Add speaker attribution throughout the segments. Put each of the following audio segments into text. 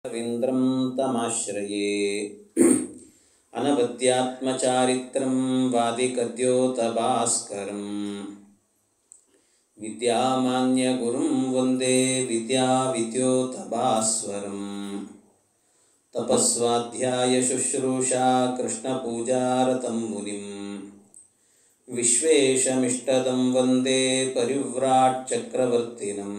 Speaker 1: ರವೀಂದ್ರಂ ತಮಾಶ್ರಯೇ ಅನವದ್ಯಾತ್ಮಚಾರಿತ್ರಂ ವಾದಿಕದ್ಯೋತಭಾಸ್ಕರಂ ವಿದ್ಯಾಮಾನ್ಯಗುರುಂ ವಂದೇ ವಿದ್ಯಾವಿದ್ಯೋತಭಾಸ್ವರಂ ತಪಸ್ವಾಧ್ಯಾಯ ಶುಶ್ರೂಷಾ ಕೃಷ್ಣಪೂಜಾರತಂ ಮುನಿಂ ವಿಶ್ವೇಶಮಿಷ್ಟದಂ ವಂದೇ ಪರಿವ್ರಾಟ್ ಚಕ್ರವರ್ತಿನಂ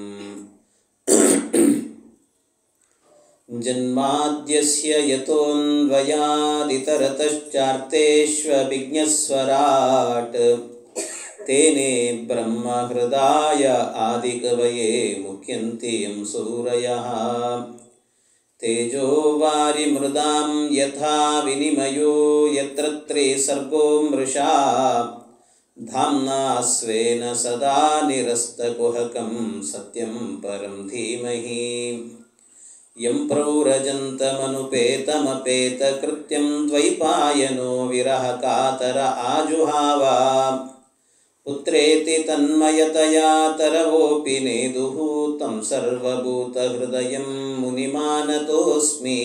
Speaker 1: ಜನ್ಮಾದ್ಯಸ್ಯ ಯತೋನ್ವಯಾದಿತರತಶ್ಚಾರ್ಥೇಷ್ವಭಿಜ್ಞಸ್ವರಾಟ್ ತೇನೇ ಬ್ರಹ್ಮಹೃದಾಯ ಆದಿಕವಯೇ ಮುಖ್ಯಂತೆ M ಸೂರಯಃ ತೇಜೋ ವಾರಿಮೃದಾಂ ಯಥಾ ವಿನಿಮಯೋ ಯತ್ರ ತ್ರಿಸರ್ಗೋ ಮೃಷಾ ಧಾಮ್ನಾ ಸ್ವೇನ ಸದಾ ನಿರಸ್ತಕುಹಕಂ ಸತ್ಯಂ ಪರಂ ಧೀಮಹಿ ಯಂ ಪ್ರೌರಜಂತಮನುಪೇತಮಪೇತಕೃತ್ಯಂ ದ್ವೈಪಾಯನೋ ವಿರಹ ಕಾತರ ಆಜುಹಾವ ಪುತ್ರೇತಿ ತನ್ಮಯತಯಾ ತರವೋಪಿ ನೇದುಃ तं ಸರ್ವಭೂತಹೃದಯಂ ಮುನಿಮಾನತೋಸ್ಮಿ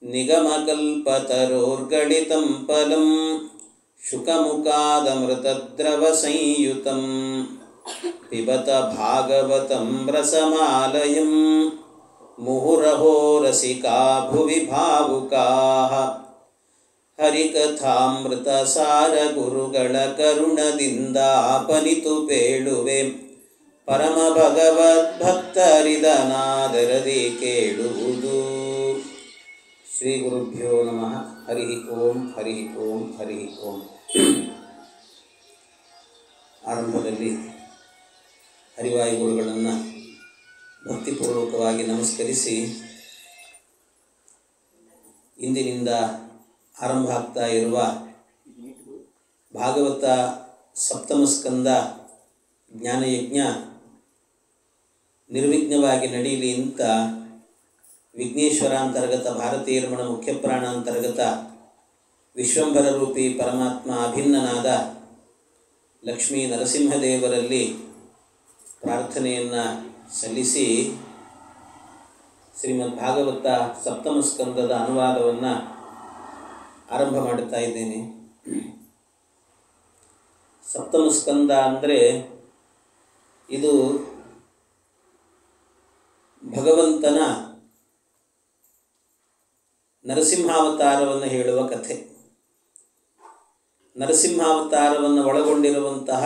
Speaker 1: ನಿಗಮಕಲ್ಪತರೋರ್ಗಳಿತಂ ಫಲಂ ಶುಕಮುಖಾದಮೃತದ್ರವಸಂಯುತಂ ಪಿಬತ ಭಾಗವತಂ ರಸಮಾಲಯಂ ಮುಹುರಹೋ ರಸಿಕಾ ಭುವಿ ಭಾವುಕಾಃ ಹರಿಕಥಾಮೃತಸಾರ ಗುರುಗಳ ಕರುಣದಿಂದ ಆಪನಿತು ಪೇಳುವೆ ಪರಮ ಭಗವದ್ಭಕ್ತರಿದನಾದರದಿ ಕೇಳುವುದು. ಶ್ರೀ ಗುರುಭ್ಯೋ ನಮಃ. ಹರಿ ಓಂ ಹರಿ ಓಂ ಹರಿ ಓಂ. ಆರಂಭದಲ್ಲಿ ಹರಿವಾಯುಗುರುಗಳನ್ನು ಭಕ್ತಿಪೂರ್ವಕವಾಗಿ ನಮಸ್ಕರಿಸಿ ಇಂದಿನಿಂದ ಆರಂಭ ಆಗ್ತಾ ಇರುವ ಭಾಗವತ ಸಪ್ತಮ ಸ್ಕಂದ ಜ್ಞಾನಯಜ್ಞ ನಿರ್ವಿಘ್ನವಾಗಿ ನಡೆಯಲಿ ಅಂತ ವಿಘ್ನೇಶ್ವರ ಅಂತರ್ಗತ ಭಾರತೀಯ ರಮಣ ಮುಖ್ಯಪ್ರಾಣ ಅಂತರ್ಗತ ವಿಶ್ವಂಭರ ರೂಪಿ ಪರಮಾತ್ಮ ಅಭಿನ್ನನಾದ ಲಕ್ಷ್ಮೀ ನರಸಿಂಹದೇವರಲ್ಲಿ ಪ್ರಾರ್ಥನೆಯನ್ನು ಸಲ್ಲಿಸಿ ಶ್ರೀಮದ್ ಭಾಗವತ ಸಪ್ತಮ ಸ್ಕಂದದ ಅನುವಾದವನ್ನು ಆರಂಭ ಮಾಡುತ್ತಾ ಇದ್ದೇನೆ. ಸಪ್ತಮ ಸ್ಕಂದ ಅಂದರೆ ಇದು ಭಗವಂತನ ನರಸಿಂಹಾವತಾರವನ್ನು ಹೇಳುವ ಕಥೆ. ನರಸಿಂಹಾವತಾರವನ್ನು ಒಳಗೊಂಡಿರುವಂತಹ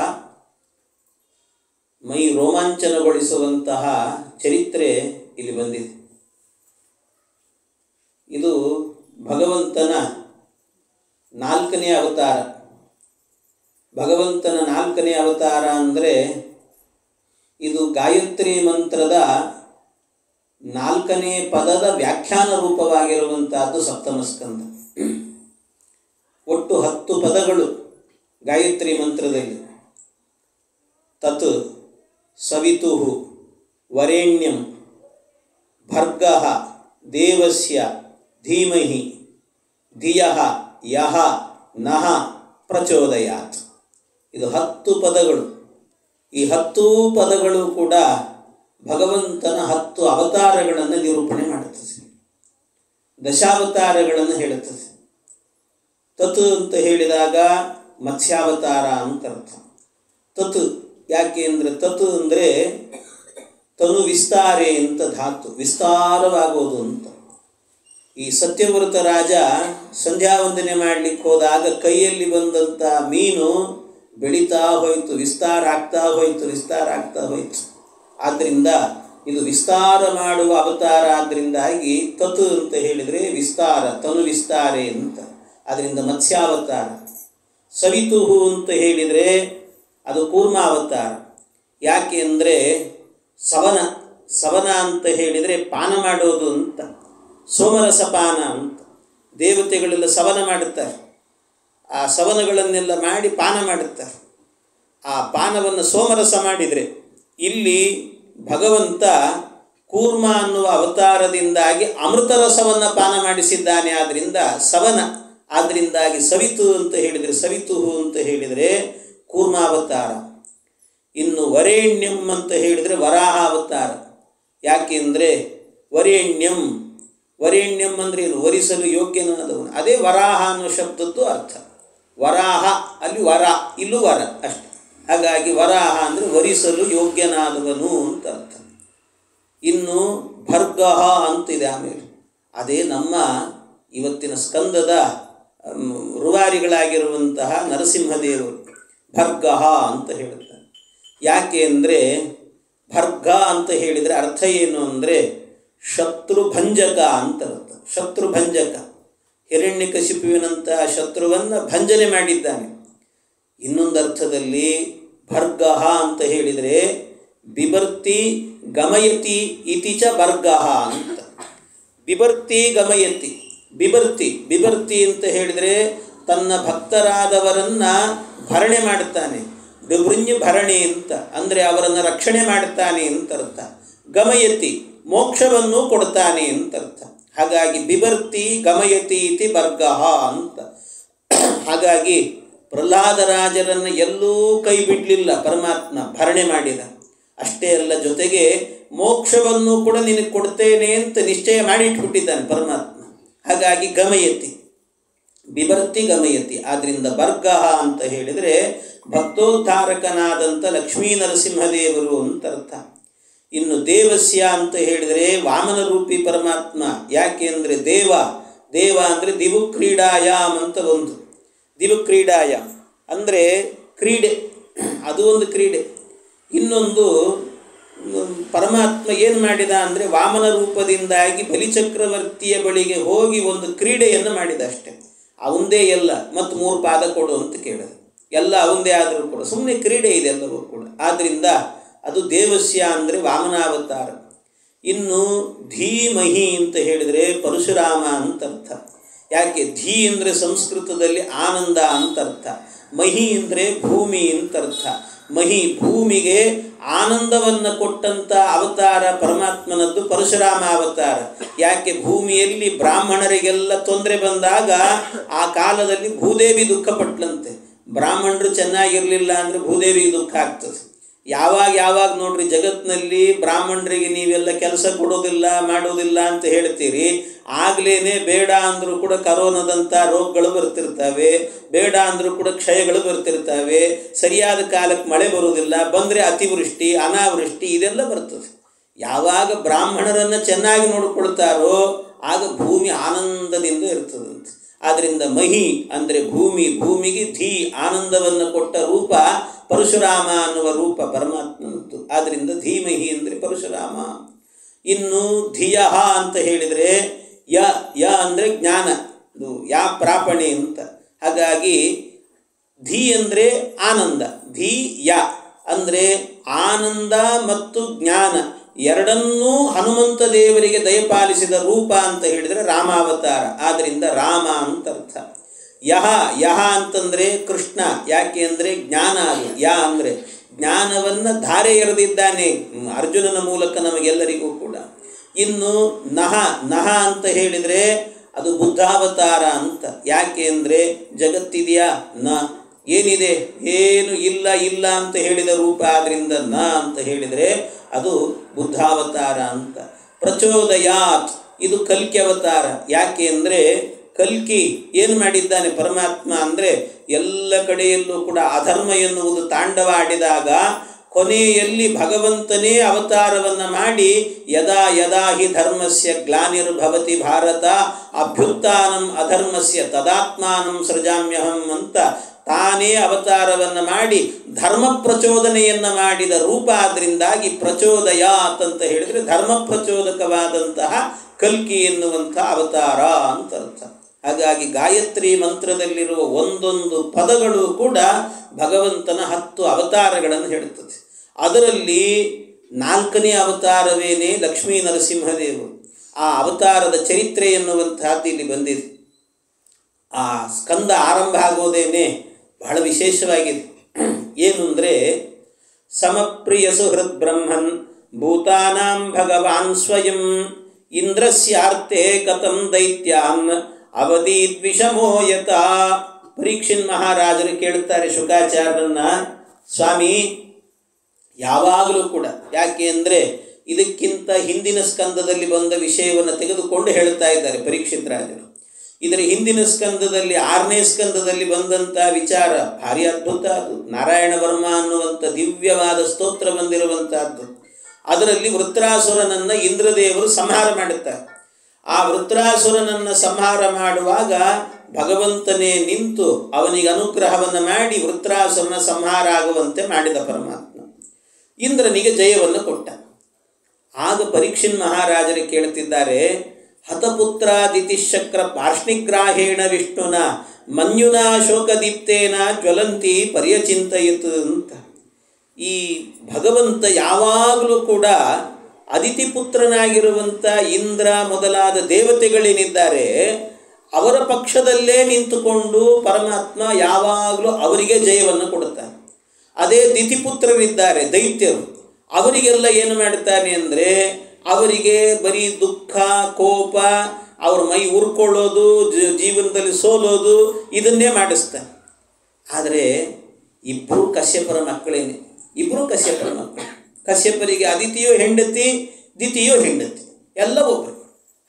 Speaker 1: ಮೈ ರೋಮಾಂಚನಗೊಳಿಸುವಂತಹ ಚರಿತ್ರೆ ಇಲ್ಲಿ ಬಂದಿದೆ. ಇದು ಭಗವಂತನ ನಾಲ್ಕನೇ ಅವತಾರ. ಭಗವಂತನ ನಾಲ್ಕನೇ ಅವತಾರ ಅಂದರೆ ಇದು ಗಾಯತ್ರಿ ಮಂತ್ರದ ನಾಲ್ಕನೇ ಪದದ ವ್ಯಾಖ್ಯಾನ ರೂಪವಾಗಿರುವಂತಹದ್ದು ಸಪ್ತಮ ಸ್ಕಂದ. ಒಟ್ಟು 10 ಪದಗಳು ಗಾಯತ್ರಿ ಮಂತ್ರದಲ್ಲಿ. ತತ್ ಸವಿತುಃ ವರೇಣ್ಯಂ ಭರ್ಗಃ ದೇವಸ್ಯ ಧೀಮಹಿ ಧಿಯಃ ಯಃ ನಃ ಪ್ರಚೋದಯಾತ್. ಇದು 10 ಪದಗಳು. ಈ 10 ಪದಗಳು ಕೂಡ ಭಗವಂತನ 10 ಅವತಾರಗಳನ್ನು ನಿರೂಪಣೆ ಮಾಡುತ್ತದೆ, ದಶಾವತಾರಗಳನ್ನು ಹೇಳುತ್ತದೆ. ತತ್ ಅಂತ ಹೇಳಿದಾಗ ಮತ್ಸ್ಯಾವತಾರ ಅಂತ ಅರ್ಥ. ತತ್ ಯಾಕೆ ಅಂದರೆ ತತ್ ಅಂದರೆ ತನು ವಿಸ್ತಾರೆ ಅಂತ ಧಾತು, ವಿಸ್ತಾರವಾಗೋದು ಅಂತ. ಈ ಸತ್ಯವ್ರತ ರಾಜ ಸಂಧ್ಯಾ ವಂದನೆ ಮಾಡಲಿಕ್ಕೆ ಹೋದಾಗ ಕೈಯಲ್ಲಿ ಬಂದಂಥ ಮೀನು ಬೆಳೀತಾ ಹೋಯಿತು, ವಿಸ್ತಾರ ಆಗ್ತಾ ಹೋಯಿತು. ಆದ್ದರಿಂದ ಇದು ವಿಸ್ತಾರ ಮಾಡುವ ಅವತಾರ. ಆದ್ದರಿಂದಾಗಿ ತತ್ ಅಂತ ಹೇಳಿದರೆ ವಿಸ್ತಾರ, ತನು ವಿಸ್ತಾರೆ ಅಂತ. ಅದರಿಂದ ಮತ್ಸ್ಯಾವತಾರ. ಸವಿತುಹು ಅಂತ ಹೇಳಿದರೆ ಅದು ಕೂರ್ಮಾವತಾರ. ಯಾಕೆ ಅಂದರೆ ಸವನ ಅಂತ ಹೇಳಿದರೆ ಪಾನ ಮಾಡೋದು ಅಂತ, ಸೋಮರಸ ಪಾನ ಅಂತ. ದೇವತೆಗಳೆಲ್ಲ ಸವನ ಮಾಡುತ್ತಾರೆ, ಆ ಸವನಗಳನ್ನೆಲ್ಲ ಮಾಡಿ ಪಾನ ಮಾಡುತ್ತಾರೆ. ಆ ಪಾನವನ್ನು ಸೋಮರಸ ಮಾಡಿದರೆ ಇಲ್ಲಿ ಭಗವಂತ ಕೂರ್ಮ ಅನ್ನುವ ಅವತಾರದಿಂದಾಗಿ ಅಮೃತರಸವನ್ನು ಪಾನ ಮಾಡಿಸಿದ್ದಾನೆ. ಆದ್ದರಿಂದ ಸವನ. ಆದ್ದರಿಂದಾಗಿ ಸವಿತು ಅಂತ ಹೇಳಿದರೆ, ಸವಿತುಹು ಅಂತ ಹೇಳಿದರೆ ಕೂರ್ಮಾವತಾರ. ಇನ್ನು ವರೇಣ್ಯಂ ಅಂತ ಹೇಳಿದರೆ ವರಾಹ ಅವತಾರ. ಯಾಕೆಂದರೆ ವರೇಣ್ಯಂ. ವರೇಣ್ಯಂ ಅಂದರೆ ಏನು? ವರಿಸಲು ಯೋಗ್ಯನಾದವನು. ಅದೇ ವರಾಹ ಅನ್ನೋ ಶಬ್ದದ್ದು ಅರ್ಥ. ವರಾಹ ಅಲ್ಲಿ ವರ, ಇಲ್ಲೂ ವರ ಅಷ್ಟೆ. ಹಾಗಾಗಿ ವರಾಹ ಅಂದರೆ ವರಿಸಲು ಯೋಗ್ಯನಾದವನು ಅಂತ ಅರ್ಥ. ಇನ್ನು ಭರ್ಗಃ ಅಂತಿದೆ ಆಮೇಲೆ. ಅದೇ ನಮ್ಮ ಇವತ್ತಿನ ಸ್ಕಂದದ ರೂವಾರಿಗಳಾಗಿರುವಂತಹ ನರಸಿಂಹದೇವರು ಭರ್ಗಃ ಅಂತ ಹೇಳ್ತಾರೆ. ಯಾಕೆ ಅಂದರೆ ಭರ್ಗ ಅಂತ ಹೇಳಿದರೆ ಅರ್ಥ ಏನು ಅಂದರೆ ಶತ್ರುಭಂಜಕ ಅಂತ ಅರ್ಥ. ಶತ್ರುಭಂಜಕ, ಹಿರಣ್ಯಕಶಿಪುವಿನಂತಹ ಶತ್ರುವನ್ನು ಭಂಜನೆ ಮಾಡಿದ್ದಾನೆ. ಇನ್ನೊಂದು ಅರ್ಥದಲ್ಲಿ ಭರ್ಗಃ ಅಂತ ಹೇಳಿದರೆ ಬಿಭರ್ತಿ ಗಮಯತಿ ಇತಿ ಚ ಭರ್ಗಃ ಅಂತ. ಬಿಭರ್ತಿ ಗಮಯತಿ, ಬಿಭರ್ತಿ ಅಂತ ಹೇಳಿದರೆ ತನ್ನ ಭಕ್ತರಾದವರನ್ನು ಭರಣೆ ಮಾಡುತ್ತಾನೆ. ಬಿಭೃಂಜ ಭರಣೆ ಅಂತ ಅಂದರೆ ಅವರನ್ನು ರಕ್ಷಣೆ ಮಾಡುತ್ತಾನೆ ಅಂತ ಅರ್ಥ. ಗಮಯತಿ ಮೋಕ್ಷವನ್ನು ಕೊಡ್ತಾನೆ ಅಂತ ಅರ್ಥ. ಹಾಗಾಗಿ ಬಿಭರ್ತಿ ಗಮಯತಿ ಇತಿ ಭರ್ಗಃ ಅಂತ. ಹಾಗಾಗಿ ಪ್ರಹ್ಲಾದರಾಜರನ್ನು ಎಲ್ಲೂ ಕೈ ಬಿಡಲಿಲ್ಲ ಪರಮಾತ್ಮ, ಭರಣೆ ಮಾಡಿದ. ಅಷ್ಟೇ ಅಲ್ಲ, ಜೊತೆಗೆ ಮೋಕ್ಷವನ್ನು ಕೂಡ ನಿನಗೆ ಕೊಡ್ತೇನೆ ಅಂತ ನಿಶ್ಚಯ ಮಾಡಿಟ್ಬಿಟ್ಟಿದ್ದಾನೆ ಪರಮಾತ್ಮ. ಹಾಗಾಗಿ ಗಮಯತಿ, ಬಿಭರ್ತಿ ಗಮಯತಿ. ಆದ್ದರಿಂದ ಭರ್ಗಃ ಅಂತ ಹೇಳಿದರೆ ಭಕ್ತೋದ್ಧಾರಕನಾದಂಥ ಲಕ್ಷ್ಮೀ ನರಸಿಂಹದೇವರು ಅಂತ ಅರ್ಥ. ಇನ್ನು ದೇವಸ್ಯ ಅಂತ ಹೇಳಿದರೆ ವಾಮನ ರೂಪಿ ಪರಮಾತ್ಮ. ಯಾಕೆ ಅಂದರೆ ದೇವ ಅಂದರೆ ದಿವು ಕ್ರೀಡಾಯಾಮ್ ಅಂತ ಒಂದು. ದಿವು ಕ್ರೀಡಾಯಾಮ್ ಅಂದರೆ ಕ್ರೀಡೆ, ಅದು ಒಂದು ಕ್ರೀಡೆ. ಇನ್ನೊಂದು ಪರಮಾತ್ಮ ಏನು ಮಾಡಿದ ಅಂದರೆ ವಾಮನ ರೂಪದಿಂದಾಗಿ ಬಲಿಚಕ್ರವರ್ತಿಯ ಬಳಿಗೆ ಹೋಗಿ ಒಂದು ಕ್ರೀಡೆಯನ್ನು ಮಾಡಿದ ಅಷ್ಟೆ. ಅವಂದೇ ಎಲ್ಲ, ಮತ್ತು 3 ಪಾದ ಕೊಡು ಅಂತ ಕೇಳಿದ. ಎಲ್ಲ ಅವಂದೇ ಆದರೂ ಕೂಡ ಸುಮ್ಮನೆ ಕ್ರೀಡೆ ಇದೆ ಎಲ್ಲವೂ ಕೂಡ. ಆದ್ದರಿಂದ ಅದು ದೇವಸ್ಯ ಅಂದರೆ ವಾಮನಾವತಾರ. ಇನ್ನು ಧೀಮಹಿ ಅಂತ ಹೇಳಿದರೆ ಪರಶುರಾಮ ಅಂತ ಅರ್ಥ. ಯಾಕೆ? ಧೀ ಅಂದರೆ ಸಂಸ್ಕೃತದಲ್ಲಿ ಆನಂದ ಅಂತ ಅರ್ಥ. ಮಹಿ ಅಂದರೆ ಭೂಮಿ ಅಂತ ಅರ್ಥ. ಮಹಿ ಭೂಮಿಗೆ ಆನಂದವನ್ನು ಕೊಟ್ಟಂಥ ಅವತಾರ ಪರಮಾತ್ಮನದ್ದು ಪರಶುರಾಮ ಅವತಾರ. ಯಾಕೆ? ಭೂಮಿಯಲ್ಲಿ ಬ್ರಾಹ್ಮಣರಿಗೆಲ್ಲ ತೊಂದರೆ ಬಂದಾಗ ಆ ಕಾಲದಲ್ಲಿ ಭೂದೇವಿ ದುಃಖಪಟ್ಲಂತೆ. ಬ್ರಾಹ್ಮಣರು ಚೆನ್ನಾಗಿರಲಿಲ್ಲ ಅಂದರೆ ಭೂದೇವಿಗೆ ದುಃಖ ಆಗ್ತದೆ. ಯಾವಾಗ ನೋಡ್ರಿ ಜಗತ್ತಿನಲ್ಲಿ ಬ್ರಾಹ್ಮಣರಿಗೆ ನೀವೆಲ್ಲ ಕೆಲಸ ಕೊಡೋದಿಲ್ಲ ಮಾಡೋದಿಲ್ಲ ಅಂತ ಹೇಳ್ತೀರಿ, ಆಗಲೇ ಬೇಡ ಅಂದರೂ ಕೂಡ ಕರೋನಾದಂಥ ರೋಗಗಳು ಬರ್ತಿರ್ತವೆ, ಬೇಡ ಅಂದರೂ ಕೂಡ ಕ್ಷಯಗಳು ಬರ್ತಿರ್ತವೆ, ಸರಿಯಾದ ಕಾಲಕ್ಕೆ ಮಳೆ ಬರೋದಿಲ್ಲ, ಬಂದರೆ ಅತಿವೃಷ್ಟಿ ಅನಾವೃಷ್ಟಿ ಇದೆಲ್ಲ ಬರ್ತದೆ. ಯಾವಾಗ ಬ್ರಾಹ್ಮಣರನ್ನು ಚೆನ್ನಾಗಿ ನೋಡಿಕೊಳ್ತಾರೋ ಆಗ ಭೂಮಿ ಆನಂದದಿಂದ ಇರ್ತದಂತೆ. ಆದ್ದರಿಂದ ಮಹಿ ಅಂದರೆ ಭೂಮಿಗೆ ಧೀ ಆನಂದವನ್ನು ಕೊಟ್ಟ ರೂಪ ಪರಶುರಾಮ ಅನ್ನುವ ರೂಪ ಪರಮಾತ್ಮನದ್ದು. ಆದ್ದರಿಂದ ಧೀಮಹಿ ಅಂದರೆ ಪರಶುರಾಮ. ಇನ್ನು ಧಿಯಃ ಅಂತ ಹೇಳಿದರೆ ಯ ಅಂದರೆ ಜ್ಞಾನ, ಅದು ಯಾ ಪ್ರಾಪಣೆ ಅಂತ. ಹಾಗಾಗಿ ಧೀ ಅಂದರೆ ಆನಂದ, ಧೀ ಯ ಅಂದರೆ ಆನಂದ ಮತ್ತು ಜ್ಞಾನ ಎರಡನ್ನೂ ಹನುಮಂತ ದೇವರಿಗೆ ದಯಪಾಲಿಸಿದ ರೂಪ ಅಂತ ಹೇಳಿದರೆ ರಾಮಾವತಾರ. ಆದ್ದರಿಂದ ರಾಮ ಅಂತ ಅರ್ಥ. ಯಹ ಅಂತಂದರೆ ಕೃಷ್ಣ. ಯಾಕೆ ಅಂದರೆ ಜ್ಞಾನ ಅದು. ಅಂದರೆ ಜ್ಞಾನವನ್ನು ಧಾರೆ ಎರೆದಿದ್ದಾನೆ ಅರ್ಜುನನ ಮೂಲಕ ನಮಗೆಲ್ಲರಿಗೂ ಕೂಡ. ಇನ್ನು ನಹ ಅಂತ ಹೇಳಿದರೆ ಅದು ಬುದ್ಧಾವತಾರ ಅಂತ. ಯಾಕೆ ಅಂದರೆ ಜಗತ್ತಿದೆಯಾ? ಏನಿದೆ? ಏನು ಇಲ್ಲ ಅಂತ ಹೇಳಿದ ರೂಪ. ಆದ್ದರಿಂದ ಅಂತ ಹೇಳಿದರೆ ಅದು ಬುದ್ಧಾವತಾರ ಅಂತ. ಪ್ರಚೋದಯಾತ್ ಇದು ಕಲ್ಕಿ ಅವತಾರ. ಯಾಕೆ ಅಂದರೆ ಕಲ್ಕಿ ಏನು ಮಾಡಿದ್ದಾನೆ ಪರಮಾತ್ಮ ಅಂದರೆ ಎಲ್ಲ ಕಡೆಯಲ್ಲೂ ಕೂಡ ಅಧರ್ಮ ಎನ್ನುವುದು ತಾಂಡವ ಆಡಿದಾಗ ಕೊನೆಯಲ್ಲಿ ಭಗವಂತನೇ ಅವತಾರವನ್ನು ಮಾಡಿ ಯದಾ ಹಿ ಧರ್ಮಸ್ಯ ಗ್ಲಾನಿರ್ಭವತಿ ಭಾರತ ಅಭ್ಯುತ್ಥಾನಂ ಅಧರ್ಮಸ್ಯ ತದಾತ್ಮಾನಂ ಸೃಜಾಮ್ಯಹಂ ಅಂತ ತಾನೇ ಅವತಾರವನ್ನು ಮಾಡಿ ಧರ್ಮ ಪ್ರಚೋದನೆಯನ್ನು ಮಾಡಿದ ರೂಪ. ಆದ್ದರಿಂದಾಗಿ ಪ್ರಚೋದಯಾತ್ ಅಂತ ಹೇಳಿದರೆ ಧರ್ಮ ಪ್ರಚೋದಕವಾದಂತಹ ಕಲ್ಕಿ ಎನ್ನುವಂಥ ಅವತಾರ ಅಂತ ಅರ್ಥ. ಹಾಗಾಗಿ ಗಾಯತ್ರಿ ಮಂತ್ರದಲ್ಲಿರುವ ಒಂದೊಂದು ಪದಗಳು ಕೂಡ ಭಗವಂತನ 10 ಅವತಾರಗಳನ್ನು ಹೇಳುತ್ತದೆ. ಅದರಲ್ಲಿ 4ನೇ ಅವತಾರವೇನೇ ಲಕ್ಷ್ಮೀ ನರಸಿಂಹದೇವರು. ಆ ಅವತಾರದ ಚರಿತ್ರೆ ಎನ್ನುವಂತಹದ್ದು ಇಲ್ಲಿ ಬಂದಿದೆ. ಆ ಸ್ಕಂದ ಆರಂಭ ಆಗೋದೇನೆ ಬಹಳ ವಿಶೇಷವಾಗಿದೆ. ಏನು ಅಂದರೆ ಸಮಪ್ರಿಯ ಸುಹೃದ್ ಬ್ರಹ್ಮನ್ ಭೂತಾನಾಂ ಭಗವಾನ್ ಸ್ವಯಂ ಇಂದ್ರಸ್ಯಾರ್ತೆ ಕಥಂ ದೈತ್ಯಾನ್ ಅವಧೀದ್ವಿಷಮೋಯತ. ಪರೀಕ್ಷಿನ್ ಮಹಾರಾಜರು ಕೇಳುತ್ತಾರೆ ಶುಕಾಚಾರ್ಯರನ್ನ, ಸ್ವಾಮಿ ಯಾವಾಗಲೂ ಕೂಡ ಯಾಕೆ ಅಂದರೆ ಇದಕ್ಕಿಂತ ಹಿಂದಿನ ಸ್ಕಂದದಲ್ಲಿ ಬಂದ ವಿಷಯವನ್ನು ತೆಗೆದುಕೊಂಡು ಹೇಳ್ತಾ ಇದ್ದಾರೆ ಪರೀಕ್ಷಿತ್ ರಾಜರು. ಇದರ ಹಿಂದಿನ ಸ್ಕಂದದಲ್ಲಿ 6ನೇ ಸ್ಕಂದದಲ್ಲಿ ಬಂದಂಥ ವಿಚಾರ ಭಾರಿ ಅದ್ಭುತ. ಅದು ನಾರಾಯಣ ವರ್ಮ ಅನ್ನುವಂಥ ದಿವ್ಯವಾದ ಸ್ತೋತ್ರ ಬಂದಿರುವಂತಹದ್ದು. ಅದರಲ್ಲಿ ವೃತ್ರಾಸುರನನ್ನು ಇಂದ್ರದೇವರು ಸಂಹಾರ ಮಾಡುತ್ತಾರೆ. ಆ ವೃತ್ರಾಸುರನನ್ನು ಸಂಹಾರ ಮಾಡುವಾಗ ಭಗವಂತನೇ ನಿಂತು ಅವನಿಗೆ ಅನುಗ್ರಹವನ್ನು ಮಾಡಿ ವೃತ್ರಾಸುರನ ಸಂಹಾರ ಆಗುವಂತೆ ಮಾಡಿದ ಪರಮಾತ್ಮ. ಇಂದ್ರನಿಗೆ ಜಯವನ್ನು ಕೊಟ್ಟ. ಆಗ ಪರೀಕ್ಷಿನ್ ಮಹಾರಾಜರು ಕೇಳುತ್ತಿದ್ದಾರೆ, ಹತಪುತ್ರಾದಿತಿಶಕ್ರ ಪಾರ್ಷ್ಣಿಗ್ರಾಹೇಣ ವಿಷ್ಣುನ ಮನ್ಯುನಾ ಶೋಕದೀಪ್ತೇನ ಜ್ವಲಂತಿ ಪರ್ಯಚಿಂತಯಿತು ಅಂತ. ಈ ಭಗವಂತ ಯಾವಾಗಲೂ ಕೂಡ ಅದಿತಿ ಪುತ್ರನಾಗಿರುವಂಥ ಇಂದ್ರ ಮೊದಲಾದ ದೇವತೆಗಳೇನಿದ್ದಾರೆ ಅವರ ಪಕ್ಷದಲ್ಲೇ ನಿಂತುಕೊಂಡು ಪರಮಾತ್ಮ ಯಾವಾಗಲೂ ಅವರಿಗೆ ಜಯವನ್ನು ಕೊಡುತ್ತಾನೆ. ಅದೇ ದಿತಿಪುತ್ರರಿದ್ದಾರೆ ದೈತ್ಯರು, ಅವರಿಗೆಲ್ಲ ಏನು ಮಾಡ್ತಾನೆ ಅಂದರೆ ಅವರಿಗೆ ಬರೀ ದುಃಖ, ಕೋಪ, ಅವ್ರ ಮೈ ಉರ್ಕೊಳ್ಳೋದು, ಜೀವನದಲ್ಲಿ ಸೋಲೋದು, ಇದನ್ನೇ ಮಾಡಿಸ್ತಾನೆ. ಆದರೆ ಇಬ್ಬರು ಕಶ್ಯಪರ ಮಕ್ಕಳೇನೆ, ಇಬ್ಬರು ಕಶ್ಯಪರ ಮಕ್ಕಳು. ಕಶ್ಯಪರಿಗೆ ಅದಿತಿಯೋ ಹೆಂಡತಿ, ದಿತಿಯೋ ಹೆಂಡತಿ, ಎಲ್ಲ ಒಬ್ಬರು.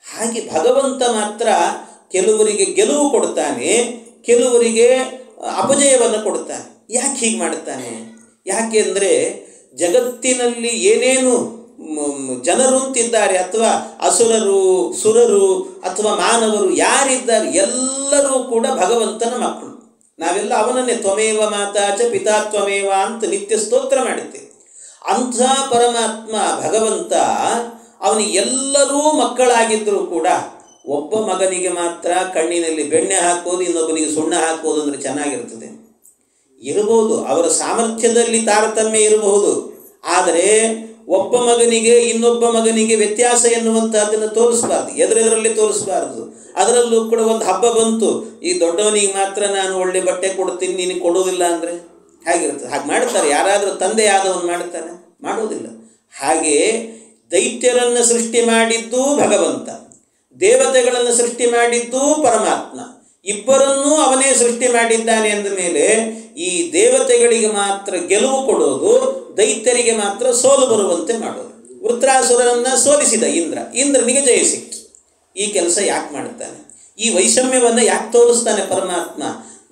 Speaker 1: ಹಾಗೆ ಭಗವಂತ ಮಾತ್ರ ಕೆಲವರಿಗೆ ಗೆಲುವು ಕೊಡ್ತಾನೆ, ಕೆಲವರಿಗೆ ಅಪಜಯವನ್ನು ಕೊಡ್ತಾನೆ. ಯಾಕೆ ಹೀಗೆ ಮಾಡ್ತಾನೆ? ಯಾಕೆ ಅಂದರೆ ಜಗತ್ತಿನಲ್ಲಿ ಏನೇನು ಜನರು ಅಂತಿದ್ದಾರೆ, ಅಥವಾ ಅಸುರರು, ಸುರರು ಅಥವಾ ಮಾನವರು ಯಾರಿದ್ದಾರೆ ಎಲ್ಲರೂ ಕೂಡ ಭಗವಂತನ ಮಕ್ಕಳು. ನಾವೆಲ್ಲ ಅವನನ್ನೇ ತ್ವಮೇವ ಮಾತಾಚ ಪಿತಾ ತ್ವಮೇವ ಅಂತ ನಿತ್ಯ ಸ್ತೋತ್ರ ಮಾಡುತ್ತೇವೆ. ಅಂಥ ಪರಮಾತ್ಮ ಭಗವಂತ ಅವನಿಗೆ ಎಲ್ಲರೂ ಮಕ್ಕಳಾಗಿದ್ದರೂ ಕೂಡ ಒಬ್ಬ ಮಗನಿಗೆ ಮಾತ್ರ ಕಣ್ಣಿನಲ್ಲಿ ಬೆಣ್ಣೆ ಹಾಕೋದು, ಇನ್ನೊಬ್ಬನಿಗೆ ಸುಣ್ಣ ಹಾಕೋದು ಅಂದರೆ ಚೆನ್ನಾಗಿರ್ತದೆ. ಇರಬಹುದು, ಅವರ ಸಾಮರ್ಥ್ಯದಲ್ಲಿ ತಾರತಮ್ಯ ಇರಬಹುದು. ಆದರೆ ಒಬ್ಬ ಮಗನಿಗೆ ಇನ್ನೊಬ್ಬ ಮಗನಿಗೆ ವ್ಯತ್ಯಾಸ ಎನ್ನುವಂಥದ್ದನ್ನು ತೋರಿಸಬಾರ್ದು, ಎದುರೆದುರಲ್ಲಿ ತೋರಿಸಬಾರ್ದು. ಅದರಲ್ಲೂ ಕೂಡ ಒಂದು ಹಬ್ಬ ಬಂತು, ಈ ದೊಡ್ಡವನಿಗೆ ಮಾತ್ರ ನಾನು ಒಳ್ಳೆ ಬಟ್ಟೆ ಕೊಡ್ತೀನಿ, ನಿನಗೆ ಕೊಡೋದಿಲ್ಲ ಅಂದರೆ ಹೇಗಿರ್ತದೆ? ಹಾಗೆ ಮಾಡ್ತಾರೆ. ಯಾರಾದರೂ ತಂದೆ ಆದವನು ಮಾಡ್ತಾನೆ? ಮಾಡೋದಿಲ್ಲ. ಹಾಗೆ ದೈತ್ಯರನ್ನು ಸೃಷ್ಟಿ ಮಾಡಿದ್ದು ಭಗವಂತ, ದೇವತೆಗಳನ್ನು ಸೃಷ್ಟಿ ಮಾಡಿದ್ದು ಪರಮಾತ್ಮ, ಇಬ್ಬರನ್ನೂ ಅವನೇ ಸೃಷ್ಟಿ ಮಾಡಿದ್ದಾನೆ ಅಂದ ಮೇಲೆ ಈ ದೇವತೆಗಳಿಗೆ ಮಾತ್ರ ಗೆಲುವು ಕೊಡೋದು, ದೈತ್ಯರಿಗೆ ಮಾತ್ರ ಸೋಲು ಬರುವಂತೆ ಮಾಡೋದು. ವೃತ್ರಾಸುರನನ್ನು ಸೋಲಿಸಿದ ಇಂದ್ರನಿಗೆ ಜಯ ಸಿಕ್ತು. ಈ ಕೆಲಸ ಯಾಕೆ ಮಾಡುತ್ತಾನೆ? ಈ ವೈಷಮ್ಯವನ್ನು ಯಾಕೆ ತೋರಿಸ್ತಾನೆ ಪರಮಾತ್ಮ?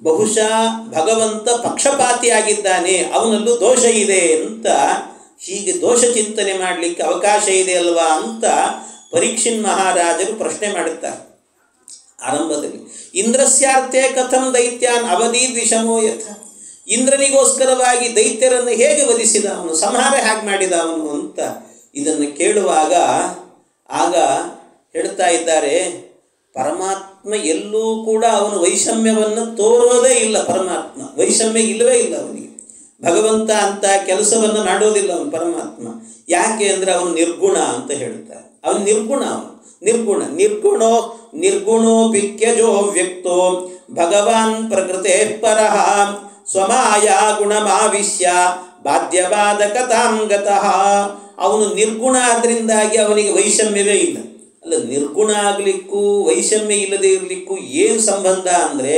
Speaker 1: ಬಹುಶಃ ಭಗವಂತ ಪಕ್ಷಪಾತಿಯಾಗಿದ್ದಾನೆ, ಅವನಲ್ಲೂ ದೋಷ ಇದೆ ಅಂತ, ಹೀಗೆ ದೋಷ ಚಿಂತನೆ ಮಾಡಲಿಕ್ಕೆ ಅವಕಾಶ ಇದೆ ಅಲ್ವಾ ಅಂತ ಪರೀಕ್ಷಿನ್ ಮಹಾರಾಜರು ಪ್ರಶ್ನೆ ಮಾಡುತ್ತಾರೆ. ಆರಂಭದಲ್ಲಿ ಇಂದ್ರಸ್ಯಾರ್ಥೆ ಕಥಂ ದೈತ್ಯಾನ್ ಅವಧಿ ದ್ವಿಷಮೋ ಯಥ, ಇಂದ್ರನಿಗೋಸ್ಕರವಾಗಿ ದೈತ್ಯರನ್ನು ಹೇಗೆ ವಧಿಸಿದ ಅವನು, ಸಂಹಾರ ಹೇಗೆ ಮಾಡಿದ ಅವನು ಅಂತ ಇದನ್ನು ಕೇಳುವಾಗ ಆಗ ಹೇಳ್ತಾ ಇದ್ದಾರೆ, ಪರಮಾತ್ಮ ಎಲ್ಲೂ ಕೂಡ ಅವನು ವೈಷಮ್ಯವನ್ನು ತೋರೋದೇ ಇಲ್ಲ. ಪರಮಾತ್ಮ ವೈಷಮ್ಯ ಇಲ್ಲವೇ ಇಲ್ಲ ಅವನಿಗೆ. ಭಗವಂತ ಅಂತ ಕೆಲಸವನ್ನು ಮಾಡೋದಿಲ್ಲ ಅವನು ಪರಮಾತ್ಮ. ಯಾಕೆ ಅಂದರೆ ಅವನು ನಿರ್ಗುಣ ಅಂತ ಹೇಳ್ತಾರೆ. ಅವನು ನಿರ್ಗುಣ, ನಿರ್ಗುಣೋ ಪಿಕ್ಯಜೋ ವ್ಯಕ್ತೋ ಭಗವಾನ್ ಪ್ರಕೃತೆ ಪರಃ ಸ್ವಮಾಯಾ ಗುಣಮಾವಿಶ್ಯ ಬಾಧ್ಯಬಾಧಕತಾಂ ಗತಃ. ಅವನು ನಿರ್ಗುಣ ಆದ್ರಿಂದಾಗಿ ಅವನಿಗೆ ವೈಷಮ್ಯವೇ ಇಲ್ಲ. ಅಲ್ಲ, ನಿರ್ಗುಣ ಆಗಲಿಕ್ಕೂ ವೈಷಮ್ಯ ಇಲ್ಲದೆ ಇರಲಿಕ್ಕೂ ಏನು ಸಂಬಂಧ ಅಂದರೆ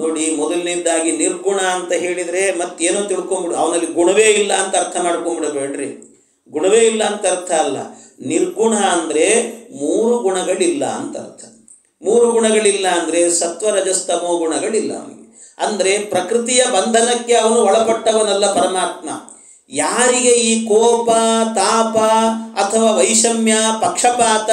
Speaker 1: ನೋಡಿ, ಮೊದಲನೇದಾಗಿ ನಿರ್ಗುಣ ಅಂತ ಹೇಳಿದರೆ ಮತ್ತೇನೋ ತಿಳ್ಕೊಂಬಿಡು, ಅವನಲ್ಲಿ ಗುಣವೇ ಇಲ್ಲ ಅಂತ ಅರ್ಥ ಮಾಡ್ಕೊಂಬಿಡಬೇಡ್ರಿ. ಗುಣವೇ ಇಲ್ಲ ಅಂತ ಅರ್ಥ ಅಲ್ಲ. ನಿರ್ಗುಣ ಅಂದರೆ 3 ಗುಣಗಳಿಲ್ಲ ಅಂತ ಅರ್ಥ. 3 ಗುಣಗಳಿಲ್ಲ ಅಂದರೆ ಸತ್ವ ರಜಸ್ತಮೋ ಗುಣಗಳಿಲ್ಲ ಅವನಿಗೆ. ಅಂದರೆ ಪ್ರಕೃತಿಯ ಬಂಧನಕ್ಕೆ ಅವನು ಒಳಪಟ್ಟವನಲ್ಲ ಪರಮಾತ್ಮ. ಯಾರಿಗೆ ಈ ಕೋಪ, ತಾಪ ಅಥವಾ ವೈಷಮ್ಯ, ಪಕ್ಷಪಾತ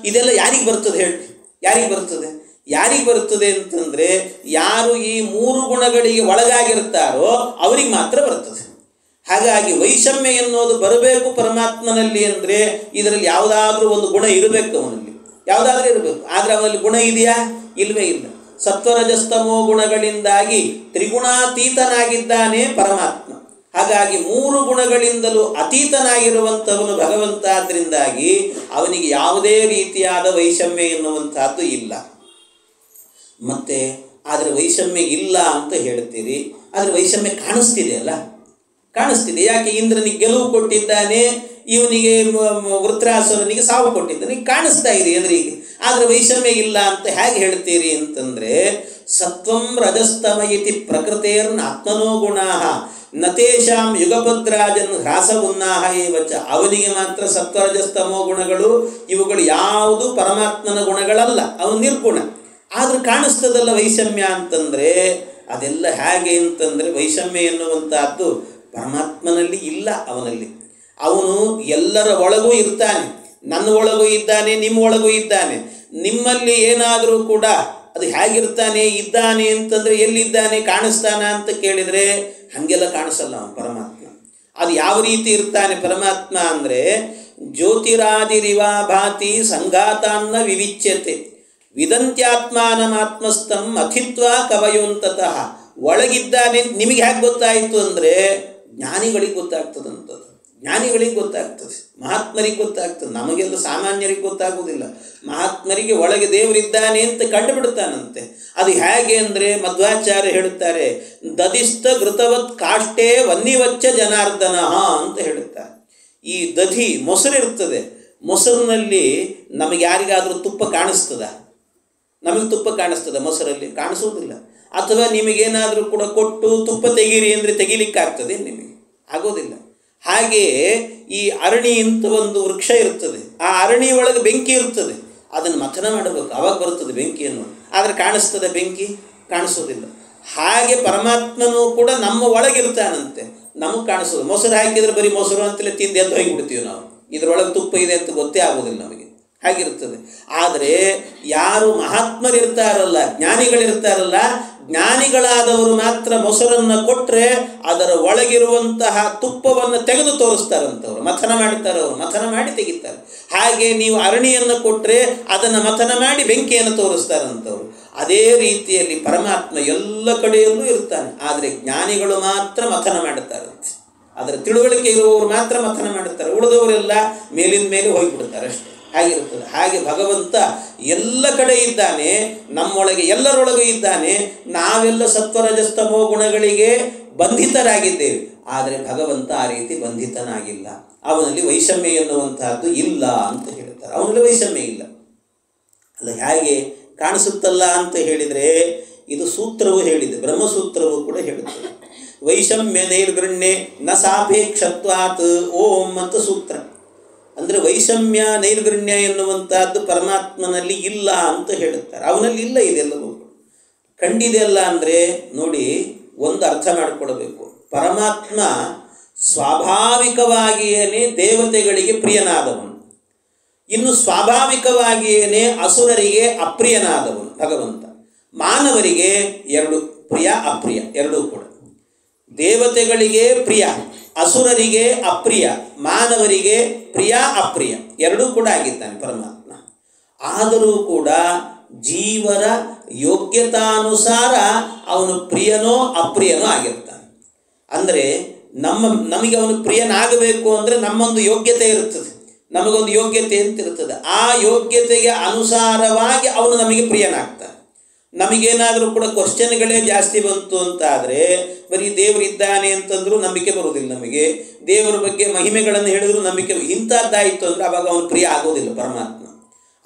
Speaker 1: ಇದೆಲ್ಲ ಯಾರಿಗೆ ಬರ್ತದೆ ಹೇಳ್ರಿ? ಯಾರಿಗೆ ಬರ್ತದೆ ಅಂತಂದರೆ ಯಾರು ಈ 3 ಗುಣಗಳಿಗೆ ಒಳಗಾಗಿರ್ತಾರೋ ಅವರಿಗೆ ಮಾತ್ರ ಬರ್ತದೆ. ಹಾಗಾಗಿ ವೈಷಮ್ಯ ಎನ್ನುವುದು ಬರಬೇಕು ಪರಮಾತ್ಮನಲ್ಲಿ ಅಂದರೆ ಇದರಲ್ಲಿ ಯಾವುದಾದ್ರೂ ಒಂದು ಗುಣ ಇರಬೇಕು, ಅವನಲ್ಲಿ ಯಾವುದಾದ್ರೂ ಇರಬೇಕು. ಆದರೆ ಅವನಲ್ಲಿ ಗುಣ ಇದೆಯಾ? ಇಲ್ಲವೇ ಇಲ್ಲ. ಸತ್ವರಜಸ್ತಮೋ ಗುಣಗಳಿಂದಾಗಿ ತ್ರಿಗುಣಾತೀತನಾಗಿದ್ದಾನೆ ಪರಮಾತ್ಮ. ಹಾಗಾಗಿ 3 ಗುಣಗಳಿಂದಲೂ ಅತೀತನಾಗಿರುವಂಥವನು ಭಗವಂತ. ಆದ್ದರಿಂದಾಗಿ ಅವನಿಗೆ ಯಾವುದೇ ರೀತಿಯಾದ ವೈಷಮ್ಯ ಎನ್ನುವಂಥದ್ದು ಇಲ್ಲ. ಮತ್ತು ಆದರೆ ವೈಷಮ್ಯ ಇಲ್ಲ ಅಂತ ಹೇಳ್ತೀರಿ, ಆದರೆ ವೈಷಮ್ಯ ಕಾಣಿಸ್ತಿದೆ. ಯಾಕೆ? ಇಂದ್ರನಿಗೆ ಗೆಲುವು ಕೊಟ್ಟಿದ್ದಾನೆ, ಇವನಿಗೆ ವೃತ್ರಾಸುರನಿಗೆ ಸಾವು ಕೊಟ್ಟಿದ್ದಾನೆ, ಕಾಣಿಸ್ತಾ ಇದೆ ಎದುರಿಗೆ. ಆದರೆ ವೈಷಮ್ಯ ಇಲ್ಲ ಅಂತ ಹೇಗೆ ಹೇಳ್ತೀರಿ ಅಂತಂದರೆ, ಸತ್ವಂ ರಜಸ್ತಮ ಇತಿ ಪ್ರಕೃತೇರ್ನ ಆತ್ಮನೋ ಗುಣಾಃ ನತೇಶಾಂ ಯುಗಪದ್ರಾಜನ್ ಹ್ರಾಸಗುನ್ನಾಹ ಏವಚ. ಅವನಿಗೆ ಮಾತ್ರ ಸತ್ವರಜಸ್ತಮೋ ಗುಣಗಳು ಇವುಗಳು ಯಾವುದು ಪರಮಾತ್ಮನ ಗುಣಗಳಲ್ಲ, ಅವನು ನಿರ್ಗುಣ. ಆದರೂ ಕಾಣಿಸ್ತದಲ್ಲ ವೈಷಮ್ಯ ಅಂತಂದರೆ, ಅದೆಲ್ಲ ಹೇಗೆ ಅಂತಂದರೆ ವೈಷಮ್ಯ ಎನ್ನುವಂಥದ್ದು ಪರಮಾತ್ಮನಲ್ಲಿ ಇಲ್ಲ. ಅವನು ಎಲ್ಲರ ಒಳಗೂ ಇರ್ತಾನೆ, ನನ್ನ ಒಳಗೂ ಇದ್ದಾನೆ, ನಿಮ್ಮ ಒಳಗೂ ಇದ್ದಾನೆ. ನಿಮ್ಮಲ್ಲಿ ಏನಾದರೂ ಕೂಡ ಅದು ಹೇಗಿರ್ತಾನೆ ಇದ್ದಾನೆ ಅಂತಂದರೆ ಎಲ್ಲಿದ್ದಾನೆ ಕಾಣಿಸ್ತಾನ ಅಂತ ಕೇಳಿದರೆ ಹಾಗೆಲ್ಲ ಕಾಣಿಸಲ್ಲ ಅವನು ಪರಮಾತ್ಮ. ಅದು ಯಾವ ರೀತಿ ಇರ್ತಾನೆ ಪರಮಾತ್ಮ ಅಂದರೆ, ಜ್ಯೋತಿರಾದಿರಿವಾ ಭಾತಿ ಸಂಘಾತಾನ್ನ ವಿವಿಚ್ಯತೆ ವಿದಂತ್ಯಾತ್ಮಾನಮಾತ್ಮಸ್ಥಂ ಅಥಿತ್ವಾ ಕವಯೋಂತತಃ. ಒಳಗಿದ್ದಾನೆ ನಿಮಗೆ ಹೇಗೆ ಗೊತ್ತಾಯಿತು ಅಂದರೆ ಜ್ಞಾನಿಗಳಿಗೆ ಗೊತ್ತಾಗ್ತದಂಥದ್ದು. ಜ್ಞಾನಿಗಳಿಗೆ ಗೊತ್ತಾಗ್ತದೆ, ಮಹಾತ್ಮರಿಗೆ ಗೊತ್ತಾಗ್ತದೆ. ನಮಗೆಲ್ಲ ಸಾಮಾನ್ಯರಿಗೆ ಗೊತ್ತಾಗುವುದಿಲ್ಲ. ಮಹಾತ್ಮರಿಗೆ ಒಳಗೆ ದೇವರಿದ್ದಾನೆ ಅಂತ ಕಂಡುಬಿಡ್ತಾನಂತೆ. ಅದು ಹೇಗೆ ಅಂದರೆ ಮಧ್ವಾಚಾರ್ಯ ಹೇಳುತ್ತಾರೆ, ದಧಿಸ್ಥ ಘೃತವತ್ ಕಾಷ್ಟೇ ವನ್ನಿವಚ್ಚ ಜನಾರ್ದನ ಅಂತ ಹೇಳುತ್ತಾರೆ. ಈ ದಧಿ ಮೊಸರು ಇರ್ತದೆ, ಮೊಸರಿನಲ್ಲಿ ನಮಗೆ ಯಾರಿಗಾದರೂ ತುಪ್ಪ ಕಾಣಿಸ್ತದ? ನಮಗೆ ತುಪ್ಪ ಕಾಣಿಸ್ತದ? ಮೊಸರಲ್ಲಿ ಕಾಣಿಸೋದಿಲ್ಲ. ಅಥವಾ ನಿಮಗೇನಾದರೂ ಕೂಡ ಕೊಟ್ಟು ತುಪ್ಪ ತೆಗೀರಿ ಅಂದರೆ ತೆಗಿಲಿಕ್ಕಾಗ್ತದೆ? ನಿಮಗೆ ಆಗೋದಿಲ್ಲ. ಹಾಗೆಯೇ ಈ ಅರಣಿ ಅಂತ ಒಂದು ವೃಕ್ಷ ಇರ್ತದೆ, ಆ ಅರಣಿ ಒಳಗೆ ಬೆಂಕಿ ಇರ್ತದೆ, ಅದನ್ನು ಮಥನ ಮಾಡಬೇಕು, ಆವಾಗ ಬರುತ್ತದೆ ಬೆಂಕಿಯನ್ನು. ಆದರೆ ಕಾಣಿಸ್ತದೆ ಬೆಂಕಿ? ಕಾಣಿಸೋದಿಲ್ಲ. ಹಾಗೆ ಪರಮಾತ್ಮನೂ ಕೂಡ ನಮ್ಮ ಒಳಗಿರ್ತಾನಂತೆ, ನಮಗೆ ಕಾಣಿಸೋದು. ಮೊಸರು ಹಾಕಿದರೆ ಬರೀ ಮೊಸರು ಅಂತಲೇ ತಿಂದು ಎದ್ದು ಹೋಗಿಬಿಡ್ತೀವಿ ನಾವು, ಇದರೊಳಗೆ ತುಪ್ಪ ಇದೆ ಅಂತ ಗೊತ್ತೇ ಆಗೋದಿಲ್ಲ ನಮಗೆ, ಹಾಗಿರ್ತದೆ. ಆದರೆ ಯಾರು ಮಹಾತ್ಮರಿರ್ತಾರಲ್ಲ, ಜ್ಞಾನಿಗಳಿರ್ತಾರಲ್ಲ, ಜ್ಞಾನಿಗಳಾದವರು ಮಾತ್ರ ಮೊಸರನ್ನು ಕೊಟ್ಟರೆ ಅದರ ಒಳಗಿರುವಂತಹ ತುಪ್ಪವನ್ನು ತೆಗೆದು ತೋರಿಸ್ತಾರಂಥವ್ರು, ಮಥನ ಮಾಡ್ತಾರೆ, ಅವರು ಮಥನ ಮಾಡಿ ತೆಗಿತಾರೆ. ಹಾಗೆ ನೀವು ಅರಣಿಯನ್ನು ಕೊಟ್ಟರೆ ಅದನ್ನು ಮಥನ ಮಾಡಿ ಬೆಂಕಿಯನ್ನು ತೋರಿಸ್ತಾರಂಥವ್ರು. ಅದೇ ರೀತಿಯಲ್ಲಿ ಪರಮಾತ್ಮ ಎಲ್ಲ ಕಡೆಯಲ್ಲೂ ಇರ್ತಾನೆ, ಆದರೆ ಜ್ಞಾನಿಗಳು ಮಾತ್ರ ಮಥನ ಮಾಡುತ್ತಾರಂತೆ. ಅದರ ತಿಳುವಳಿಕೆ ಇರುವವರು ಮಾತ್ರ ಮಥನ ಮಾಡುತ್ತಾರೆ, ಉಳಿದವರೆಲ್ಲ ಮೇಲಿನ ಮೇಲೆ ಹೋಗಿಬಿಡ್ತಾರೆ ಅಷ್ಟೇ. ಹಾಗಿರುತ್ತದೆ. ಹಾಗೆ ಭಗವಂತ ಎಲ್ಲ ಕಡೆ ಇದ್ದಾನೆ, ನಮ್ಮೊಳಗೆ ಎಲ್ಲರೊಳಗೂ ಇದ್ದಾನೆ. ನಾವೆಲ್ಲ ಸತ್ವರಜಸ್ತಮೋ ಗುಣಗಳಿಗೆ ಬಂಧಿತರಾಗಿದ್ದೇವೆ, ಆದರೆ ಭಗವಂತ ಆ ರೀತಿ ಬಂಧಿತನಾಗಿಲ್ಲ. ಅವನಲ್ಲಿ ವೈಷಮ್ಯ ಎನ್ನುವಂತಹದ್ದು ಇಲ್ಲ ಅಂತ ಹೇಳ್ತಾರೆ. ಅವನಲ್ಲಿ ವೈಷಮ್ಯ ಇಲ್ಲ. ಅಲ್ಲ ಹೇಗೆ ಕಾಣಿಸುತ್ತಲ್ಲ ಅಂತ ಹೇಳಿದರೆ, ಇದು ಸೂತ್ರವು ಹೇಳಿದೆ, ಬ್ರಹ್ಮಸೂತ್ರವು ಕೂಡ ಹೇಳುತ್ತದೆ. ವೈಷಮ್ಯ ನೈರ್ಗಣ್ಯೆ ನ ಸಾಪೇಕ್ಷತ್ವಾತ್ ಓಂ ಅಂತ ಸೂತ್ರ. ಅಂದರೆ ವೈಷಮ್ಯ ನೈರ್ಗಣ್ಯ ಎನ್ನುವಂಥದ್ದು ಪರಮಾತ್ಮನಲ್ಲಿ ಇಲ್ಲ ಅಂತ ಹೇಳುತ್ತಾರೆ. ಅವನಲ್ಲಿ ಇಲ್ಲ ಇದೆಲ್ಲವೂ. ಕಂಡಿದೆ ಅಲ್ಲ ಅಂದರೆ ನೋಡಿ, ಒಂದು ಅರ್ಥ ಮಾಡಿಕೊಡಬೇಕು. ಪರಮಾತ್ಮ ಸ್ವಾಭಾವಿಕವಾಗಿಯೇ ದೇವತೆಗಳಿಗೆ ಪ್ರಿಯನಾದವನು, ಇನ್ನು ಸ್ವಾಭಾವಿಕವಾಗಿಯೇ ಅಸುರರಿಗೆ ಅಪ್ರಿಯನಾದವನು ಭಗವಂತ. ಮಾನವರಿಗೆ ಎರಡು, ಪ್ರಿಯ ಅಪ್ರಿಯ ಎರಡೂ ಕೂಡ. ದೇವತೆಗಳಿಗೆ ಪ್ರಿಯ, ಅಸುರರಿಗೆ ಅಪ್ರಿಯ, ಮಾನವರಿಗೆ ಪ್ರಿಯ ಅಪ್ರಿಯ ಎರಡೂ ಕೂಡ ಆಗಿದ್ದಾನೆ ಪರಮಾತ್ಮ. ಆದರೂ ಕೂಡ ಜೀವರ ಯೋಗ್ಯತಾನುಸಾರ ಅವನು ಪ್ರಿಯನೋ ಅಪ್ರಿಯನೋ ಆಗಿರ್ತಾನೆ. ಅಂದರೆ ನಮಗೆ ಅವನು ಪ್ರಿಯನಾಗಬೇಕು ಅಂದರೆ ನಮ್ಮೊಂದು ಯೋಗ್ಯತೆ ಇರುತ್ತದೆ, ನಮಗೊಂದು ಯೋಗ್ಯತೆ ಅಂತ ಇರ್ತದೆ. ಆ ಯೋಗ್ಯತೆಗೆ ಅನುಸಾರವಾಗಿ ಅವನು ನಮಗೆ ಪ್ರಿಯನಾಗ್ತಾನೆ. ನಮಗೇನಾದರೂ ಕೂಡ ಕ್ವಶನ್ಗಳೇ ಜಾಸ್ತಿ ಬಂತು ಅಂತಾದರೆ, ಬರೀ ದೇವರಿದ್ದಾನೆ ಅಂತಂದರೂ ನಂಬಿಕೆ ಬರುವುದಿಲ್ಲ ನಮಗೆ, ದೇವರ ಬಗ್ಗೆ ಮಹಿಮೆಗಳನ್ನು ಹೇಳಿದ್ರು ನಂಬಿಕೆ, ಇಂಥದ್ದಾಯಿತು ಅಂದರೆ ಆವಾಗ ಅವನು ಪ್ರಿಯ ಆಗೋದಿಲ್ಲ ಪರಮಾತ್ಮ.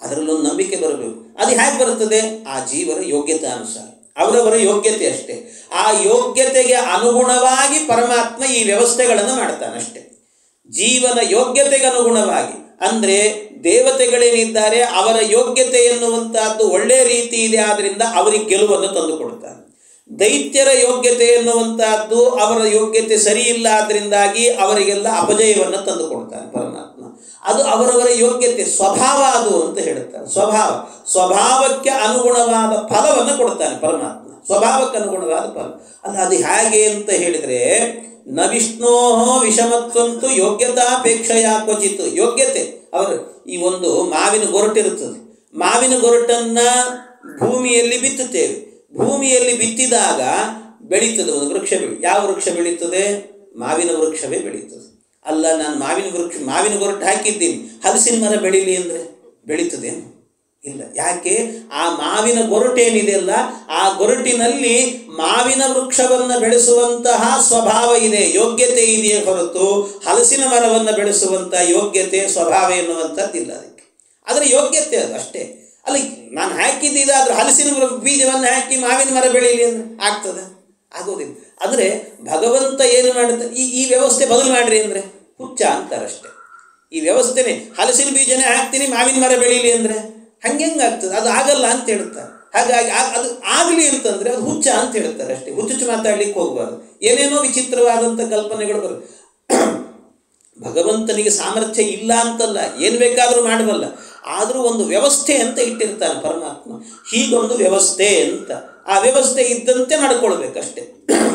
Speaker 1: ಅದರಲ್ಲೊಂದು ನಂಬಿಕೆ ಬರಬೇಕು. ಅದು ಹೇಗೆ ಬರುತ್ತದೆ? ಆ ಜೀವರ ಯೋಗ್ಯತೆ ಅನುಸಾರ, ಅವರವರ ಯೋಗ್ಯತೆ ಅಷ್ಟೇ. ಆ ಯೋಗ್ಯತೆಗೆ ಅನುಗುಣವಾಗಿ ಪರಮಾತ್ಮ ಈ ವ್ಯವಸ್ಥೆಗಳನ್ನು ಮಾಡ್ತಾನೆ ಅಷ್ಟೇ. ಜೀವನ ಯೋಗ್ಯತೆಗೆ ಅನುಗುಣವಾಗಿ, ಅಂದರೆ ದೇವತೆಗಳೇನಿದ್ದಾರೆ ಅವರ ಯೋಗ್ಯತೆ ಎನ್ನುವಂತಹದ್ದು ಒಳ್ಳೆಯ ರೀತಿ ಇದೆ, ಆದ್ದರಿಂದ ಅವರಿಗೆ ಗೆಲುವನ್ನು ತಂದುಕೊಡ್ತಾನೆ. ದೈತ್ಯರ ಯೋಗ್ಯತೆ ಎನ್ನುವಂತಹದ್ದು ಅವರ ಯೋಗ್ಯತೆ ಸರಿ ಇಲ್ಲ, ಅದರಿಂದಾಗಿ ಅವರಿಗೆಲ್ಲ ಅಪಜಯವನ್ನು ತಂದುಕೊಡ್ತಾನೆ ಪರಮಾತ್ಮ. ಅದು ಅವರವರ ಯೋಗ್ಯತೆ, ಸ್ವಭಾವ ಅದು ಅಂತ ಹೇಳುತ್ತಾರೆ. ಸ್ವಭಾವಕ್ಕೆ ಅನುಗುಣವಾದ ಫಲವನ್ನು ಕೊಡ್ತಾನೆ ಪರಮಾತ್ಮ, ಸ್ವಭಾವಕ್ಕೆ ಅನುಗುಣವಾದ ಫಲ. ಅಲ್ಲ, ಅದು ಹೇಗೆ ಅಂತ ಹೇಳಿದರೆ, ನ ವಿಷ್ಣೋ ವಿಷಮತ್ವಂತು ಯೋಗ್ಯತಾಪೇಕ್ಷೆಯ ಕ್ವಚಿತ್. ಯೋಗ್ಯತೆ ಅವರು ಈ ಒಂದು ಮಾವಿನ ಗೊರಟಿರುತ್ತದೆ, ಮಾವಿನ ಗೊರಟನ್ನು ಭೂಮಿಯಲ್ಲಿ ಬಿತ್ತುತ್ತೇವೆ. ಭೂಮಿಯಲ್ಲಿ ಬಿತ್ತಿದಾಗ ಬೆಳೀತದೆ ಒಂದು ವೃಕ್ಷ. ಯಾವ ವೃಕ್ಷ ಬೆಳೀತದೆ? ಮಾವಿನ ವೃಕ್ಷವೇ ಬೆಳೀತದೆ. ಅಲ್ಲ, ನಾನು ಮಾವಿನ ಗೊರಟು ಹಾಕಿದ್ದೀನಿ, ಹಲಸಿನ ಮರ ಬೆಳೀಲಿ ಅಂದರೆ ಬೆಳೀತದೇನು? ಇಲ್ಲ. ಯಾಕೆ? ಆ ಮಾವಿನ ಗೊರಟೇನಿದೆಯಲ್ಲ, ಆ ಗೊರಟಿನಲ್ಲಿ ಮಾವಿನ ವೃಕ್ಷವನ್ನು ಬೆಳೆಸುವಂತಹ ಸ್ವಭಾವ ಇದೆ, ಯೋಗ್ಯತೆ ಇದೆಯೇ ಹೊರತು ಹಲಸಿನ ಮರವನ್ನು ಬೆಳೆಸುವಂಥ ಯೋಗ್ಯತೆ ಸ್ವಭಾವ ಎನ್ನುವಂಥದ್ದಿಲ್ಲ ಅದಕ್ಕೆ. ಅದರ ಯೋಗ್ಯತೆ ಅದು ಅಷ್ಟೇ. ಅಲ್ಲ, ನಾನು ಹಾಕಿದ್ದಿದ್ದಾದ್ರೂ ಹಲಸಿನ ಬೀಜವನ್ನು ಹಾಕಿ ಮಾವಿನ ಮರ ಬೆಳೀಲಿ ಅಂದರೆ ಆಗ್ತದೆ? ಆಗೋದಿಲ್ಲ. ಅಂದರೆ ಭಗವಂತ ಏನು ಮಾಡುತ್ತೆ, ಈ ವ್ಯವಸ್ಥೆ ಬದಲು ಮಾಡಿರಿ ಅಂದರೆ ಹುಚ್ಚ ಅಂತಾರಷ್ಟೆ. ಈ ವ್ಯವಸ್ಥೆನೇ ಹಲಸಿನ ಬೀಜನೇ ಹಾಕ್ತೀನಿ ಮಾವಿನ ಮರ ಬೆಳೀಲಿ ಅಂದರೆ ಹಂಗೆಂಗಾಗ್ತದೆ? ಅದು ಆಗಲ್ಲ ಅಂತ ಹೇಳ್ತಾರೆ. ಹಾಗಾಗಿ ಅದು ಆಗಲಿ ಅಂತಂದರೆ ಅದು ಹುಚ್ಚ ಅಂತ ಹೇಳ್ತಾರೆ ಅಷ್ಟೇ. ಹುಚ್ಚು ಮಾತಾಡ್ಲಿಕ್ಕೆ ಹೋಗಬಾರ್ದು. ಏನೇನೋ ವಿಚಿತ್ರವಾದಂಥ ಕಲ್ಪನೆಗಳು ಬರುತ್ತೆ. ಭಗವಂತನಿಗೆ ಸಾಮರ್ಥ್ಯ ಇಲ್ಲ ಅಂತಲ್ಲ, ಏನು ಬೇಕಾದರೂ ಮಾಡಬಲ್ಲ. ಆದರೂ ಒಂದು ವ್ಯವಸ್ಥೆ ಅಂತ ಇಟ್ಟಿರ್ತಾನೆ ಪರಮಾತ್ಮ. ಹೀಗೊಂದು ವ್ಯವಸ್ಥೆ ಅಂತ, ಆ ವ್ಯವಸ್ಥೆ ಇದ್ದಂತೆ ನಡ್ಕೊಳ್ಬೇಕಷ್ಟೆ.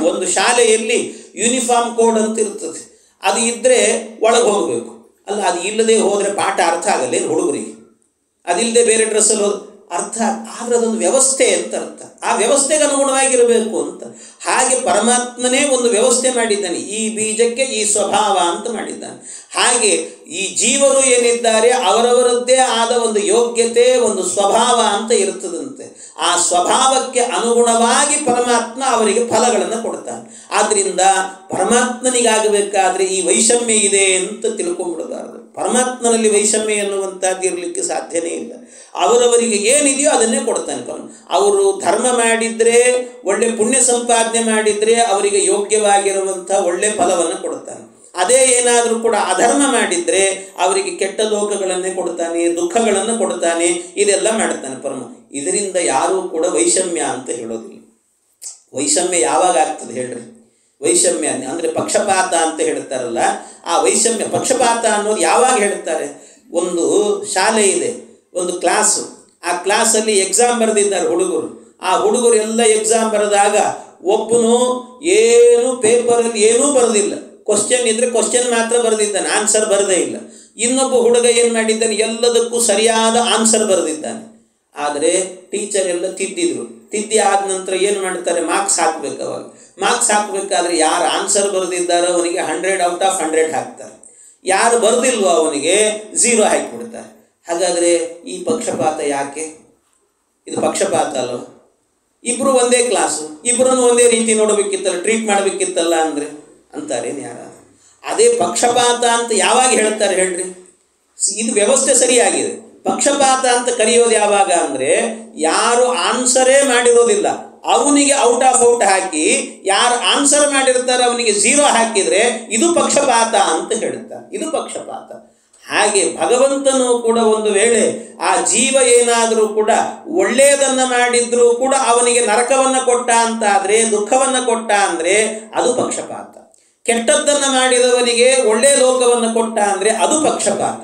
Speaker 1: ಒಂದು ಶಾಲೆಯಲ್ಲಿ ಯೂನಿಫಾರ್ಮ್ ಕೋಡ್ ಅಂತ ಇರ್ತದೆ, ಅದು ಇದ್ದರೆ ಒಳಗೆ ಹೋಗಬೇಕು. ಅಲ್ಲ, ಅದು ಇಲ್ಲದೆ ಹೋದರೆ ಪಾಠ ಅರ್ಥ ಆಗಲ್ಲ ಏನು ಹುಡುಗರಿಗೆ? ಅದಿಲ್ಲದೆ ಬೇರೆ ಡ್ರೆಸ್ಸಲ್ಲಿ ಹೋದ್ರೆ ಅರ್ಥ. ಆದರೆ ಅದೊಂದು ವ್ಯವಸ್ಥೆ ಅಂತ ಅರ್ಥ. ಆ ವ್ಯವಸ್ಥೆಗೆ ಅನುಗುಣವಾಗಿರಬೇಕು ಅಂತ. ಹಾಗೆ ಪರಮಾತ್ಮನೇ ಒಂದು ವ್ಯವಸ್ಥೆ ಮಾಡಿದ್ದಾನೆ. ಈ ಬೀಜಕ್ಕೆ ಈ ಸ್ವಭಾವ ಅಂತ ಮಾಡಿದ್ದಾನೆ. ಹಾಗೆ ಈ ಜೀವರು ಏನಿದ್ದಾರೆ ಅವರವರದ್ದೇ ಆದ ಒಂದು ಯೋಗ್ಯತೆ, ಒಂದು ಸ್ವಭಾವ ಅಂತ ಇರ್ತದಂತೆ. ಆ ಸ್ವಭಾವಕ್ಕೆ ಅನುಗುಣವಾಗಿ ಪರಮಾತ್ಮ ಅವರಿಗೆ ಫಲಗಳನ್ನು ಕೊಡ್ತಾನೆ. ಆದ್ದರಿಂದ ಪರಮಾತ್ಮನಿಗಾಗಬೇಕಾದ್ರೆ ಈ ವೈಷಮ್ಯ ಇದೆ ಅಂತ ತಿಳ್ಕೊಂಡ್ಬಿಡಬಾರ್ದು. ಪರಮಾತ್ಮನಲ್ಲಿ ವೈಷಮ್ಯ ಎನ್ನುವಂಥದ್ದು ಇರಲಿಕ್ಕೆ ಸಾಧ್ಯನೇ ಇಲ್ಲ. ಅವರವರಿಗೆ ಏನಿದೆಯೋ ಅದನ್ನೇ ಕೊಡ್ತಾನೆ. ಅವರು ಧರ್ಮ ಮಾಡಿದರೆ, ಒಳ್ಳೆ ಪುಣ್ಯ ಸಂಪಾದನೆ ಮಾಡಿದರೆ ಅವರಿಗೆ ಯೋಗ್ಯವಾಗಿರುವಂಥ ಒಳ್ಳೆ ಫಲವನ್ನು ಕೊಡ್ತಾನೆ. ಅದೇ ಏನಾದರೂ ಕೂಡ ಅಧರ್ಮ ಮಾಡಿದರೆ ಅವರಿಗೆ ಕೆಟ್ಟ ಲೋಕಗಳನ್ನೇ ಕೊಡ್ತಾನೆ, ದುಃಖಗಳನ್ನು ಕೊಡ್ತಾನೆ, ಇದೆಲ್ಲ ಮಾಡ್ತಾನೆ ಪರಮ. ಇದರಿಂದ ಯಾರೂ ಕೂಡ ವೈಷಮ್ಯ ಅಂತ ಹೇಳೋದಿಲ್ಲ. ವೈಷಮ್ಯ ಯಾವಾಗ ಆಗ್ತದೆ ಹೇಳ್ರಿ? ವೈಷಮ್ಯ ಅಂದರೆ ಪಕ್ಷಪಾತ ಅಂತ ಹೇಳ್ತಾರಲ್ಲ, ಆ ವೈಷಮ್ಯ ಪಕ್ಷಪಾತ ಅನ್ನೋದು ಯಾವಾಗ ಹೇಳ್ತಾರೆ? ಒಂದು ಶಾಲೆ ಇದೆ, ಒಂದು ಕ್ಲಾಸು, ಆ ಕ್ಲಾಸಲ್ಲಿ ಎಕ್ಸಾಮ್ ಬರೆದಿದ್ದಾರೆ ಹುಡುಗರು. ಆ ಹುಡುಗರು ಎಲ್ಲ ಎಕ್ಸಾಮ್ ಬರೆದಾಗ ಒಬ್ಬನು ಏನು ಪೇಪರಲ್ಲಿ ಏನೂ ಬರೆದಿಲ್ಲ. ಕ್ವಶ್ಚನ್ ಇದ್ದರೆ ಕ್ವಶ್ಚನ್ ಮಾತ್ರ ಬರೆದಿದ್ದಾನೆ, ಆನ್ಸರ್ ಬರದೇ ಇಲ್ಲ. ಇನ್ನೊಬ್ಬ ಹುಡುಗ ಏನು ಮಾಡಿದ್ದಾನೆ, ಎಲ್ಲದಕ್ಕೂ ಸರಿಯಾದ ಆನ್ಸರ್ ಬರೆದಿದ್ದಾನೆ. ಆದರೆ ಟೀಚರ್ ಎಲ್ಲ ತಿದ್ದಿದ್ರು. ತಿದ್ದಿ ಆದ ನಂತರ ಏನು ಮಾಡ್ತಾರೆ, ಮಾರ್ಕ್ಸ್ ಹಾಕಬೇಕು. ಅವಾಗ ಮಾರ್ಕ್ಸ್ ಹಾಕಬೇಕಾದ್ರೆ ಯಾರು ಆನ್ಸರ್ ಬರೆದಿದ್ದಾರೋ ಅವನಿಗೆ 100/100 ಹಾಕ್ತಾರೆ. ಯಾರು ಬರೆದಿಲ್ವೋ ಅವನಿಗೆ 0 ಹಾಕಿಬಿಡ್ತಾರೆ. ಹಾಗಾದರೆ ಈ ಪಕ್ಷಪಾತ ಯಾಕೆ? ಇದು ಪಕ್ಷಪಾತ ಅಲ್ವ? ಇಬ್ಬರು ಒಂದೇ ಕ್ಲಾಸು, ಇಬ್ಬರನ್ನು ಒಂದೇ ರೀತಿ ನೋಡಬೇಕಿತ್ತಲ್ಲ, ಟ್ರೀಟ್ ಮಾಡಬೇಕಿತ್ತಲ್ಲ ಅಂದರೆ ಅಂತಾರೇನು ಯಾರು? ಅದೇ ಪಕ್ಷಪಾತ ಅಂತ ಯಾವಾಗ ಹೇಳ್ತಾರೆ ಹೇಳ್ರಿ? ಇದು ವ್ಯವಸ್ಥೆ ಸರಿಯಾಗಿದೆ. ಪಕ್ಷಪಾತ ಅಂತ ಕರೆಯೋದು ಯಾವಾಗ ಅಂದರೆ, ಯಾರು ಆನ್ಸರೇ ಮಾಡಿರೋದಿಲ್ಲ ಅವನಿಗೆ ಔಟ್ ಆಫ್ ಔಟ್ ಹಾಕಿ, ಯಾರು ಆನ್ಸರ್ ಮಾಡಿರ್ತಾರೆ ಅವನಿಗೆ 0 ಹಾಕಿದರೆ ಇದು ಪಕ್ಷಪಾತ ಅಂತ ಹೇಳ್ತಾರೆ. ಇದು ಪಕ್ಷಪಾತ. ಹಾಗೆ ಭಗವಂತನು ಕೂಡ ಒಂದು ವೇಳೆ ಆ ಜೀವ ಏನಾದರೂ ಕೂಡ ಒಳ್ಳೆಯದನ್ನು ಮಾಡಿದ್ರೂ ಕೂಡ ಅವನಿಗೆ ನರಕವನ್ನು ಕೊಟ್ಟ ಅಂತಾದರೆ, ದುಃಖವನ್ನು ಕೊಟ್ಟ ಅಂದರೆ ಅದು ಪಕ್ಷಪಾತ. ಕೆಟ್ಟದ್ದನ್ನು ಮಾಡಿದವನಿಗೆ ಒಳ್ಳೆಯ ಲೋಕವನ್ನು ಕೊಟ್ಟ ಅಂದರೆ ಅದು ಪಕ್ಷಪಾತ.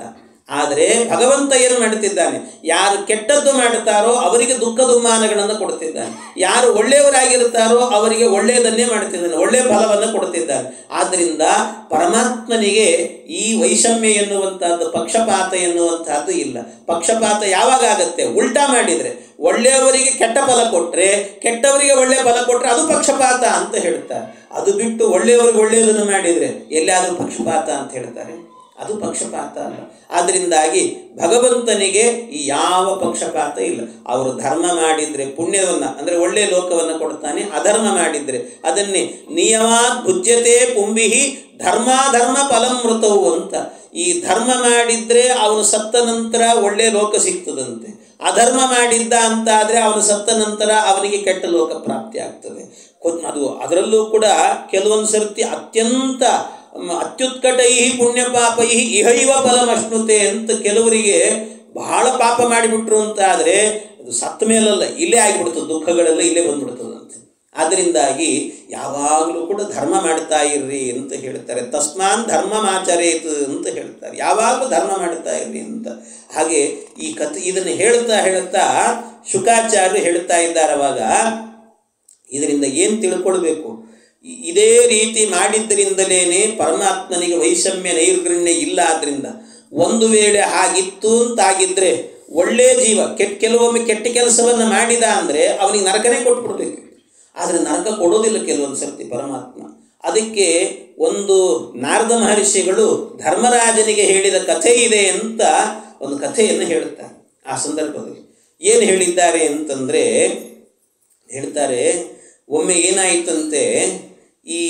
Speaker 1: ಆದರೆ ಭಗವಂತ ಏನು ಮಾಡುತ್ತಿದ್ದಾನೆ, ಯಾರು ಕೆಟ್ಟದ್ದು ಮಾಡುತ್ತಾರೋ ಅವರಿಗೆ ದುಃಖ ದುಮ್ಮಾನಗಳನ್ನು ಕೊಡ್ತಿದ್ದಾನೆ, ಯಾರು ಒಳ್ಳೆಯವರಾಗಿರುತ್ತಾರೋ ಅವರಿಗೆ ಒಳ್ಳೆಯದನ್ನೇ ಮಾಡುತ್ತಿದ್ದಾನೆ, ಒಳ್ಳೆಯ ಫಲವನ್ನು ಕೊಡ್ತಿದ್ದಾನೆ. ಆದ್ದರಿಂದ ಪರಮಾತ್ಮನಿಗೆ ಈ ವೈಷಮ್ಯ ಎನ್ನುವಂಥದ್ದು, ಪಕ್ಷಪಾತ ಎನ್ನುವಂಥದ್ದು ಇಲ್ಲ. ಪಕ್ಷಪಾತ ಯಾವಾಗ ಆಗುತ್ತೆ? ಉಲ್ಟಾ ಮಾಡಿದರೆ, ಒಳ್ಳೆಯವರಿಗೆ ಕೆಟ್ಟ ಫಲ ಕೊಟ್ಟರೆ, ಕೆಟ್ಟವರಿಗೆ ಒಳ್ಳೆಯ ಫಲ ಕೊಟ್ಟರೆ ಅದು ಪಕ್ಷಪಾತ ಅಂತ ಹೇಳ್ತಾರೆ. ಅದು ಬಿಟ್ಟು ಒಳ್ಳೆಯವರಿಗೆ ಒಳ್ಳೆಯದನ್ನು ಮಾಡಿದರೆ ಎಲ್ಲಿಯಾದರೂ ಪಕ್ಷಪಾತ ಅಂತ ಹೇಳ್ತಾರೆ? ಅದು ಪಕ್ಷಪಾತ ಅಲ್ಲ. ಆದ್ದರಿಂದಾಗಿ ಭಗವಂತನಿಗೆ ಈ ಯಾವ ಪಕ್ಷಪಾತ ಇಲ್ಲ. ಅವರು ಧರ್ಮ ಮಾಡಿದರೆ ಪುಣ್ಯವನ್ನು ಅಂದರೆ ಒಳ್ಳೆಯ ಲೋಕವನ್ನು ಕೊಡ್ತಾನೆ, ಅಧರ್ಮ ಮಾಡಿದರೆ ಅದನ್ನೇ ನಿಯಮಾತ್ ಭುಜ್ಯತೆ ಪುಂಬಿಹಿ ಧರ್ಮಾಧರ್ಮ ಫಲಮೃತವು ಅಂತ. ಈ ಧರ್ಮ ಮಾಡಿದರೆ ಅವನು ಸತ್ತ ನಂತರ ಒಳ್ಳೆಯ ಲೋಕ ಸಿಗ್ತದಂತೆ, ಅಧರ್ಮ ಮಾಡಿದ್ದ ಅಂತ ಆದರೆ ಅವನು ಸತ್ತ ನಂತರ ಅವನಿಗೆ ಕೆಟ್ಟ ಲೋಕ ಪ್ರಾಪ್ತಿ ಆಗ್ತದೆ. ಅದು ಅದರಲ್ಲೂ ಕೂಡ ಕೆಲವೊಂದು ಸರ್ತಿ ಅತ್ಯಂತ ಅತ್ಯುತ್ಕಟೈ ಪುಣ್ಯ ಪಾಪೈ ಇಹೈವ ಫಲಮಶ್ನುತೆ ಅಂತ ಕೆಲವರಿಗೆ ಬಹಳ ಪಾಪ ಮಾಡಿಬಿಟ್ರು ಅಂತ ಆದರೆ ಅದು ಸತ್ತ ಮೇಲಲ್ಲ, ಇಲ್ಲೇ ಆಗಿಬಿಡ್ತದೆ, ದುಃಖಗಳೆಲ್ಲ ಇಲ್ಲೇ ಬಂದ್ಬಿಡ್ತದಂತೆ. ಆದ್ದರಿಂದಾಗಿ ಯಾವಾಗಲೂ ಕೂಡ ಧರ್ಮ ಮಾಡ್ತಾ ಇರ್ರಿ ಅಂತ ಹೇಳ್ತಾರೆ. ತಸ್ಮಾನ್ ಧರ್ಮಮಾಚರೇತ್ ಅಂತ ಹೇಳ್ತಾರೆ. ಯಾವಾಗಲೂ ಧರ್ಮ ಮಾಡ್ತಾ ಇರ್ರಿ ಅಂತ. ಹಾಗೆ ಈ ಕಥೆ ಇದನ್ನು ಹೇಳ್ತಾ ಶುಕಾಚಾರ್ಯರು ಹೇಳ್ತಾ ಇದ್ದಾರೆ. ಅವಾಗ ಇದರಿಂದ ಏನು ತಿಳ್ಕೊಳ್ಬೇಕು? ಇದೇ ರೀತಿ ಮಾಡಿದ್ದರಿಂದಲೇ ಪರಮಾತ್ಮನಿಗೆ ವೈಷಮ್ಯ ನೈರ್ಗಣ್ಯ ಇಲ್ಲ. ಆದ್ದರಿಂದ ಒಂದು ವೇಳೆ ಹಾಗಿತ್ತು ಅಂತಾಗಿದ್ದರೆ ಒಳ್ಳೆಯ ಜೀವ ಕೆಲವೊಮ್ಮೆ ಕೆಟ್ಟ ಕೆಲಸವನ್ನು ಮಾಡಿದ ಅಂದರೆ ಅವನಿಗೆ ನರಕನೇ ಕೊಟ್ಬಿಡ್ಬೇಕು. ಆದರೆ ನರಕ ಕೊಡೋದಿಲ್ಲ ಕೆಲವೊಂದು ಸರ್ತಿ ಪರಮಾತ್ಮ. ಅದಕ್ಕೆ ಒಂದು ನಾರದ ಮಹರ್ಷಿಗಳು ಧರ್ಮರಾಜನಿಗೆ ಹೇಳಿದ ಕಥೆ ಇದೆ ಅಂತ ಒಂದು ಕಥೆಯನ್ನು ಹೇಳುತ್ತಾರೆ. ಆ ಸಂದರ್ಭದಲ್ಲಿ ಏನು ಹೇಳಿದ್ದಾರೆ ಅಂತಂದರೆ, ಹೇಳ್ತಾರೆ ಒಮ್ಮೆ ಏನಾಯಿತಂತೆ, ಈ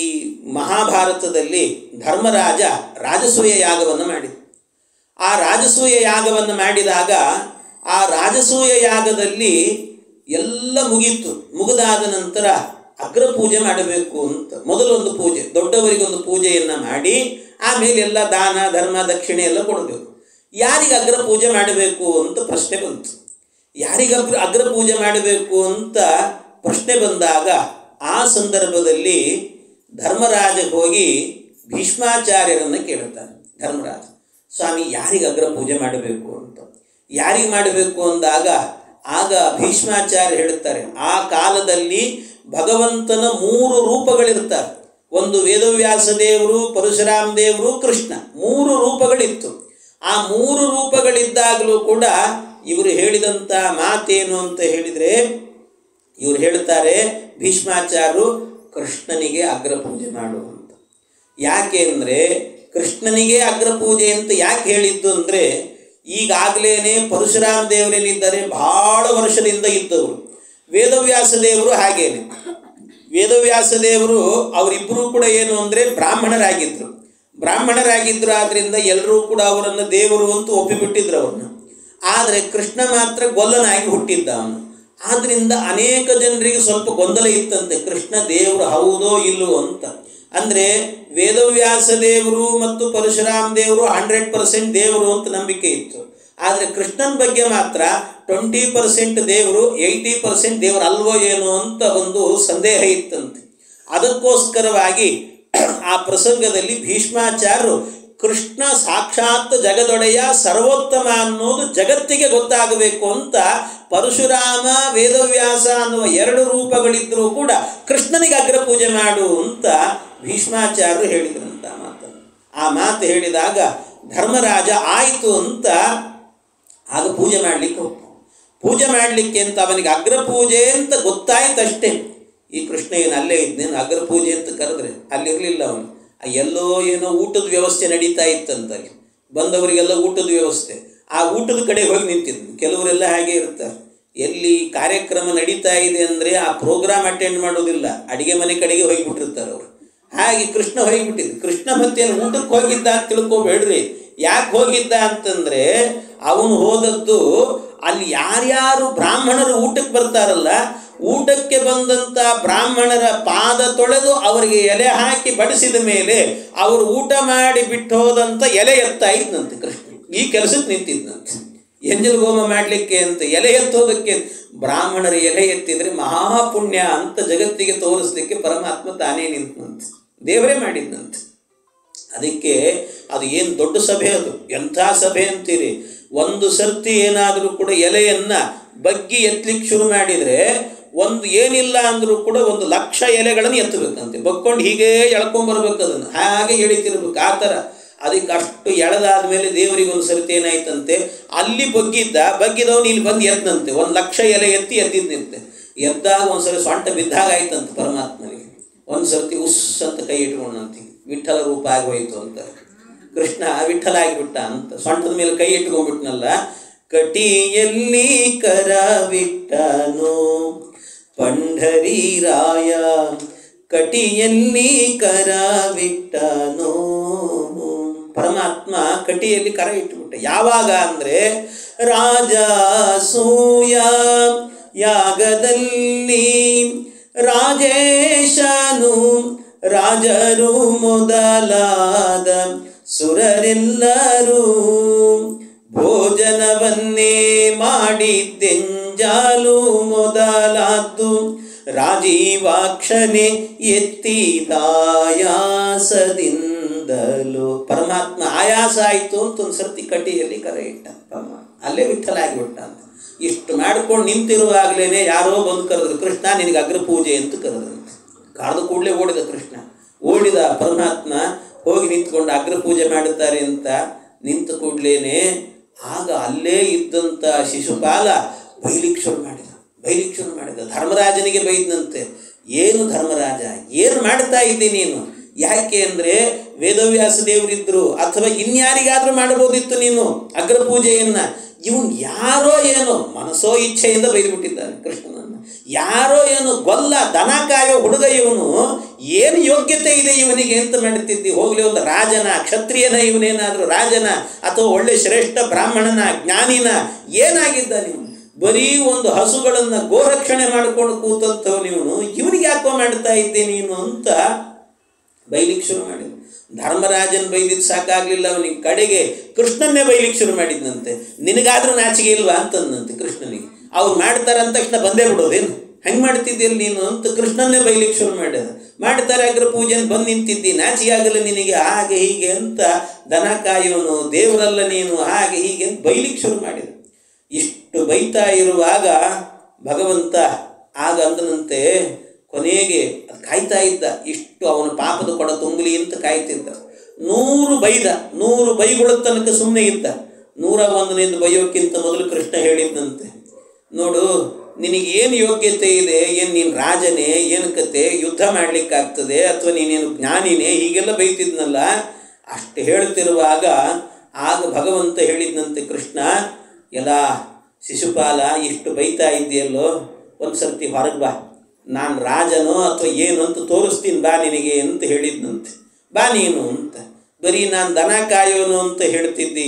Speaker 1: ಮಹಾಭಾರತದಲ್ಲಿ ಧರ್ಮರಾಜ ರಾಜಸೂಯ ಯಾಗವನ್ನು ಮಾಡಿದ. ಆ ರಾಜಸೂಯ ಯಾಗವನ್ನು ಮಾಡಿದಾಗ ಆ ರಾಜಸೂಯ ಯಾಗದಲ್ಲಿ ಎಲ್ಲ ಮುಗೀತು. ಮುಗಿದಾದ ನಂತರ ಅಗ್ರಪೂಜೆ ಮಾಡಬೇಕು ಅಂತ ಮೊದಲೊಂದು ಪೂಜೆ, ದೊಡ್ಡವರಿಗೊಂದು ಪೂಜೆಯನ್ನು ಮಾಡಿ ಆಮೇಲೆ ಎಲ್ಲ ದಾನ ಧರ್ಮ ದಕ್ಷಿಣೆ ಎಲ್ಲ ಕೊಡಬೇಕು. ಯಾರಿಗೆ ಅಗ್ರಪೂಜೆ ಮಾಡಬೇಕು ಅಂತ ಪ್ರಶ್ನೆ ಬಂತು. ಯಾರಿಗೆ ಅಗ್ರಪೂಜೆ ಮಾಡಬೇಕು ಅಂತ ಪ್ರಶ್ನೆ ಬಂದಾಗ ಆ ಸಂದರ್ಭದಲ್ಲಿ ಧರ್ಮರಾಜ ಹೋಗಿ ಭೀಷ್ಮಾಚಾರ್ಯರನ್ನು ಕೇಳುತ್ತಾನೆ. ಧರ್ಮರಾಜ, ಸ್ವಾಮಿ ಯಾರಿಗೆ ಅಗ್ರಪೂಜೆ ಮಾಡಬೇಕು ಅಂತ. ಯಾರಿಗೆ ಮಾಡಬೇಕು ಅಂದಾಗ ಆಗ ಭೀಷ್ಮಾಚಾರ್ಯ ಹೇಳುತ್ತಾರೆ, ಆ ಕಾಲದಲ್ಲಿ ಭಗವಂತನ 3 ರೂಪಗಳಿರ್ತಾರೆ. ಒಂದು ವೇದವ್ಯಾಸ ದೇವರು, ಪರಶುರಾಮ ದೇವರು, ಕೃಷ್ಣ, 3 ರೂಪಗಳಿತ್ತು. ಆ 3 ರೂಪಗಳಿದ್ದಾಗಲೂ ಕೂಡ ಇವರು ಹೇಳಿದಂಥ ಮಾತೇನು ಅಂತ ಹೇಳಿದರೆ, ಇವರು ಹೇಳ್ತಾರೆ ಭೀಷ್ಮಾಚಾರ್ಯರು, ಕೃಷ್ಣನಿಗೆ ಅಗ್ರಪೂಜೆ ಮಾಡುವಂತ. ಯಾಕೆ ಅಂದರೆ ಕೃಷ್ಣನಿಗೆ ಅಗ್ರಪೂಜೆ ಅಂತ ಯಾಕೆ ಹೇಳಿದ್ದು ಅಂದರೆ, ಈಗಾಗಲೇ ಪರಶುರಾಮ ದೇವರೇನಿದ್ದಾರೆ ಬಹಳ ವರ್ಷದಿಂದ ಇದ್ದವರು. ವೇದವ್ಯಾಸ ದೇವರು ಹಾಗೇನೆ. ವೇದವ್ಯಾಸ ದೇವರು ಅವರಿಬ್ಬರೂ ಕೂಡ ಏನು ಅಂದರೆ ಬ್ರಾಹ್ಮಣರಾಗಿದ್ದರು. ಆದ್ದರಿಂದ ಎಲ್ಲರೂ ಕೂಡ ಅವರನ್ನು ದೇವರು ಅಂತ ಒಪ್ಪಿಬಿಟ್ಟಿದ್ರು ಅವ್ರನ್ನ. ಆದರೆ ಕೃಷ್ಣ ಮಾತ್ರ ಗೊಲ್ಲನಾಗಿ ಹುಟ್ಟಿದ್ದ ಅವನು. ಆದ್ದರಿಂದ ಅನೇಕ ಜನರಿಗೆ ಸ್ವಲ್ಪ ಗೊಂದಲ ಇತ್ತಂತೆ, ಕೃಷ್ಣ ದೇವರು ಹೌದೋ ಇಲ್ಲೋ ಅಂತ. ಅಂದರೆ ವೇದವ್ಯಾಸ ದೇವರು ಮತ್ತು ಪರಶುರಾಮ ದೇವರು 100% ದೇವರು ಅಂತ ನಂಬಿಕೆ ಇತ್ತು. ಆದರೆ ಕೃಷ್ಣನ ಬಗ್ಗೆ ಮಾತ್ರ 20% ದೇವರು, 80% ದೇವರು ಅಲ್ವೋ ಏನೋ ಅಂತ ಒಂದು ಸಂದೇಹ ಇತ್ತಂತೆ. ಅದಕ್ಕೋಸ್ಕರವಾಗಿ ಆ ಪ್ರಸಂಗದಲ್ಲಿ ಭೀಷ್ಮಾಚಾರ್ಯರು ಕೃಷ್ಣ ಸಾಕ್ಷಾತ್ ಜಗದೊಡೆಯ ಸರ್ವೋತ್ತಮ ಅನ್ನೋದು ಜಗತ್ತಿಗೆ ಗೊತ್ತಾಗಬೇಕು ಅಂತ ಪರಶುರಾಮ ವೇದವ್ಯಾಸ ಅನ್ನುವ 2 ರೂಪಗಳಿದ್ದರೂ ಕೂಡ ಕೃಷ್ಣನಿಗೆ ಅಗ್ರಪೂಜೆ ಮಾಡು ಅಂತ ಭೀಷ್ಮಾಚಾರ್ಯರು ಹೇಳಿದ್ರಂತ ಮಾತನ್ನು. ಆ ಮಾತು ಹೇಳಿದಾಗ ಧರ್ಮರಾಜ ಆಯಿತು ಅಂತ ಆಗ ಪೂಜೆ ಮಾಡಲಿಕ್ಕೆ ಹೋಗ್ತಾನೆ. ಪೂಜೆ ಮಾಡಲಿಕ್ಕೆ ಅಂತ ಅವನಿಗೆ ಅಗ್ರಪೂಜೆ ಅಂತ ಗೊತ್ತಾಯ್ತಷ್ಟೇ. ಈ ಕೃಷ್ಣ ಏನು ಅಲ್ಲೇ ಇದ್ದೇನು, ಅಗ್ರಪೂಜೆ ಅಂತ ಕರೆದ್ರೆ ಅಲ್ಲಿರಲಿಲ್ಲ ಅವನು. ಎಲ್ಲೋ ಏನೋ ಊಟದ ವ್ಯವಸ್ಥೆ ನಡೀತಾ ಇತ್ತಂತಲ್ಲಿ, ಬಂದವರಿಗೆಲ್ಲ ಊಟದ ವ್ಯವಸ್ಥೆ. ಆ ಊಟದ ಕಡೆ ಹೋಗಿ ನಿಂತಿದ್ದು. ಕೆಲವರೆಲ್ಲ ಹಾಗೆ ಇರ್ತಾರೆ, ಎಲ್ಲಿ ಕಾರ್ಯಕ್ರಮ ನಡೀತಾ ಇದೆ ಅಂದರೆ ಆ ಪ್ರೋಗ್ರಾಮ್ ಅಟೆಂಡ್ ಮಾಡೋದಿಲ್ಲ, ಅಡಿಗೆ ಮನೆ ಕಡೆಗೆ ಹೋಗಿಬಿಟ್ಟಿರ್ತಾರೆ ಅವರು. ಹಾಗೆ ಕೃಷ್ಣ ಹೋಗಿಬಿಟ್ಟಿದ್ದು. ಕೃಷ್ಣ ಮತ್ತೇನು ಊಟಕ್ಕೆ ಹೋಗಿದ್ದ ಅಂತ ತಿಳ್ಕೊಬೇಡ್ರಿ. ಯಾಕೆ ಹೋಗಿದ್ದ ಅಂತಂದರೆ ಅವನು ಹೋದದ್ದು ಅಲ್ಲಿ ಯಾರ್ಯಾರು ಬ್ರಾಹ್ಮಣರು ಊಟಕ್ಕೆ ಬರ್ತಾರಲ್ಲ, ಊಟಕ್ಕೆ ಬಂದಂಥ ಬ್ರಾಹ್ಮಣರ ಪಾದ ತೊಳೆದು ಅವರಿಗೆ ಎಲೆ ಹಾಕಿ ಬಡಿಸಿದ ಮೇಲೆ ಅವರು ಊಟ ಮಾಡಿ ಬಿಟ್ಟು ಹೋದಂಥ ಎಲೆ ಎತ್ತಾ ಇದ್ದಂತೆ ಕೃಷ್ಣ. ಈ ಕೆಲಸಕ್ಕೆ ನಿಂತಿದ್ದಂತೆ, ಎಂಜಲ್ ಹೋಮ ಮಾಡಲಿಕ್ಕೆ ಅಂತ ಎಲೆ ಎತ್ತೋದಕ್ಕೆ. ಬ್ರಾಹ್ಮಣರ ಎಲೆ ಎತ್ತಿದರೆ ಮಹಾಪುಣ್ಯ ಅಂತ ಜಗತ್ತಿಗೆ ತೋರಿಸ್ಲಿಕ್ಕೆ ಪರಮಾತ್ಮ ತಾನೇ ನಿಂತಂತೆ, ದೇವರೇ ಮಾಡಿದ್ದಂತೆ. ಅದಕ್ಕೆ ಅದು ಏನು ದೊಡ್ಡ ಸಭೆ, ಅದು ಎಂಥ ಸಭೆ ಅಂತೀರಿ. ಒಂದು ಸರ್ತಿ ಏನಾದರೂ ಕೂಡ ಎಲೆಯನ್ನು ಬಗ್ಗಿ ಎತ್ತಲಿಕ್ಕೆ ಶುರು ಮಾಡಿದರೆ ಒಂದು ಏನಿಲ್ಲ ಅಂದರೂ ಕೂಡ 1,00,000 ಎಲೆಗಳನ್ನು ಎತ್ತಬೇಕಂತೆ. ಬಗ್ಕೊಂಡು ಹೀಗೇ ಎಳ್ಕೊಂಬರ್ಬೇಕು, ಅದನ್ನು ಹಾಗೆ ಎಳಿತಿರ್ಬೇಕು ಆ ಥರ. ಅದಕ್ಕೆ ಅಷ್ಟು ಎಳೆದಾದ ಮೇಲೆ ದೇವರಿಗೆ ಒಂದು ಸರ್ತಿ ಏನಾಯ್ತಂತೆ, ಅಲ್ಲಿ ಬಗ್ಗಿದವನು ಇಲ್ಲಿ ಬಂದು ಎತ್ತಂತೆ. 1,00,000 ಎಲೆ ಎತ್ತಿದ್ದಂತೆ. ಎದ್ದಾಗ ಒಂದು ಸರಿ ಸೊಂಟ ಬಿದ್ದಾಗ ಆಯ್ತಂತೆ ಪರಮಾತ್ಮನಿಗೆ. ಒಂದು ಸರ್ತಿ ಉಸ್ ಅಂತ ಕೈ ಇಟ್ಕೊಂಡಂತೆ, ವಿಠಲ ರೂಪ ಆಗೋಯ್ತು ಅಂತ. ಕೃಷ್ಣ ವಿಠಲ ಆಗಿಬಿಟ್ಟ ಅಂತ. ಸೊಂಟದ ಮೇಲೆ ಕೈ ಇಟ್ಕೊಂಡ್ಬಿಟ್ನಲ್ಲ. ಕಟಿಯಲ್ಲಿ ಕರವಿಟ್ಟನು ಪಂಢರೀರಾಯ, ಕಟಿಯಲ್ಲಿ ಕರವಿಟ್ಟನು. ಪರಮಾತ್ಮ ಕಟಿಯಲ್ಲಿ ಕರ ಇಟ್ಟುಬಿಟ್ಟ. ಯಾವಾಗ ಅಂದರೆ ರಾಜಸೂಯ ಯಾಗದಲ್ಲಿ ರಾಜೇಶನು ರಾಜರು ಮೊದಲಾದ ಸುರರೆಲ್ಲರೂ ಭೋಜನವನ್ನೇ ಮಾಡಿದ್ದೆಂಜಾಲು ಮೊದಲಾದ್ದು ರಾಜೀವಾಕ್ಷನೆ ಎತ್ತಿದಾಯಾಸದಿಂದಲೂ. ಪರಮಾತ್ಮ ಆಯಾಸ ಆಯಿತು ಅಂತ ಒಂದು ಸರ್ತಿ ಕಟಿಯಲ್ಲಿ ಕರ ಇಟ್ಟ. ಅಲ್ಲೇ ವಿಠಲ ಆಗಿಬಿಟ್ಟ ಅಂತ. ಇಷ್ಟು ಮಾಡ್ಕೊಂಡು ನಿಂತಿರುವಾಗಲೇ ಯಾರೋ ಬಂದು ಕರೆದ್ರು, ಕೃಷ್ಣ ನಿನಗೆ ಅಗ್ರಪೂಜೆ ಅಂತ ಕರೆದ್ರಂತೆ. ಕರೆದು ಕೂಡಲೇ ಓಡಿದ ಕೃಷ್ಣ. ಓಡಿದ ಪರಮಾತ್ಮ ಹೋಗಿ ನಿಂತ್ಕೊಂಡು ಅಗ್ರಪೂಜೆ ಮಾಡುತ್ತಾರೆ ಅಂತ ನಿಂತು ಕೂಡಲೇ ಆಗ ಅಲ್ಲೇ ಇದ್ದಂಥ ಶಿಶುಪಾಲ ಬೈಲಿಕ್ಕೆ ಶುರು ಮಾಡಿದ. ಧರ್ಮರಾಜನಿಗೆ ಬೈದಂತೆ, ಏನು ಧರ್ಮರಾಜ, ಏನು ಮಾಡ್ತಾ ಇದ್ದೀನಿ ನೀನು? ಯಾಕೆ ಅಂದರೆ ವೇದವ್ಯಾಸ ದೇವರಿದ್ದರು, ಅಥವಾ ಇನ್ಯಾರಿಗಾದರೂ ಮಾಡಬಹುದಿತ್ತು ನೀನು ಅಗ್ರಪೂಜೆಯನ್ನು. ಇವನು ಯಾರೋ ಏನೋ ಮನಸ್ಸೋ ಇಚ್ಛೆಯಿಂದ ಬೈದುಬಿಟ್ಟಿದ್ದಾನೆ ಕೃಷ್ಣನನ್ನು. ಯಾರೋ ಏನು ಗೊಲ್ಲ ದನ ಕಾಯೋ ಹುಡುಗ ಇವನು ಏನು ಯೋಗ್ಯತೆ ಇದೆ ಇವನಿಗೆ ಅಂತ ಮಾಡ್ತಿದ್ದಿ? ಹೋಗಲಿ, ಒಂದು ರಾಜನ, ಕ್ಷತ್ರಿಯನ, ಇವನೇನಾದರೂ ರಾಜನ ಅಥವಾ ಒಳ್ಳೆ ಶ್ರೇಷ್ಠ ಬ್ರಾಹ್ಮಣನ, ಜ್ಞಾನಿನ, ಏನಾಗಿದ್ದ ನೀವು? ಬರೀ ಒಂದು ಹಸುಗಳನ್ನು ಗೋರಕ್ಷಣೆ ಮಾಡಿಕೊಂಡು ಕೂತಂಥವು ಇವನಿಗೆ ಯಾಕೋ ಮಾಡ್ತಾ ಇದ್ದೆ ನೀನು ಅಂತ ಬೈಲಿಕ್ಕೆ ಶುರು ಮಾಡಿದ. ಧರ್ಮರಾಜನ್ ಬೈದಿದ್ದು ಸಾಕಾಗಲಿಲ್ಲ ಅವನಿಗೆ, ಕಡೆಗೆ ಕೃಷ್ಣನ್ನೇ ಬೈಲಿಕ್ಕೆ ಶುರು ಮಾಡಿದ್ನಂತೆ. ನಿನಗಾದ್ರೂ ನಾಚಿಕೆ ಇಲ್ವಾ ಅಂತಂದಂತೆ ಕೃಷ್ಣನಿಗೆ. ಅವ್ರು ಮಾಡ್ತಾರೆ ಅಂದ ತಕ್ಷಣ ಬಂದೇ ಬಿಡೋದೇನು, ಹೆಂಗೆ ಮಾಡ್ತಿದ್ದಿಲ್ಲ ನೀನು ಅಂತ ಕೃಷ್ಣನ್ನೇ ಬೈಲಿಕ್ಕೆ ಶುರು ಮಾಡಿದ. ಮಾಡ್ತಾರೆ ಅಗ್ರ ಪೂಜೆನ ಬಂದು ನಿಂತಿದ್ದಿ, ನಾಚಿಕೆ ಆಗಲ್ಲ ನಿನಗೆ, ಹಾಗೆ ಹೀಗೆ ಅಂತ, ದನ ಕಾಯೋನು, ದೇವರಲ್ಲ ನೀನು, ಹಾಗೆ ಹೀಗೆ ಅಂತ ಬೈಲಿಕ್ಕೆ ಶುರು ಮಾಡಿದ. ಇಷ್ಟು ಬೈತಾ ಇರುವಾಗ ಭಗವಂತ ಆಗ ಅಂದನಂತೆ, ಕೊನೆಗೆ ಕಾಯ್ತಾ ಇದ್ದ, ಇಷ್ಟು ಅವನ ಪಾಪದ ಕೊಡ ತುಂಬಲಿ ಅಂತ ಕಾಯ್ತಿದ್ದ. 100 ಬೈದ, 100 ಬೈಗಳ ತನಕ ಸುಮ್ಮನೆ ಇದ್ದ. 101ನೇದು ಬೈಯೋಕ್ಕಿಂತ ಮೊದಲು ಕೃಷ್ಣ ಹೇಳಿದ್ದಂತೆ, ನೋಡು ನಿನಗೇನು ಯೋಗ್ಯತೆ ಇದೆ, ಏನು ನೀನು ರಾಜನೇ, ಏನು ಕತೆ, ಯುದ್ಧ ಮಾಡಲಿಕ್ಕಾಗ್ತದೆ ಅಥವಾ ನೀನೇನು ಜ್ಞಾನಿನೇ, ಹೀಗೆಲ್ಲ ಬೈತಿದ್ನಲ್ಲ. ಅಷ್ಟು ಹೇಳ್ತಿರುವಾಗ ಆಗ ಭಗವಂತ ಹೇಳಿದ್ನಂತೆ, ಕೃಷ್ಣ ಎಲ್ಲ ಶಿಶುಪಾಲ ಇಷ್ಟು ಬೈತಾ ಇದೆಯಲ್ಲೋ, ಒಂದು ಸರ್ತಿ ಹೊರಗೆ ಬಾ, ನಾನು ರಾಜನೋ ಅಥವಾ ಏನು ಅಂತ ತೋರಿಸ್ತೀನಿ ಬಾ ನಿನಗೆ ಅಂತ ಹೇಳಿದ್ನಂತೆ. ಬಾ ನೀನು ಅಂತ. ಬರೀ ನಾನು ದನ ಕಾಯುವನು ಅಂತ ಹೇಳ್ತಿದ್ದಿ,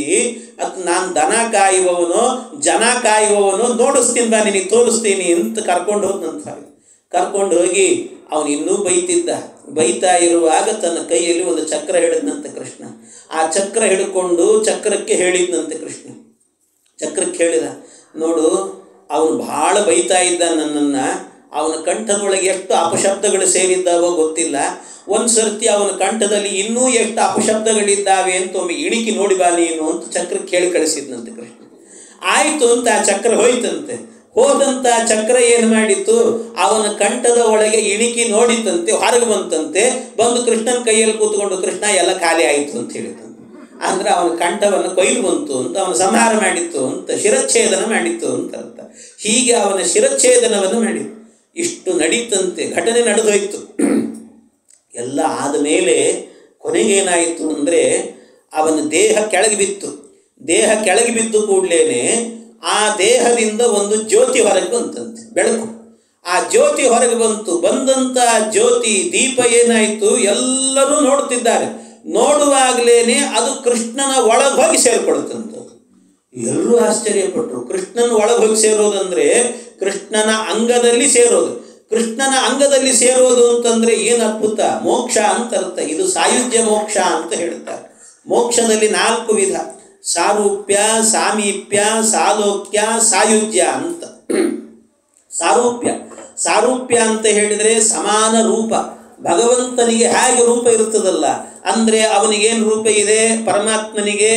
Speaker 1: ಅಥವಾ ನಾನು ದನ ಕಾಯುವವನೋ ಜನ ಕಾಯುವವನೋ ನೋಡಿಸ್ತೀನಿ ಬಾ ನಿನಗೆ, ತೋರಿಸ್ತೀನಿ ಅಂತ ಕರ್ಕೊಂಡು ಹೋದ್ನಂತ. ಕರ್ಕೊಂಡು ಹೋಗಿ ಅವನು ಇನ್ನೂ ಬೈತಿದ್ದ. ಬೈತಾ ಇರುವಾಗ ತನ್ನ ಕೈಯಲ್ಲಿ ಒಂದು ಚಕ್ರ ಹಿಡಿದ್ನಂತೆ ಕೃಷ್ಣ. ಆ ಚಕ್ರ ಹಿಡ್ಕೊಂಡು ಚಕ್ರಕ್ಕೆ ಹೇಳಿದ್ನಂತೆ ಕೃಷ್ಣ. ಚಕ್ರಕ್ಕೆ ಹೇಳಿದ, ನೋಡು ಅವನು ಭಾಳ ಬೈತಾ ಇದ್ದ ನನ್ನನ್ನು, ಅವನ ಕಂಠದೊಳಗೆ ಎಷ್ಟು ಅಪಶಬ್ದಗಳು ಸೇರಿದ್ದಾವೋ ಗೊತ್ತಿಲ್ಲ. ಒಂದು ಸರ್ತಿ ಅವನ ಕಂಠದಲ್ಲಿ ಇನ್ನೂ ಎಷ್ಟು ಅಪಶಬ್ದಗಳಿದ್ದಾವೆ ಅಂತ ಒಮ್ಮೆ ಇಣಿಕಿ ನೋಡಿ ಬಾ ನೀನು ಅಂತ ಚಕ್ರಕ್ಕೆ ಹೇಳಿ ಕಳಿಸಿದ್ನಂತೆ ಕೃಷ್ಣ. ಆಯಿತು ಅಂತ ಆ ಚಕ್ರ ಹೋಯ್ತಂತೆ. ಹೋದಂಥ ಚಕ್ರ ಏನು ಮಾಡಿತ್ತು, ಅವನ ಕಂಠದ ಒಳಗೆ ಇಣಿಕಿ ನೋಡಿತಂತೆ, ಹೊರಗೆ ಬಂತಂತೆ. ಬಂದು ಕೃಷ್ಣನ ಕೈಯಲ್ಲಿ ಕೂತ್ಕೊಂಡು, ಕೃಷ್ಣ ಎಲ್ಲ ಖಾಲಿ ಆಯಿತು ಅಂತ ಹೇಳಿದಂತೆ. ಅಂದರೆ ಅವನ ಕಂಠವನ್ನು ಕೊಯ್ಲು ಬಂತು ಅಂತ, ಅವನ ಸಂಹಾರ ಮಾಡಿತ್ತು ಅಂತ, ಶಿರಚ್ಛೇದನ ಮಾಡಿತ್ತು ಅಂತ ಅರ್ಥ. ಹೀಗೆ ಅವನ ಶಿರಚ್ಛೇದನವನ್ನು ಮಾಡಿತ್ತು. ಇಷ್ಟು ನಡೀತಂತೆ, ಘಟನೆ ನಡೆದೋಯ್ತು. ಎಲ್ಲ ಆದಮೇಲೆ ಕೊನೆಗೇನಾಯಿತು ಅಂದರೆ, ಅವನ ದೇಹ ಕೆಳಗೆ ಬಿತ್ತು. ದೇಹ ಕೆಳಗೆ ಬಿದ್ದು ಕೂಡಲೇ ಆ ದೇಹದಿಂದ ಒಂದು ಜ್ಯೋತಿ ಹೊರಗೆ ಬಂತಂತೆ, ಬೆಳಕು. ಆ ಜ್ಯೋತಿ ಹೊರಗೆ ಬಂತು. ಬಂದಂಥ ಜ್ಯೋತಿ ದೀಪ ಏನಾಯಿತು, ಎಲ್ಲರೂ ನೋಡ್ತಿದ್ದಾರೆ. ನೋಡುವಾಗಲೇ ಅದು ಕೃಷ್ಣನ ಒಳಗೆ ಹೋಗಿ ಸೇರಿಕೊಡುತ್ತಂತ. ಎಲ್ಲರೂ ಆಶ್ಚರ್ಯಪಟ್ಟರು. ಕೃಷ್ಣನ ಒಳಗೆ ಹೋಗಿ ಸೇರೋದಂದರೆ ಕೃಷ್ಣನ ಅಂಗದಲ್ಲಿ ಸೇರೋದು. ಕೃಷ್ಣನ ಅಂಗದಲ್ಲಿ ಸೇರೋದು ಅಂತಂದರೆ ಏನು ಅದ್ಭುತ, ಮೋಕ್ಷ ಅಂತ ಅರ್ಥ. ಇದು ಸಾಯುಜ್ಯ ಮೋಕ್ಷ ಅಂತ ಹೇಳ್ತಾರೆ. ಮೋಕ್ಷದಲ್ಲಿ 4 ವಿಧ: ಸಾರೂಪ್ಯ, ಸಾಮೀಪ್ಯ, ಸಾಲೋಕ್ಯ, ಸಾಯುಜ್ಯ ಅಂತ. ಸಾರೂಪ್ಯ, ಸಾರೂಪ್ಯ ಅಂತ ಹೇಳಿದರೆ ಸಮಾನ ರೂಪ. ಭಗವಂತನಿಗೆ ಹೇಗೆ ರೂಪ ಇರ್ತದಲ್ಲ, ಅಂದರೆ ಅವನಿಗೇನು ರೂಪ ಇದೆ ಪರಮಾತ್ಮನಿಗೆ,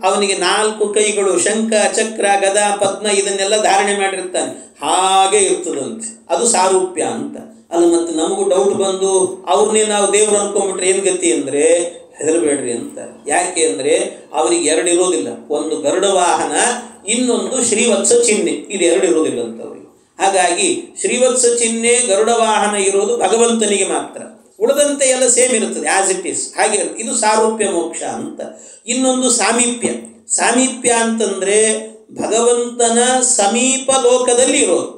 Speaker 1: ಅವನಿಗೆ 4 ಕೈಗಳು, ಶಂಖ, ಚಕ್ರ, ಗದ, ಪದ್ಮ, ಇದನ್ನೆಲ್ಲ ಧಾರಣೆ ಮಾಡಿರ್ತಾನೆ, ಹಾಗೆ ಇರ್ತದಂತೆ. ಅದು ಸಾರೂಪ್ಯ ಅಂತ. ಅದು ಮತ್ತು ನಮಗೂ ಡೌಟ್ ಬಂದು ಅವ್ರನ್ನೇ ನಾವು ದೇವರು ಅಂದ್ಕೊಂಡ್ಬಿಟ್ರೆ ಏನು ಗತಿ ಅಂದರೆ, ಹೆದರಬೇಡ್ರಿ ಅಂತ. ಯಾಕೆ ಅಂದರೆ ಅವರಿಗೆ 2 ಇರೋದಿಲ್ಲ. ಒಂದು ಗರುಡ ವಾಹನ, ಇನ್ನೊಂದು ಶ್ರೀವತ್ಸ ಚಿಹ್ನೆ. ಇದು 2 ಇರೋದಿಲ್ಲ ಅಂತ ಅವರಿಗೆ. ಹಾಗಾಗಿ ಶ್ರೀವತ್ಸ ಚಿಹ್ನೆ, ಗರುಡ ವಾಹನ ಇರೋದು ಭಗವಂತನಿಗೆ ಮಾತ್ರ. ಉಳಿದಂತೆ ಎಲ್ಲ ಸೇಮ್ ಇರುತ್ತದೆ, ಆ್ಯಸ್ ಇಟ್ ಈಸ್. ಹಾಗೆ ಇದು ಸಾರೂಪ್ಯ ಮೋಕ್ಷ ಅಂತ. ಇನ್ನೊಂದು ಸಾಮೀಪ್ಯ. ಸಾಮೀಪ್ಯ ಅಂತಂದರೆ ಭಗವಂತನ ಸಮೀಪ ಲೋಕದಲ್ಲಿ ಇರೋದು.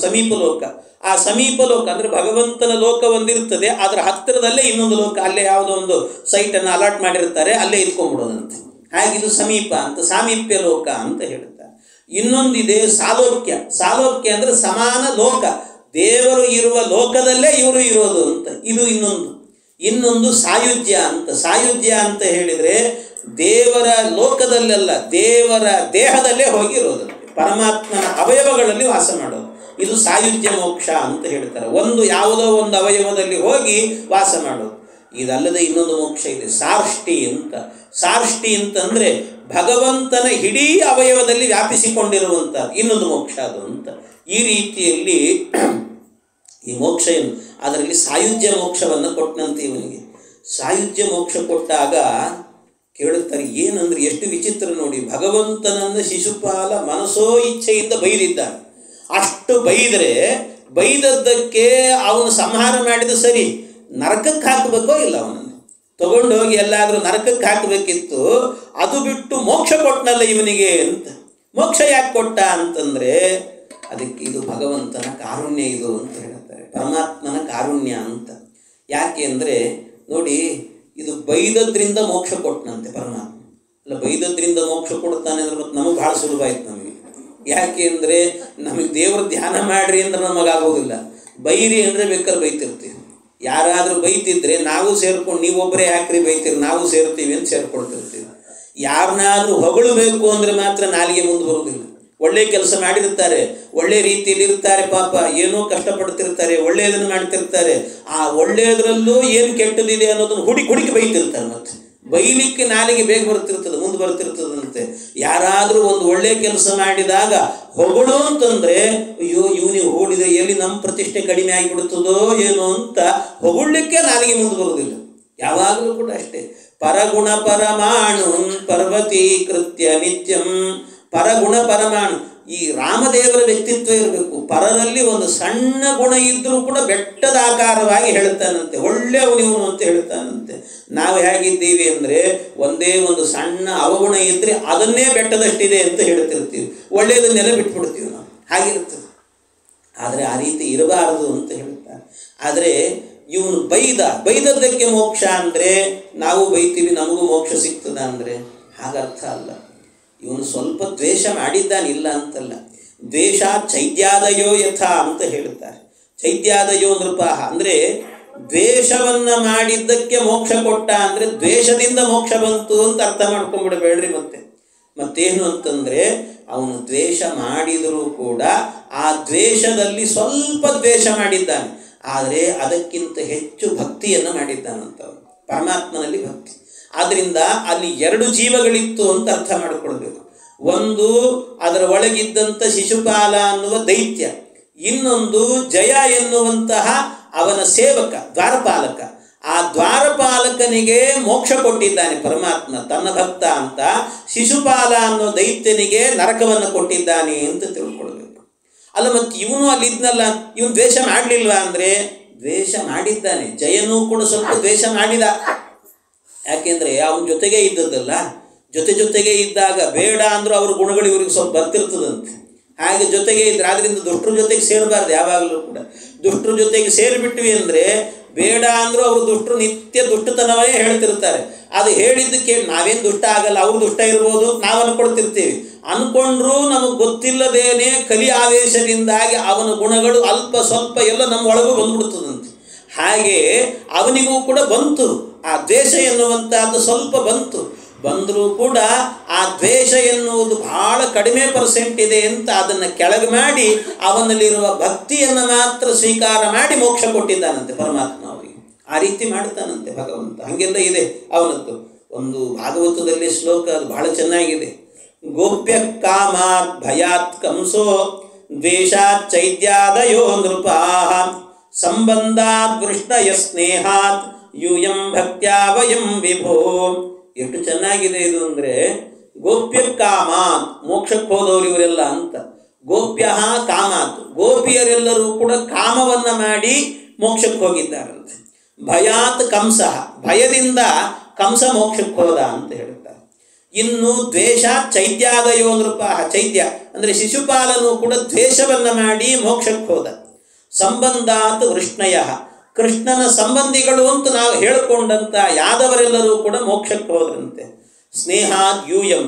Speaker 1: ಸಮೀಪ ಲೋಕ. ಆ ಸಮೀಪ ಲೋಕ ಅಂದರೆ ಭಗವಂತನ ಲೋಕ ಒಂದಿರ್ತದೆ, ಅದರ ಹತ್ತಿರದಲ್ಲೇ ಇನ್ನೊಂದು ಲೋಕ, ಅಲ್ಲೇ ಯಾವುದೋ ಒಂದು ಸೈಟನ್ನು ಅಲಾಟ್ ಮಾಡಿರ್ತಾರೆ, ಅಲ್ಲೇ ಇಟ್ಕೊಂಡ್ಬಿಡೋದಂತೆ. ಹಾಗಿದು ಸಮೀಪ ಅಂತ, ಸಾಮೀಪ್ಯ ಲೋಕ ಅಂತ ಹೇಳ್ತಾರೆ. ಇನ್ನೊಂದಿದೆ ಸಾಲೋಕ್ಯ. ಸಾಲೋಕ್ಯ ಅಂದರೆ ಸಮಾನ ಲೋಕ, ದೇವರು ಇರುವ ಲೋಕದಲ್ಲೇ ಇವರು ಇರೋದು ಅಂತ. ಇದು ಇನ್ನೊಂದು ಸಾಯುಜ್ಯ ಅಂತ. ಸಾಯುಜ್ಯ ಅಂತ ಹೇಳಿದರೆ ದೇವರ ಲೋಕದಲ್ಲೆಲ್ಲ, ದೇವರ ದೇಹದಲ್ಲೇ ಹೋಗಿರೋದು, ಪರಮಾತ್ಮನ ಅವಯವಗಳಲ್ಲಿ ವಾಸ ಮಾಡೋದು. ಇದು ಸಾಯುಜ್ಯ ಮೋಕ್ಷ ಅಂತ ಹೇಳ್ತಾರೆ. ಯಾವುದೋ ಒಂದು ಅವಯವದಲ್ಲಿ ಹೋಗಿ ವಾಸ ಮಾಡೋದು. ಇದಲ್ಲದೆ ಇನ್ನೊಂದು ಮೋಕ್ಷ ಇದೆ, ಸಾರ್ಷ್ಟಿ ಅಂತ. ಸಾರ್ಷ್ಟಿ ಅಂತಂದರೆ ಭಗವಂತನ ಇಡೀ ಅವಯವದಲ್ಲಿ ವ್ಯಾಪಿಸಿಕೊಂಡಿರುವಂಥ ಇನ್ನೊಂದು ಮೋಕ್ಷ ಅದು ಅಂತ. ಈ ರೀತಿಯಲ್ಲಿ ಈ ಮೋಕ್ಷ ಏನು, ಅದರಲ್ಲಿ ಸಾಯುಜ್ಯ ಮೋಕ್ಷವನ್ನು ಕೊಟ್ಟನಂತೆ ಇವನಿಗೆ. ಸಾಯುಜ್ಯ ಮೋಕ್ಷ ಕೊಟ್ಟಾಗ ಕೇಳುತ್ತಾರೆ, ಏನಂದ್ರೆ ಎಷ್ಟು ವಿಚಿತ್ರ ನೋಡಿ. ಭಗವಂತನನ್ನು ಶಿಶುಪಾಲ ಮನಸೋ ಇಚ್ಛೆಯಿಂದ ಬೈದಿದ್ದಾನೆ. ಅಷ್ಟು ಬೈದದ್ದಕ್ಕೆ ಅವನು ಸಂಹಾರ ಮಾಡಿದ ಸರಿ, ನರಕಕ್ಕೆ ಹಾಕಬೇಕೋ ಇಲ್ಲ, ಅವನನ್ನು ತಗೊಂಡು ಹೋಗಿ ಎಲ್ಲಾದರೂ ನರಕಕ್ಕೆ ಹಾಕಬೇಕಿತ್ತು. ಅದು ಬಿಟ್ಟು ಮೋಕ್ಷ ಕೊಟ್ಟನಲ್ಲ ಇವನಿಗೆ ಅಂತ. ಮೋಕ್ಷ ಯಾಕೆ ಕೊಟ್ಟ ಅಂತಂದರೆ ಅದಕ್ಕೆ ಇದು ಭಗವಂತನ ಕಾರುಣ್ಯ ಇದು ಅಂತ ಹೇಳ್ತಾರೆ, ಪರಮಾತ್ಮನ ಕಾರುಣ್ಯ ಅಂತ. ಯಾಕೆ ಅಂದರೆ ನೋಡಿ, ಇದು ಬೈದದ್ರಿಂದ ಮೋಕ್ಷ ಕೊಟ್ಟನಂತೆ ಪರಮಾತ್ಮ. ಅಲ್ಲ, ಬೈದದ್ರಿಂದ ಮೋಕ್ಷ ಕೊಡ್ತಾನೆ ಅಂದ್ರೆ ಮತ್ತು ನಮಗೆ ಭಾಳ ಸುಲಭ ಆಯ್ತು ನಮಗೆ. ಯಾಕೆ ಅಂದರೆ ನಮಗೆ ದೇವ್ರ ಧ್ಯಾನ ಮಾಡ್ರಿ ಅಂದ್ರೆ ನಮಗಾಗೋದಿಲ್ಲ. ಬೈರಿ ಅಂದರೆ ಬೇಕಾದ್ರೆ ಬೈತಿರ್ತೀವಿ. ಯಾರಾದರೂ ಬೈತಿದ್ರೆ ನಾವು ಸೇರ್ಕೊಂಡು, ನೀವೊಬ್ಬರೇ ಯಾಕ್ರಿ ಬೈತೀರಿ, ನಾವು ಸೇರ್ತೀವಿ ಅಂತ ಸೇರ್ಕೊಳ್ತಿರ್ತೀವಿ. ಯಾರನ್ನಾದ್ರೂ ಹೊಗಳಬೇಕು ಅಂದರೆ ಮಾತ್ರ ನಾಲಿಗೆ ಮುಂದೆ ಬರೋದಿಲ್ಲ. ಒಳ್ಳೆ ಕೆಲಸ ಮಾಡಿರ್ತಾರೆ, ಒಳ್ಳೆ ರೀತಿಯಲ್ಲಿ ಇರ್ತಾರೆ, ಪಾಪ ಏನೋ ಕಷ್ಟಪಡ್ತಿರ್ತಾರೆ, ಒಳ್ಳೆಯದನ್ನು ಮಾಡ್ತಿರ್ತಾರೆ. ಆ ಒಳ್ಳೆಯದರಲ್ಲೂ ಏನು ಕೆಟ್ಟದಿದೆ ಅನ್ನೋದನ್ನು ಹುಡುಕಿ ಬೈತಿರ್ತಾರೆ. ಮತ್ತು ಬೈಲಿಕ್ಕೆ ನಾಲಿಗೆ ಬೇಗ ಬರ್ತಿರ್ತದೆ, ಮುಂದೆ ಬರ್ತಿರ್ತದಂತೆ. ಯಾರಾದರೂ ಒಂದು ಒಳ್ಳೆ ಕೆಲಸ ಮಾಡಿದಾಗ ಹೊಗಳು ಅಂತಂದರೆ, ಅಯ್ಯೋ ಇವನಿಗೆ ಹೊಗಳಿದ್ರೆ ಎಲ್ಲಿ ನಮ್ಮ ಪ್ರತಿಷ್ಠೆ ಕಡಿಮೆ ಆಗಿಬಿಡ್ತದೋ ಏನೋ ಅಂತ ಹೊಗಳಲಿಕ್ಕೆ ನಾಲಿಗೆ ಮುಂದೆ ಬರೋದಿಲ್ಲ. ಯಾವಾಗಲೂ ಕೂಡ ಅಷ್ಟೇ. ಪರಗುಣ ಪರಮಾಣು ಪರ್ವತೀಕೃತ್ಯ ನಿತ್ಯಂ. ಪರಗುಣ ಪರಮಾಣು, ಈ ರಾಮದೇವರ ವ್ಯಕ್ತಿತ್ವ ಇರಬೇಕು. ಪರರಲ್ಲಿ ಒಂದು ಸಣ್ಣ ಗುಣ ಇದ್ದರೂ ಕೂಡ ಬೆಟ್ಟದ ಆಕಾರವಾಗಿ ಹೇಳ್ತಾನಂತೆ, ಒಳ್ಳೆಯವನಿವನು ಅಂತ ಹೇಳ್ತಾನಂತೆ. ನಾವು ಹೇಗಿದ್ದೀವಿ ಅಂದರೆ, ಒಂದೇ ಒಂದು ಸಣ್ಣ ಅವಗುಣ ಇದ್ದರೆ ಅದನ್ನೇ ಬೆಟ್ಟದಷ್ಟಿದೆ ಅಂತ ಹೇಳ್ತಿರ್ತೀವಿ, ಒಳ್ಳೆಯದನ್ನೆಲ್ಲ ಬಿಟ್ಬಿಡ್ತೀವಿ ನಾವು. ಹಾಗಿರ್ತದೆ. ಆದರೆ ಆ ರೀತಿ ಇರಬಾರದು ಅಂತ ಹೇಳ್ತಾರೆ. ಆದರೆ ಇವನು ಬೈದದ್ದಕ್ಕೆ ಮೋಕ್ಷ ಅಂದರೆ, ನಾವು ಬೈತೀವಿ ನಮಗೂ ಮೋಕ್ಷ ಸಿಗ್ತದ ಅಂದರೆ ಹಾಗರ್ಥ ಅಲ್ಲ. ಇವನು ಸ್ವಲ್ಪ ದ್ವೇಷ ಮಾಡಿದ್ದಾನಿಲ್ಲ ಅಂತಲ್ಲ. ದ್ವೇಷ ಚೈದ್ಯಾದಯೋ ಯಥಾ ಅಂತ ಹೇಳ್ತಾರೆ. ಚೈದ್ಯಾದಯೋ ನೃಪಾಹ ಅಂದರೆ ದ್ವೇಷವನ್ನು ಮಾಡಿದ್ದಕ್ಕೆ ಮೋಕ್ಷ ಕೊಟ್ಟ ಅಂದರೆ ದ್ವೇಷದಿಂದ ಮೋಕ್ಷ ಬಂತು ಅಂತ ಅರ್ಥ ಮಾಡ್ಕೊಂಡ್ಬಿಡಬೇಡ್ರಿ. ಮತ್ತೇನು ಅಂತಂದರೆ, ಅವನು ದ್ವೇಷ ಮಾಡಿದರೂ ಕೂಡ ಆ ದ್ವೇಷದಲ್ಲಿ ಸ್ವಲ್ಪ ದ್ವೇಷ ಮಾಡಿದ್ದಾನೆ, ಆದರೆ ಅದಕ್ಕಿಂತ ಹೆಚ್ಚು ಭಕ್ತಿಯನ್ನು ಮಾಡಿದ್ದಾನಂತ. ಪರಮಾತ್ಮನಲ್ಲಿ ಭಕ್ತಿ. ಆದ್ದರಿಂದ ಅಲ್ಲಿ ಎರಡು ಜೀವಗಳಿತ್ತು ಅಂತ ಅರ್ಥ ಮಾಡಿಕೊಳ್ಬೇಕು. ಒಂದು ಅದರ ಒಳಗಿದ್ದಂಥ ಶಿಶುಪಾಲ ಅನ್ನುವ ದೈತ್ಯ, ಇನ್ನೊಂದು ಜಯ ಎನ್ನುವಂತಹ ಅವನ ಸೇವಕ ದ್ವಾರಪಾಲಕ. ಆ ದ್ವಾರಪಾಲಕನಿಗೆ ಮೋಕ್ಷ ಕೊಟ್ಟಿದ್ದಾನೆ ಪರಮಾತ್ಮ, ತನ್ನ ಭಕ್ತ ಅಂತ. ಶಿಶುಪಾಲ ಅನ್ನೋ ದೈತ್ಯನಿಗೆ ನರಕವನ್ನು ಕೊಟ್ಟಿದ್ದಾನೆ ಅಂತ ತಿಳ್ಕೊಳ್ಬೇಕು. ಅಲ್ಲ, ಮತ್ತು ಇವನು ಅಲ್ಲಿದ್ನಲ್ಲ, ಇವನು ದ್ವೇಷ ಮಾಡಲಿಲ್ವಾ ಅಂದರೆ ದ್ವೇಷ ಮಾಡಿದ್ದಾನೆ. ಜಯನೂ ಕೂಡ ಸ್ವಲ್ಪ ದ್ವೇಷ ಮಾಡಿದ. ಯಾಕೆಂದರೆ ಅವನ ಜೊತೆಗೆ ಇದ್ದದ್ದಲ್ಲ, ಜೊತೆಗೆ ಇದ್ದಾಗ ಬೇಡ ಅಂದರೂ ಅವ್ರ ಗುಣಗಳು ಇವ್ರಿಗೆ ಸ್ವಲ್ಪ ಬರ್ತಿರ್ತದಂತೆ. ಹಾಗೆ ಜೊತೆಗೆ ಇದ್ರೆ, ಆದ್ದರಿಂದ ದುಷ್ಟರ ಜೊತೆಗೆ ಸೇರಬಾರ್ದು ಯಾವಾಗಲೂ ಕೂಡ. ದುಷ್ಟರ ಜೊತೆಗೆ ಸೇರಿಬಿಟ್ವಿ ಅಂದರೆ ಬೇಡ ಅಂದರೂ ಅವರು ದುಷ್ಟರು ನಿತ್ಯ ದುಷ್ಟತನವೇ ಹೇಳ್ತಿರ್ತಾರೆ. ಅದು ಹೇಳಿದ್ದಕ್ಕೆ ನಾವೇನು ದುಷ್ಟ ಆಗಲ್ಲ, ಅವರು ದುಷ್ಟ ಇರ್ಬೋದು ನಾವು ಅನ್ಕೊಳ್ತಿರ್ತೀವಿ. ಅಂದ್ಕೊಂಡ್ರೂ ನಮಗೆ ಗೊತ್ತಿಲ್ಲದೇನೆ ಕಲಿ ಆವೇಶದಿಂದಾಗಿ ಅವನ ಗುಣಗಳು ಅಲ್ಪ ಸ್ವಲ್ಪ ಎಲ್ಲ ನಮ್ಮ ಒಳಗೂ ಬಂದ್ಬಿಡ್ತದಂತೆ. ಹಾಗೆ ಅವನಿಗೂ ಕೂಡ ಬಂತು ಆ ದ್ವೇಷ ಎನ್ನುವಂಥದ್ದು, ಸ್ವಲ್ಪ ಬಂದರೂ ಕೂಡ ಆ ದ್ವೇಷ ಎನ್ನುವುದು ಬಹಳ ಕಡಿಮೆ ಪರ್ಸೆಂಟ್ ಇದೆ ಅಂತ ಅದನ್ನು ಕೆಳಗೆ ಮಾಡಿ ಅವನಲ್ಲಿರುವ ಭಕ್ತಿಯನ್ನು ಮಾತ್ರ ಸ್ವೀಕಾರ ಮಾಡಿ ಮೋಕ್ಷ ಕೊಟ್ಟಿದ್ದಾನಂತೆ ಪರಮಾತ್ಮ ಅವರಿಗೆ. ಆ ರೀತಿ ಮಾಡ್ತಾನಂತೆ ಭಗವಂತ. ಹಾಗೆಲ್ಲ ಇದೆ ಅವನದ್ದು. ಒಂದು ಭಾಗವತದಲ್ಲಿ ಶ್ಲೋಕ, ಅದು ಬಹಳ ಚೆನ್ನಾಗಿದೆ. ಗೋಪ್ಯ ಕಾಮಾತ್ ಭಯಾತ್ ಕಂಸೋ ದ್ವೇಷಾತ್ ಚೈದ್ಯಾದಯೋ ನೃಪಾಃ ಸಂಬಂಧಾತ್ ವೃಷ್ಣಯ ಸ್ನೇಹಾತ್ ಯೂಯಂ ಭಕ್ತ್ಯಾ ವಯಂ ವಿಭೋ. ಎಷ್ಟು ಚೆನ್ನಾಗಿದೆ ಇದು ಅಂದರೆ, ಗೋಪ್ಯ ಕಾಮಾತ್, ಮೋಕ್ಷಕ್ಕೆ ಹೋದವರು ಇವರೆಲ್ಲ ಅಂತ. ಗೋಪ್ಯ ಕಾಮಾತ್, ಗೋಪಿಯರೆಲ್ಲರೂ ಕೂಡ ಕಾಮವನ್ನು ಮಾಡಿ ಮೋಕ್ಷಕ್ಕೆ ಹೋಗಿದ್ದಾರಂತೆ. ಭಯಾತ್ ಕಂಸ, ಭಯದಿಂದ ಕಂಸ ಮೋಕ್ಷಕ್ಕೆ ಹೋದ ಅಂತ ಹೇಳ್ತಾರೆ. ಇನ್ನು ದ್ವೇಷ ಚೈದ್ಯಾದಯೋ ನೃಪಾಃ, ಚೈದ್ಯ ಅಂದರೆ ಶಿಶುಪಾಲನು ಕೂಡ ದ್ವೇಷವನ್ನು ಮಾಡಿ ಮೋಕ್ಷಕ್ಕೆ ಹೋದ. ಸಂಬಂಧಾತ್ ವೃಷ್ಣಯ, ಕೃಷ್ಣನ ಸಂಬಂಧಿಗಳು ಅಂತ ನಾವು ಹೇಳಿಕೊಂಡಂಥ ಯಾದವರೆಲ್ಲರೂ ಕೂಡ ಮೋಕ್ಷಕ್ಕೆ ಹೋದ್ರಂತೆ. ಸ್ನೇಹಾದ್ ಯೂಯಂ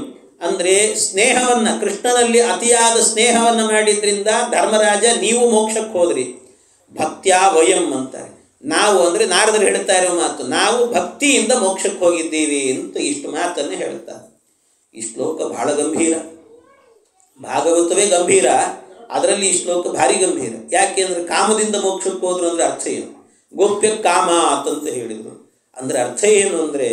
Speaker 1: ಅಂದರೆ ಸ್ನೇಹವನ್ನು, ಕೃಷ್ಣನಲ್ಲಿ ಅತಿಯಾದ ಸ್ನೇಹವನ್ನು ಮಾಡಿದ್ರಿಂದ ಧರ್ಮರಾಜ ನೀವು ಮೋಕ್ಷಕ್ಕೆ ಹೋದ್ರಿ. ಭಕ್ತ್ಯಾ ವಯಂ ಅಂತಾರೆ. ನಾವು ಅಂದರೆ ನಾರದರು ಹೇಳ್ತಾ ಇರೋ ಮಾತು, ನಾವು ಭಕ್ತಿಯಿಂದ ಮೋಕ್ಷಕ್ಕೆ ಹೋಗಿದ್ದೀವಿ ಅಂತ ಇಷ್ಟು ಮಾತನ್ನು ಹೇಳ್ತಾರೆ. ಈ ಶ್ಲೋಕ ಬಹಳ ಗಂಭೀರ. ಭಾಗವತವೇ ಗಂಭೀರ, ಅದರಲ್ಲಿ ಈ ಶ್ಲೋಕ ಭಾರಿ ಗಂಭೀರ. ಯಾಕೆ ಅಂದರೆ ಕಾಮದಿಂದ ಮೋಕ್ಷಕ್ಕೆ ಹೋದ್ರು ಅಂದರೆ ಅರ್ಥ ಏನು? ಗೋಪ್ಯ ಕಾಮ ಅಂತ ಹೇಳಿದರು ಅಂದರೆ ಅರ್ಥ ಏನು ಅಂದರೆ,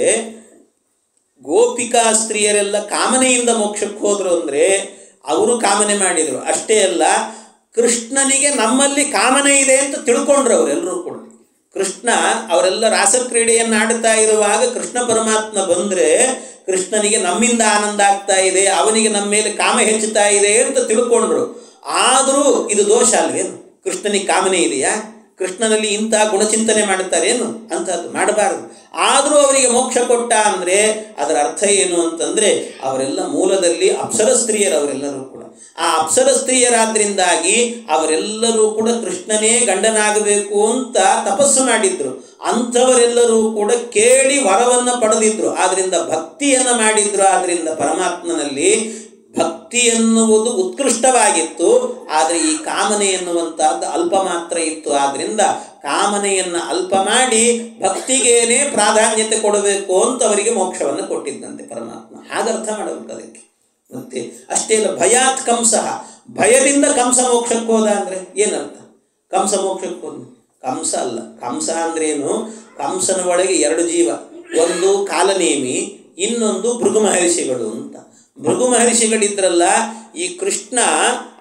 Speaker 1: ಗೋಪಿಕಾ ಸ್ತ್ರೀಯರೆಲ್ಲ ಕಾಮನೆಯಿಂದ ಮೋಕ್ಷಕ್ಕೆ ಹೋದರು ಅಂದರೆ ಅವರು ಕಾಮನೆ ಮಾಡಿದರು ಅಷ್ಟೇ ಅಲ್ಲ, ಕೃಷ್ಣನಿಗೆ ನಮ್ಮಲ್ಲಿ ಕಾಮನೆ ಇದೆ ಅಂತ ತಿಳ್ಕೊಂಡ್ರು ಅವರೆಲ್ಲರೂ ಕೂಡ. ಕೃಷ್ಣ ಅವರೆಲ್ಲ ರಾಸಕ್ರೀಡೆಯನ್ನು ಆಡ್ತಾ ಇರುವಾಗ ಕೃಷ್ಣ ಪರಮಾತ್ಮ ಬಂದರೆ ಕೃಷ್ಣನಿಗೆ ನಮ್ಮಿಂದ ಆನಂದ ಆಗ್ತಾ ಇದೆ, ಅವನಿಗೆ ನಮ್ಮ ಮೇಲೆ ಕಾಮ ಹೆಚ್ಚುತ್ತಾ ಇದೆ ಅಂತ ತಿಳ್ಕೊಂಡ್ರು. ಆದರೂ ಇದು ದೋಷ ಅಲ್ವೇನು? ಕೃಷ್ಣನಿಗೆ ಕಾಮನೆ ಇದೆಯಾ? ಕೃಷ್ಣನಲ್ಲಿ ಇಂಥ ಗುಣಚಿಂತನೆ ಮಾಡುತ್ತಾರೇನು? ಅಂಥದ್ದು ಮಾಡಬಾರದು. ಆದರೂ ಅವರಿಗೆ ಮೋಕ್ಷ ಕೊಟ್ಟ ಅಂದರೆ ಅದರ ಅರ್ಥ ಏನು ಅಂತಂದರೆ, ಅವರೆಲ್ಲ ಮೂಲದಲ್ಲಿ ಅಪ್ಸರ ಸ್ತ್ರೀಯರು ಅವರೆಲ್ಲರೂ ಕೂಡ. ಆ ಅಪ್ಸರ ಸ್ತ್ರೀಯರಾದ್ರಿಂದಾಗಿ ಅವರೆಲ್ಲರೂ ಕೂಡ ಕೃಷ್ಣನೇ ಗಂಡನಾಗಬೇಕು ಅಂತ ತಪಸ್ಸು ಮಾಡಿದ್ರು. ಅಂಥವರೆಲ್ಲರೂ ಕೂಡ ಕೇಳಿ ವರವನ್ನು ಪಡೆದಿದ್ರು. ಆದ್ದರಿಂದ ಭಕ್ತಿಯನ್ನು ಮಾಡಿದ್ರು. ಆದ್ದರಿಂದ ಪರಮಾತ್ಮನಲ್ಲಿ ಭಕ್ತಿ ಎನ್ನುವುದು ಉತ್ಕೃಷ್ಟವಾಗಿತ್ತು. ಆದರೆ ಈ ಕಾಮನೆ ಎನ್ನುವಂತಹದ್ದು ಅಲ್ಪ ಮಾತ್ರ ಇತ್ತು. ಆದ್ದರಿಂದ ಕಾಮನೆಯನ್ನು ಅಲ್ಪ ಮಾಡಿ ಭಕ್ತಿಗೇನೆ ಪ್ರಾಧಾನ್ಯತೆ ಕೊಡಬೇಕು ಅಂತ ಅವರಿಗೆ ಮೋಕ್ಷವನ್ನು ಕೊಟ್ಟಿದ್ದಂತೆ ಪರಮಾತ್ಮ. ಹಾಗರ್ಥ ಮಾಡಬೇಕು ಅದಕ್ಕೆ. ಮತ್ತೆ ಅಷ್ಟೇ ಅಲ್ಲ, ಭಯಾತ್ ಕಂಸ, ಭಯದಿಂದ ಕಂಸ ಮೋಕ್ಷಕ್ಕೆ ಹೋದ ಅಂದರೆ ಏನರ್ಥ? ಕಂಸ ಮೋಕ್ಷಕ್ಕೆ ಹೋದ ಕಂಸ ಅಲ್ಲ. ಕಂಸ ಅಂದ್ರೇನು? ಕಂಸನ ಒಳಗೆ ಎರಡು ಜೀವ, ಒಂದು ಕಾಲನೇಮಿ, ಇನ್ನೊಂದು ಭೃಗು ಮಹರ್ಷಿಗಳು ಅಂತ. ಭೃಗು ಮಹರ್ಷಿಗಳಿದ್ರಲ್ಲ, ಈ ಕೃಷ್ಣ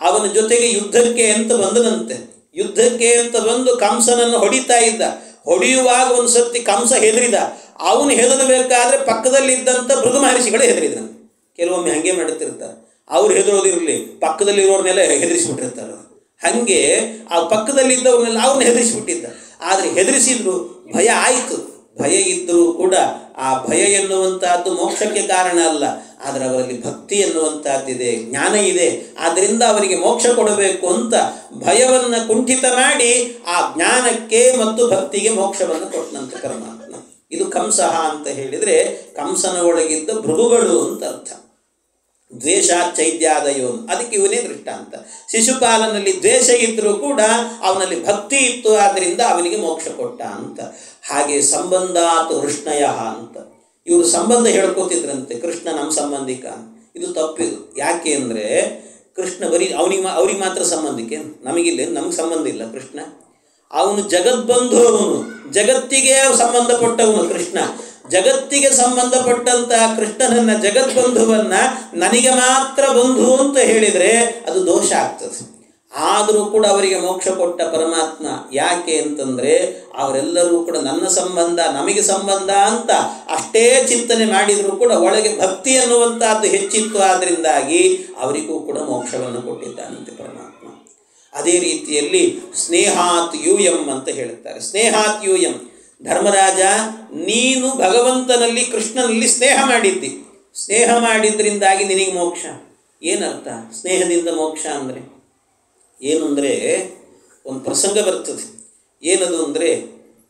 Speaker 1: ಅವನ ಜೊತೆಗೆ ಯುದ್ಧಕ್ಕೆ ಅಂತ ಬಂದದಂತೆ. ಯುದ್ಧಕ್ಕೆ ಅಂತ ಬಂದು ಕಂಸನನ್ನು ಹೊಡಿತಾ ಇದ್ದ. ಹೊಡೆಯುವಾಗ ಒಂದು ಸರ್ತಿ ಕಂಸ ಹೆದರಿದ. ಅವನು ಹೆದರಬೇಕಾದ್ರೆ ಪಕ್ಕದಲ್ಲಿದ್ದಂಥ ಭೃಗು ಮಹರ್ಷಿಗಳು ಹೆದರಿದ್ರಂತೆ. ಕೆಲವೊಮ್ಮೆ ಹಾಗೆ ಮಾಡುತ್ತಿರ್ತಾರೆ. ಅವ್ರು ಹೆದರೋದಿರಲಿ, ಪಕ್ಕದಲ್ಲಿರೋರ್ನೆಲ್ಲ ಹೆದರಿಸಿಬಿಟ್ಟಿರ್ತಾರೆ. ಹಾಗೆ ಆ ಪಕ್ಕದಲ್ಲಿದ್ದವ್ರನ್ನೆಲ್ಲ ಅವ್ರನ್ನ ಹೆದರಿಸಿಬಿಟ್ಟಿದ್ದ. ಆದರೆ ಹೆದರಿಸಿದ್ರು, ಭಯ ಆಯಿತು. ಭಯ ಇದ್ದರೂ ಕೂಡ ಆ ಭಯ ಎನ್ನುವಂತಹದ್ದು ಮೋಕ್ಷಕ್ಕೆ ಕಾರಣ ಅಲ್ಲ. ಆದರೆ ಅವರಲ್ಲಿ ಭಕ್ತಿ ಎನ್ನುವಂತಹದ್ದಿದೆ, ಜ್ಞಾನ ಇದೆ. ಆದ್ದರಿಂದ ಅವರಿಗೆ ಮೋಕ್ಷ ಕೊಡಬೇಕು ಅಂತ ಭಯವನ್ನು ಕುಂಠಿತ ಮಾಡಿ ಆ ಜ್ಞಾನಕ್ಕೆ ಮತ್ತು ಭಕ್ತಿಗೆ ಮೋಕ್ಷವನ್ನು ಕೊಟ್ಟನಂತೆ ಪರಮಾತ್ಮ. ಇದು ಕಂಸಃ ಅಂತ ಹೇಳಿದರೆ ಕಂಸನ ಒಳಗಿದ್ದ ಭೃಗುಗಳು ಅಂತ ಅರ್ಥ. ದ್ವೇಷ ಚೈತ್ಯಾದಯೋ, ಅದಕ್ಕೆ ಇವನೇ ದೃಷ್ಟಾಂತ. ಶಿಶುಪಾಲನಲ್ಲಿ ದ್ವೇಷ ಇದ್ದರೂ ಕೂಡ ಅವನಲ್ಲಿ ಭಕ್ತಿ ಇತ್ತು, ಆದ್ದರಿಂದ ಅವನಿಗೆ ಮೋಕ್ಷ ಕೊಟ್ಟ ಅಂತ. ಹಾಗೆ ಸಂಬಂಧಾತ್ ವೃಷ್ಣಯ ಅಂತ ಇವರು ಸಂಬಂಧ ಹೇಳ್ಕೋತಿದ್ರಂತೆ, ಕೃಷ್ಣ ನಮ್ಮ ಸಂಬಂಧಿಕ. ಇದು ತಪ್ಪಿದು. ಯಾಕೆ ಅಂದರೆ ಕೃಷ್ಣ ಬರೀ ಅವ್ರಿಗೆ ಮಾತ್ರ ಸಂಬಂಧಿಕೆ, ನಮಗಿಲ್ಲ, ನಮಗೆ ಸಂಬಂಧ ಇಲ್ಲ. ಕೃಷ್ಣ ಅವನು ಜಗದ್ಬಂಧು, ಅವನು ಜಗತ್ತಿಗೆ ಸಂಬಂಧಪಟ್ಟವನು. ಕೃಷ್ಣ ಜಗತ್ತಿಗೆ ಸಂಬಂಧಪಟ್ಟಂತಹ ಕೃಷ್ಣನನ್ನ, ಜಗದ್ಬಂಧುವನ್ನ ನನಗೆ ಮಾತ್ರ ಬಂಧು ಅಂತ ಹೇಳಿದರೆ ಅದು ದೋಷ ಆಗ್ತದೆ. ಆದರೂ ಕೂಡ ಅವರಿಗೆ ಮೋಕ್ಷ ಕೊಟ್ಟ ಪರಮಾತ್ಮ. ಯಾಕೆ ಅಂತಂದರೆ ಅವರೆಲ್ಲರೂ ಕೂಡ ನನ್ನ ಸಂಬಂಧ, ನಮಗೆ ಸಂಬಂಧ ಅಂತ ಅಷ್ಟೇ ಚಿಂತನೆ ಮಾಡಿದರೂ ಕೂಡ ಒಳಗೆ ಭಕ್ತಿ ಅನ್ನುವಂಥದ್ದು ಹೆಚ್ಚಿತ್ತು. ಆದ್ದರಿಂದಾಗಿ ಅವರಿಗೂ ಕೂಡ ಮೋಕ್ಷವನ್ನು ಕೊಟ್ಟಿದ್ದಾನಂತೆ ಪರಮಾತ್ಮ. ಅದೇ ರೀತಿಯಲ್ಲಿ ಸ್ನೇಹಾತ್ ಯೂಯಂ ಅಂತ ಹೇಳುತ್ತಾರೆ. ಸ್ನೇಹಾತ್ ಯೂಯಂ, ಧರ್ಮರಾಜ ನೀನು ಭಗವಂತನಲ್ಲಿ, ಕೃಷ್ಣನಲ್ಲಿ ಸ್ನೇಹ ಮಾಡಿದ್ದಿ. ಸ್ನೇಹ ಮಾಡಿದ್ರಿಂದಾಗಿ ನಿನಗೆ ಮೋಕ್ಷ. ಏನರ್ಥ ಸ್ನೇಹದಿಂದ ಮೋಕ್ಷ ಅಂದರೆ? ಏನು ಅಂದರೆ ಒಂದು ಪ್ರಸಂಗ ಬರ್ತದೆ. ಏನದು ಅಂದರೆ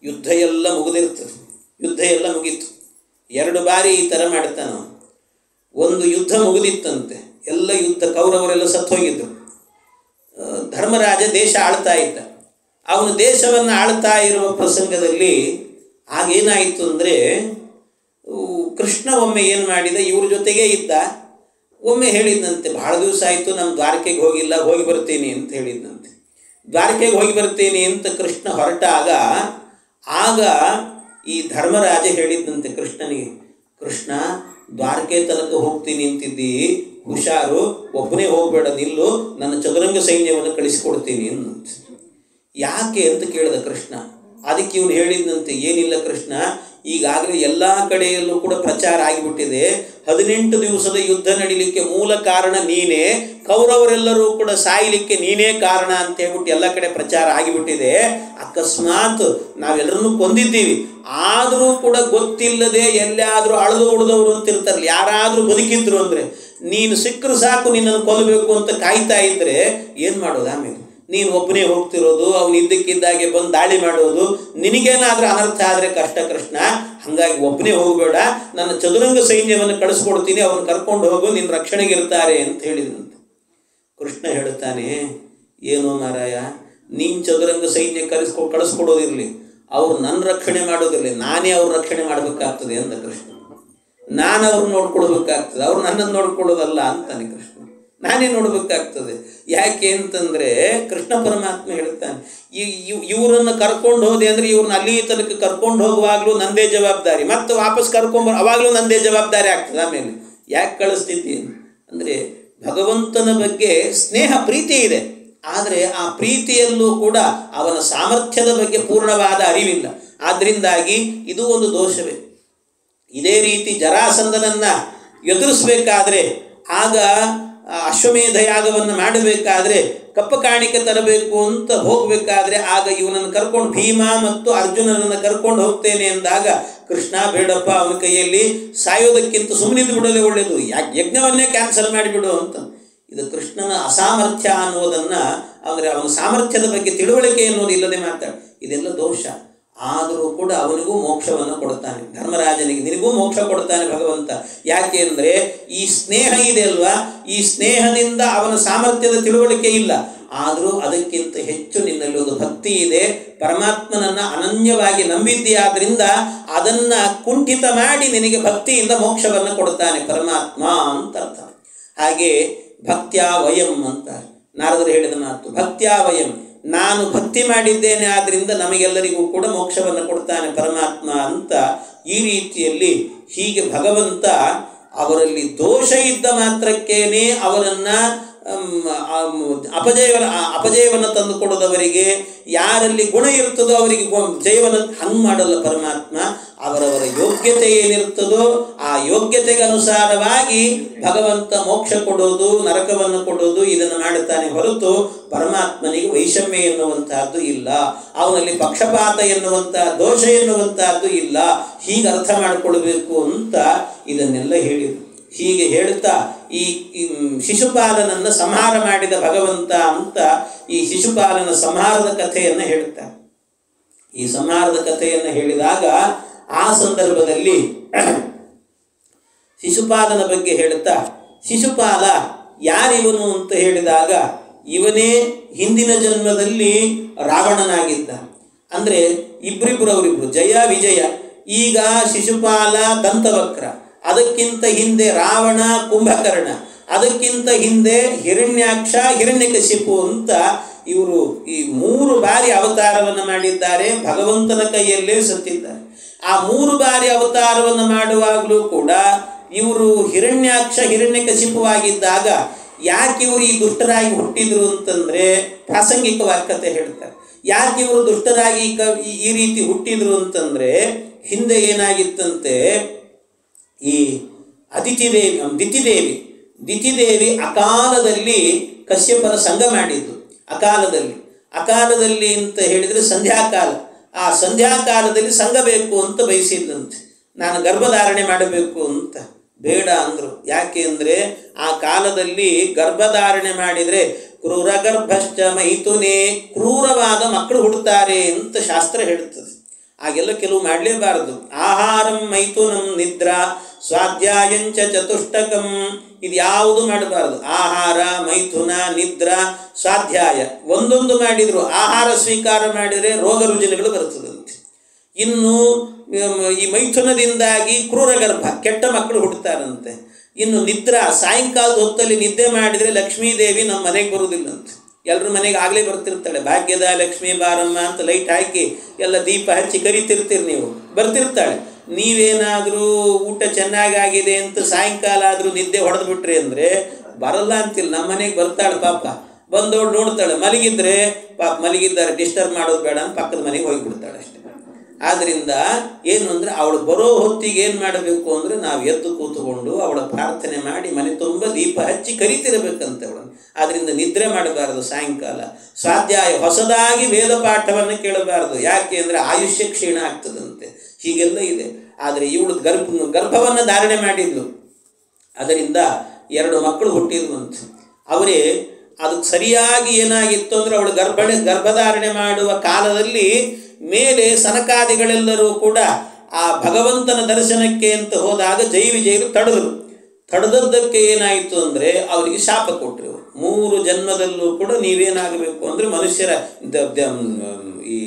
Speaker 1: ಯುದ್ಧ ಎಲ್ಲ ಮುಗಿದಿರ್ತದೆ. ಯುದ್ಧ ಎಲ್ಲ ಮುಗೀತು. 2 ಬಾರಿ ಈ ಥರ ಮಾಡ್ತಾನೆ. ಒಂದು ಯುದ್ಧ ಮುಗಿದಿತ್ತಂತೆ, ಎಲ್ಲ ಯುದ್ಧ, ಕೌರವರೆಲ್ಲ ಸತ್ತು ಹೋಗಿದ್ದರು. ಧರ್ಮರಾಜ ದೇಶ ಆಳ್ತಾ ಇದ್ದ. ಅವನು ದೇಶವನ್ನು ಆಳ್ತಾ ಇರುವ ಪ್ರಸಂಗದಲ್ಲಿ ಆಗೇನಾಯಿತು ಅಂದರೆ ಕೃಷ್ಣ ಒಮ್ಮೆ ಏನು ಮಾಡಿದ, ಇವ್ರ ಜೊತೆಗೇ ಇದ್ದ. ಒಮ್ಮೆ ಹೇಳಿದ್ದಂತೆ, ಭಾಳ ದಿವಸ ಆಯಿತು ನಮ್ಮ ದ್ವಾರಕೆಗೆ ಹೋಗಿಲ್ಲ, ಹೋಗಿ ಬರ್ತೀನಿ ಅಂತ ಹೇಳಿದ್ದಂತೆ. ದ್ವಾರಕೆಗೆ ಹೋಗಿ ಬರ್ತೀನಿ ಅಂತ ಕೃಷ್ಣ ಹೊರಟಾಗ ಆಗ ಈ ಧರ್ಮರಾಜ ಹೇಳಿದ್ದಂತೆ ಕೃಷ್ಣನಿಗೆ, ಕೃಷ್ಣ ದ್ವಾರಕೆ ತನಕ ಹೋಗ್ತೀನಿ ಅಂತಿದ್ದಿ, ಹುಷಾರು, ಒಬ್ಬನೇ ಹೋಗಬೇಡ, ನಿಲ್ಲು, ನನ್ನ ಚದುರಂಗ ಸೈನ್ಯವನ್ನು ಕಳಿಸಿಕೊಡ್ತೀನಿ ಅನ್ನಂತೆ. ಯಾಕೆ ಅಂತ ಕೇಳಿದ ಕೃಷ್ಣ. ಅದಕ್ಕೆ ಇವನು ಹೇಳಿದಂತೆ, ಏನಿಲ್ಲ ಕೃಷ್ಣ, ಈಗಾಗಲೇ ಎಲ್ಲ ಕಡೆಯಲ್ಲೂ ಕೂಡ ಪ್ರಚಾರ ಆಗಿಬಿಟ್ಟಿದೆ. 18 ದಿವಸದ ಯುದ್ಧ ನಡೀಲಿಕ್ಕೆ ಮೂಲ ಕಾರಣ ನೀನೇ, ಕೌರವರೆಲ್ಲರೂ ಕೂಡ ಸಾಯಲಿಕ್ಕೆ ನೀನೇ ಕಾರಣ ಅಂತ ಹೇಳ್ಬಿಟ್ಟು ಎಲ್ಲ ಕಡೆ ಪ್ರಚಾರ ಆಗಿಬಿಟ್ಟಿದೆ. ಅಕಸ್ಮಾತ್ ನಾವೆಲ್ಲರನ್ನೂ ಕೊಂದಿದ್ದೀವಿ, ಆದರೂ ಕೂಡ ಗೊತ್ತಿಲ್ಲದೆ ಎಲ್ಲಾದರೂ ಅಳದು ಉಳಿದವರು ಅಂತ ಇರ್ತಾರಲ್ಲ, ಯಾರಾದರೂ ಬದುಕಿದ್ರು ಅಂದರೆ ನೀನು ಸಿಕ್ಕರು ಸಾಕು, ನಿನ್ನನ್ನು ಕೊಲ್ಲಬೇಕು ಅಂತ ಕಾಯ್ತಾ ಇದ್ದರೆ ಏನು ಮಾಡೋದು? ಆಮೇಲೆ ನೀನು ಒಬ್ಬನೇ ಹೋಗ್ತಿರೋದು, ಅವನು ಇದ್ದಕ್ಕಿದ್ದಾಗೆ ಬಂದು ದಾಳಿ ಮಾಡೋದು, ನಿನಗೇನಾದರೂ ಅನರ್ಥ ಆದರೆ ಕಷ್ಟ ಕೃಷ್ಣ. ಹಾಗಾಗಿ ಒಬ್ಬನೇ ಹೋಗಬೇಡ, ನನ್ನ ಚದುರಂಗ ಸೈನ್ಯವನ್ನು ಕಳಿಸ್ಕೊಡ್ತೀನಿ, ಅವ್ರನ್ನ ಕರ್ಕೊಂಡು ಹೋಗು, ನಿನ್ನ ರಕ್ಷಣೆಗೆ ಇರ್ತಾರೆ ಅಂತ ಹೇಳಿದಂತೆ. ಕೃಷ್ಣ ಹೇಳ್ತಾನೆ, ಏನೋ ಮಾರಾಯ, ನೀನು ಚದುರಂಗ ಸೈನ್ಯ ಕಳಿಸ್ಕೊಡೋದಿರಲಿ, ಅವ್ರು ನನ್ನ ರಕ್ಷಣೆ ಮಾಡೋದಿರಲಿ, ನಾನೇ ಅವ್ರ ರಕ್ಷಣೆ ಮಾಡಬೇಕಾಗ್ತದೆ ಅಂತ ಕೃಷ್ಣ. ನಾನು ಅವ್ರನ್ನ ನೋಡ್ಕೊಳ್ಬೇಕಾಗ್ತದೆ, ಅವ್ರು ನನ್ನನ್ನು ನೋಡ್ಕೊಳ್ಳೋದಲ್ಲ ಅಂತಾನೆ ಕೃಷ್ಣ. ನಾನೇ ನೋಡಬೇಕಾಗ್ತದೆ. ಯಾಕೆ ಅಂತಂದರೆ ಕೃಷ್ಣ ಪರಮಾತ್ಮ ಹೇಳ್ತಾನೆ, ಇವರನ್ನು ಕರ್ಕೊಂಡು ಹೋದೆ ಅಂದರೆ ಇವ್ರನ್ನ ಅಲ್ಲಿ ತನಕ ಕರ್ಕೊಂಡು ಹೋಗುವಾಗಲೂ ನಂದೇ ಜವಾಬ್ದಾರಿ, ಮತ್ತು ವಾಪಸ್ ಅವಾಗಲೂ ನಂದೇ ಜವಾಬ್ದಾರಿ ಆಗ್ತದೆ. ಆಮೇಲೆ ಯಾಕೆ ಕಳಿಸ್ತಿದ್ದಿ ಅಂದರೆ ಭಗವಂತನ ಬಗ್ಗೆ ಸ್ನೇಹ, ಪ್ರೀತಿ ಇದೆ. ಆದರೆ ಆ ಪ್ರೀತಿಯಲ್ಲೂ ಕೂಡ ಅವನ ಸಾಮರ್ಥ್ಯದ ಬಗ್ಗೆ ಪೂರ್ಣವಾದ ಅರಿವಿಲ್ಲ. ಆದ್ದರಿಂದಾಗಿ ಇದು ಒಂದು ದೋಷವೇ. ಇದೇ ರೀತಿ ಜರಾಸಂಧನನ್ನು ಎದುರಿಸಬೇಕಾದ್ರೆ, ಆಗ ಅಶ್ವಮೇಧ ಯಾಗವನ್ನು ಮಾಡಬೇಕಾದ್ರೆ, ಕಪ್ಪ ಕಾಣಿಕೆ ತರಬೇಕು ಅಂತ ಹೋಗಬೇಕಾದ್ರೆ, ಆಗ ಇವನನ್ನು ಕರ್ಕೊಂಡು, ಭೀಮ ಮತ್ತು ಅರ್ಜುನನನ್ನು ಕರ್ಕೊಂಡು ಹೋಗ್ತೇನೆ ಅಂದಾಗ ಕೃಷ್ಣ ಬೇಡಪ್ಪ, ಅವನ ಕೈಯಲ್ಲಿ ಸಾಯೋದಕ್ಕಿಂತ ಸುಮ್ಮನಿದ್ದು ಬಿಡೋದೇ ಒಳ್ಳೆಯದು, ಯಾಕೆ ಯಜ್ಞವನ್ನೇ ಕ್ಯಾನ್ಸಲ್ ಮಾಡಿಬಿಡು ಅಂತ. ಇದು ಕೃಷ್ಣನ ಅಸಾಮರ್ಥ್ಯ ಅನ್ನೋದನ್ನು, ಅಂದರೆ ಅವನ ಸಾಮರ್ಥ್ಯದ ಬಗ್ಗೆ ತಿಳುವಳಿಕೆ ಅನ್ನೋದು ಇಲ್ಲದೆ ಇದೆಲ್ಲ ದೋಷ. ಆದರೂ ಕೂಡ ಅವನಿಗೂ ಮೋಕ್ಷವನ್ನು ಕೊಡ್ತಾನೆ. ಧರ್ಮರಾಜನಿಗೆ ನಿನಗೂ ಮೋಕ್ಷ ಕೊಡ್ತಾನೆ ಭಗವಂತ. ಯಾಕೆ ಅಂದರೆ ಈ ಸ್ನೇಹ ಇದೆ ಅಲ್ವಾ, ಈ ಸ್ನೇಹದಿಂದ ಅವನ ಸಾಮರ್ಥ್ಯದ ತಿಳುವಳಿಕೆ ಇಲ್ಲ, ಆದರೂ ಅದಕ್ಕಿಂತ ಹೆಚ್ಚು ನಿನ್ನಲ್ಲಿ ಒಂದು ಭಕ್ತಿ ಇದೆ, ಪರಮಾತ್ಮನನ್ನು ಅನನ್ಯವಾಗಿ ನಂಬಿದ್ದೀಯಾದ್ರಿಂದ ಅದನ್ನು ಕುಂಠಿತ ಮಾಡಿ ನಿನಗೆ ಭಕ್ತಿಯಿಂದ ಮೋಕ್ಷವನ್ನು ಕೊಡ್ತಾನೆ ಪರಮಾತ್ಮ ಅಂತ ಅರ್ಥ. ಹಾಗೆ ಭಕ್ತ್ಯಾ ವಯಂ ಅಂತ ನಾರದರು ಹೇಳಿದ ಮಾತು. ಭಕ್ತ್ಯಾ ವಯಂ, ನಾನು ಭಕ್ತಿ ಮಾಡಿದ್ದೇನೆ, ಆದ್ದರಿಂದ ನಮಗೆಲ್ಲರಿಗೂ ಕೂಡ ಮೋಕ್ಷವನ್ನು ಕೊಡ್ತಾನೆ ಪರಮಾತ್ಮ ಅಂತ. ಈ ರೀತಿಯಲ್ಲಿ ಹೀಗೆ ಭಗವಂತ ಅವರಲ್ಲಿ ದೋಷ ಇದ್ದ ಮಾತ್ರಕ್ಕೇನೆ ಅವರನ್ನು ಅಪಜಯವನ್ನು ತಂದು ಕೊಡೋದವರಿಗೆ, ಯಾರಲ್ಲಿ ಗುಣ ಇರ್ತದೋ ಅವರಿಗೆ ಜಯವನ್ನು ಹಂಗೆ ಮಾಡಲ್ಲ ಪರಮಾತ್ಮ. ಅವರವರ ಯೋಗ್ಯತೆ ಏನಿರ್ತದೋ ಆ ಯೋಗ್ಯತೆಗೆ ಅನುಸಾರವಾಗಿ ಭಗವಂತ ಮೋಕ್ಷ ಕೊಡೋದು, ನರಕವನ್ನು ಕೊಡೋದು, ಇದನ್ನು ಮಾಡುತ್ತಾನೆ ಹೊರತು ಪರಮಾತ್ಮನಿಗೆ ವೈಷಮ್ಯ ಎನ್ನುವಂತಹದ್ದು ಇಲ್ಲ, ಅವನಲ್ಲಿ ಪಕ್ಷಪಾತ ಎನ್ನುವಂತಹ ದೋಷ ಎನ್ನುವಂತಹದ್ದು ಇಲ್ಲ. ಹೀಗೆ ಅರ್ಥ ಮಾಡಿಕೊಳ್ಬೇಕು ಅಂತ ಇದನ್ನೆಲ್ಲ ಹೇಳಿದರು. ಹೀಗೆ ಹೇಳ್ತಾ ಈ ಶಿಶುಪಾಲನನ್ನು ಸಂಹಾರ ಮಾಡಿದ ಭಗವಂತ ಅಂತ ಈ ಶಿಶುಪಾಲನ ಸಂಹಾರದ ಕಥೆಯನ್ನು ಹೇಳ್ತಾರೆ. ಈ ಸಂಹಾರದ ಕಥೆಯನ್ನು ಹೇಳಿದಾಗ ಆ ಸಂದರ್ಭದಲ್ಲಿ ಶಿಶುಪಾಲನ ಬಗ್ಗೆ ಹೇಳ್ತಾ, ಶಿಶುಪಾಲ ಯಾರಿವನು ಅಂತ ಹೇಳಿದಾಗ ಇವನೇ ಹಿಂದಿನ ಜನ್ಮದಲ್ಲಿ ರಾವಣನಾಗಿದ್ದ. ಅಂದರೆ ಅವರಿಬ್ರು ಜಯ ವಿಜಯ. ಈಗ ಶಿಶುಪಾಲ ದಂತವಕ್ರ, ಅದಕ್ಕಿಂತ ಹಿಂದೆ ರಾವಣ ಕುಂಭಕರ್ಣ, ಅದಕ್ಕಿಂತ ಹಿಂದೆ ಹಿರಣ್ಯಾಕ್ಷ ಹಿರಣ್ಯಕಶಿಪು ಅಂತ ಇವರು ಈ 3 ಬಾರಿ ಅವತಾರವನ್ನು ಮಾಡಿದ್ದಾರೆ. ಭಗವಂತನ ಕೈಯಲ್ಲೇ ಸತ್ತಿದ್ದಾರೆ. ಆ 3 ಬಾರಿ ಅವತಾರವನ್ನು ಮಾಡುವಾಗಲೂ ಕೂಡ ಇವರು ಹಿರಣ್ಯಾಕ್ಷ ಹಿರಣ್ಯಕಶಿಪುವಾಗಿದ್ದಾಗ ಯಾಕೆ ಇವರು ಈ ದುಷ್ಟರಾಗಿ ಹುಟ್ಟಿದ್ರು ಅಂತಂದರೆ ಪ್ರಾಸಂಗಿಕವಾಗಿ ಕಥೆ ಹೇಳ್ತಾರೆ. ಯಾಕೆ ಇವರು ದುಷ್ಟರಾಗಿ ಈ ರೀತಿ ಹುಟ್ಟಿದ್ರು ಅಂತಂದರೆ ಹಿಂದೆ ಏನಾಗಿತ್ತಂತೆ, ಈ ದಿತಿದೇವಿ ಅಕಾಲದಲ್ಲಿ ಕಶ್ಯಪರ ಸಂಘ ಮಾಡಿದ್ದು. ಅಕಾಲದಲ್ಲಿ ಅಂತ ಹೇಳಿದರೆ ಸಂಧ್ಯಾಕಾಲ. ಆ ಸಂಧ್ಯಾಕಾಲದಲ್ಲಿ ಸಂಘ ಬೇಕು ಅಂತ ಬಯಸಿದ್ದಂತೆ. ನಾನು ಗರ್ಭಧಾರಣೆ ಮಾಡಬೇಕು ಅಂತ. ಬೇಡ ಅಂದರು. ಯಾಕೆ ಅಂದರೆ ಆ ಕಾಲದಲ್ಲಿ ಗರ್ಭಧಾರಣೆ ಮಾಡಿದರೆ ಕ್ರೂರ ಗರ್ಭಶ್ಚ ಮೈಥುನೇ, ಕ್ರೂರವಾದ ಮಕ್ಕಳು ಹುಡ್ತಾರೆ ಅಂತ ಶಾಸ್ತ್ರ ಹೇಳುತ್ತದೆ. ಹಾಗೆಲ್ಲ ಕೆಲವು ಮಾಡಲೇಬಾರದು. ಆಹಾರಂ ಮೈಥುನಂ ನಿದ್ರಾ ಸ್ವಾಧ್ಯಾಯಂಚ ಚತುಷ್ಟಕಂ, ಇದು ಯಾವುದು ಮಾಡಬಾರದು. ಆಹಾರ, ಮೈಥುನ, ನಿದ್ರಾ, ಸ್ವಾಧ್ಯಾಯ ಒಂದೊಂದು ಮಾಡಿದರು. ಆಹಾರ ಸ್ವೀಕಾರ ಮಾಡಿದರೆ ರೋಗ ರುಜಿನಗಳು ಬರ್ತದಂತೆ. ಇನ್ನು ಈ ಮೈಥುನದಿಂದಾಗಿ ಕ್ರೂರ ಗರ್ಭ, ಕೆಟ್ಟ ಮಕ್ಕಳು ಹುಡ್ತಾರಂತೆ. ಇನ್ನು ನಿದ್ರಾ, ಸಾಯಂಕಾಲದ ಹೊತ್ತಲ್ಲಿ ನಿದ್ದೆ ಮಾಡಿದರೆ ಲಕ್ಷ್ಮೀದೇವಿ ನಮ್ಮ ಮನೆಗೆ ಬರುವುದಿಲ್ಲಂತೆ. ಎಲ್ಲರ ಮನೆಗೆ ಆಗಲೇ ಬರ್ತಿರ್ತಾಳೆ. ಭಾಗ್ಯದ ಲಕ್ಷ್ಮೀ ಬಾರಮ್ಮ ಅಂತ ಲೈಟ್ ಹಾಕಿ ಎಲ್ಲ ದೀಪ ಹಚ್ಚಿ ಕರಿತಿರ್ತೀರಿ, ನೀವು ಬರ್ತಿರ್ತಾಳೆ. ನೀವೇನಾದರೂ ಊಟ ಚೆನ್ನಾಗಾಗಿದೆ ಅಂತ ಸಾಯಂಕಾಲ ಆದರೂ ನಿದ್ದೆ ಹೊಡೆದು ಬಿಟ್ರಿ ಅಂದರೆ ಬರಲ್ಲ ಅಂತಿಲ್ಲ, ನಮ್ಮ ಮನೆಗೆ ಬರ್ತಾಳೆ ಪಾಪ. ಬಂದೋಳು ನೋಡ್ತಾಳೆ, ಮಲಗಿದ್ರೆ ಪಾಪ ಮಲಗಿದ್ದಾರೆ ಡಿಸ್ಟರ್ಬ್ ಮಾಡೋದು ಬೇಡ ಅಂತ ಪಕ್ಕದ ಮನೆಗೆ ಹೋಗಿಬಿಡ್ತಾಳೆ ಅಷ್ಟೇ. ಆದ್ದರಿಂದ ಏನು ಅಂದರೆ ಅವಳು ಬರೋ ಹೊತ್ತಿಗೆ ಏನು ಮಾಡಬೇಕು ಅಂದರೆ ನಾವು ಎದ್ದು ಕೂತ್ಕೊಂಡು ಅವಳ ಪ್ರಾರ್ಥನೆ ಮಾಡಿ ಮನೆ ತುಂಬ ದೀಪ ಹಚ್ಚಿ ಕರಿತಿರಬೇಕಂತೆ ಅವಳನ್ನು. ಆದ್ದರಿಂದ ನಿದ್ರೆ ಮಾಡಬಾರದು ಸಾಯಂಕಾಲ. ಸ್ವಾಧ್ಯಾಯ, ಹೊಸದಾಗಿ ವೇದ ಪಾಠವನ್ನು ಕೇಳಬಾರದು. ಯಾಕೆ ಅಂದರೆ ಆಯುಷ್ಯ ಕ್ಷೀಣ ಆಗ್ತದಂತೆ. ಹೀಗೆಲ್ಲ ಇದೆ. ಆದರೆ ಇವಳು ಗರ್ಭವನ್ನು ಧಾರಣೆ ಮಾಡಿದ್ಲು. ಅದರಿಂದ 2 ಮಕ್ಕಳು ಹುಟ್ಟಿದ್ವಂತೆ. ಅವರೇ ಅದಕ್ಕೆ ಸರಿಯಾಗಿ ಏನಾಗಿತ್ತು ಅಂದರೆ ಅವಳು ಗರ್ಭಧಾರಣೆ ಮಾಡುವ ಕಾಲದಲ್ಲಿ ಮೇಲೆ ಸನಕಾದಿಗಳೆಲ್ಲರೂ ಕೂಡ ಆ ಭಗವಂತನ ದರ್ಶನಕ್ಕೆ ಅಂತ ಹೋದಾಗ ಜೈ ವಿಜಯರು ತಡೆದದ್ದಕ್ಕೆ ಏನಾಯಿತು ಅಂದರೆ ಅವರಿಗೆ ಶಾಪ ಕೊಟ್ಟರು. 3 ಜನ್ಮದಲ್ಲೂ ಕೂಡ ನೀವೇನಾಗಬೇಕು ಅಂದರೆ ಮನುಷ್ಯರ ಈ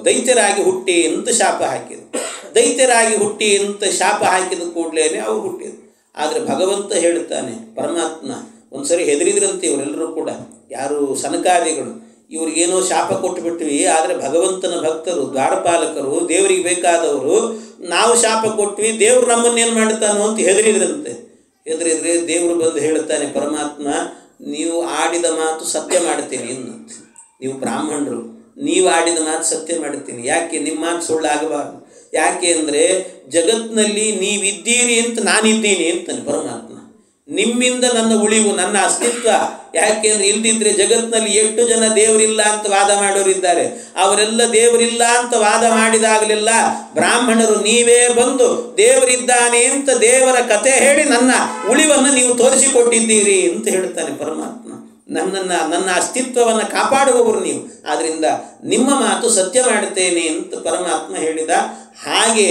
Speaker 1: ದೈತ್ಯರಾಗಿ ಹುಟ್ಟಿ ಅಂತ ಶಾಪ ಹಾಕಿದರು. ದೈತ್ಯರಾಗಿ ಹುಟ್ಟಿ ಅಂತ ಶಾಪ ಹಾಕಿದ ಕೂಡಲೇ ಅವ್ರು ಹುಟ್ಟಿದ್ರು. ಆದರೆ ಭಗವಂತ ಹೇಳ್ತಾನೆ, ಪರಮಾತ್ಮ ಒಂದು ಸರಿ ಹೆದರಿದ್ರಂತೆ ಇವರೆಲ್ಲರೂ ಕೂಡ, ಯಾರು ಸನಕಾದಿಗಳು. ಇವ್ರಿಗೇನೋ ಶಾಪ ಕೊಟ್ಟುಬಿಟ್ವಿ, ಆದರೆ ಭಗವಂತನ ಭಕ್ತರು, ದ್ವಾರಪಾಲಕರು, ದೇವರಿಗೆ ಬೇಕಾದವರು, ನಾವು ಶಾಪ ಕೊಟ್ವಿ, ದೇವರು ನಮ್ಮನ್ನೇನು ಮಾಡ್ತಾನೋ ಅಂತ ಹೆದರಿದ್ರಂತೆ. ಹೆದರಿದ್ರೆ ದೇವರು ಬಂದು ಹೇಳ್ತಾನೆ, ಪರಮಾತ್ಮ ನೀವು ಆಡಿದ ಮಾತು ಸತ್ಯ ಮಾಡ್ತೀನಿ ಅನ್ನಂತೆ. ನೀವು ಬ್ರಾಹ್ಮಣರು, ನೀವು ಆಡಿದ ಮಾತು ಸತ್ಯ ಮಾಡ್ತೀನಿ. ಯಾಕೆ ನಿಮ್ಮ ಮಾತು ಸುಳ್ಳಾಗಬಾರ್ದು. ಯಾಕೆ ಅಂದರೆ ಜಗತ್ತಿನಲ್ಲಿ ನೀವಿದ್ದೀರಿ ಅಂತ ನಾನಿದ್ದೀನಿ ಅಂತಾನೆ ಪರಮಾತ್ಮ. ನಿಮ್ಮಿಂದ ನನ್ನ ಉಳಿವು, ನನ್ನ ಅಸ್ತಿತ್ವ. ಯಾಕೆಂದ್ರೆ ಇಲ್ದಿದ್ರೆ ಜಗತ್ತಿನಲ್ಲಿ ಎಷ್ಟು ಜನ ದೇವರಿಲ್ಲ ಅಂತ ವಾದ ಮಾಡೋರಿದ್ದಾರೆ. ಅವರೆಲ್ಲ ದೇವರಿಲ್ಲ ಅಂತ ವಾದ ಮಾಡಿದಾಗಲೆಲ್ಲ ಬ್ರಾಹ್ಮಣರು ನೀವೇ ಬಂದು ದೇವರಿದ್ದಾನೆ ಅಂತ ದೇವರ ಕತೆ ಹೇಳಿ ನನ್ನ ಉಳಿವನ್ನು ನೀವು ತೋರಿಸಿಕೊಟ್ಟಿದ್ದೀರಿ ಅಂತ ಹೇಳ್ತಾನೆ ಪರಮಾತ್ಮ. ನನ್ನ ಅಸ್ತಿತ್ವವನ್ನು ಕಾಪಾಡುವವರು ನೀವು, ಆದ್ದರಿಂದ ನಿಮ್ಮ ಮಾತು ಸತ್ಯ ಮಾಡುತ್ತೇನೆ ಅಂತ ಪರಮಾತ್ಮ ಹೇಳಿದ. ಹಾಗೆ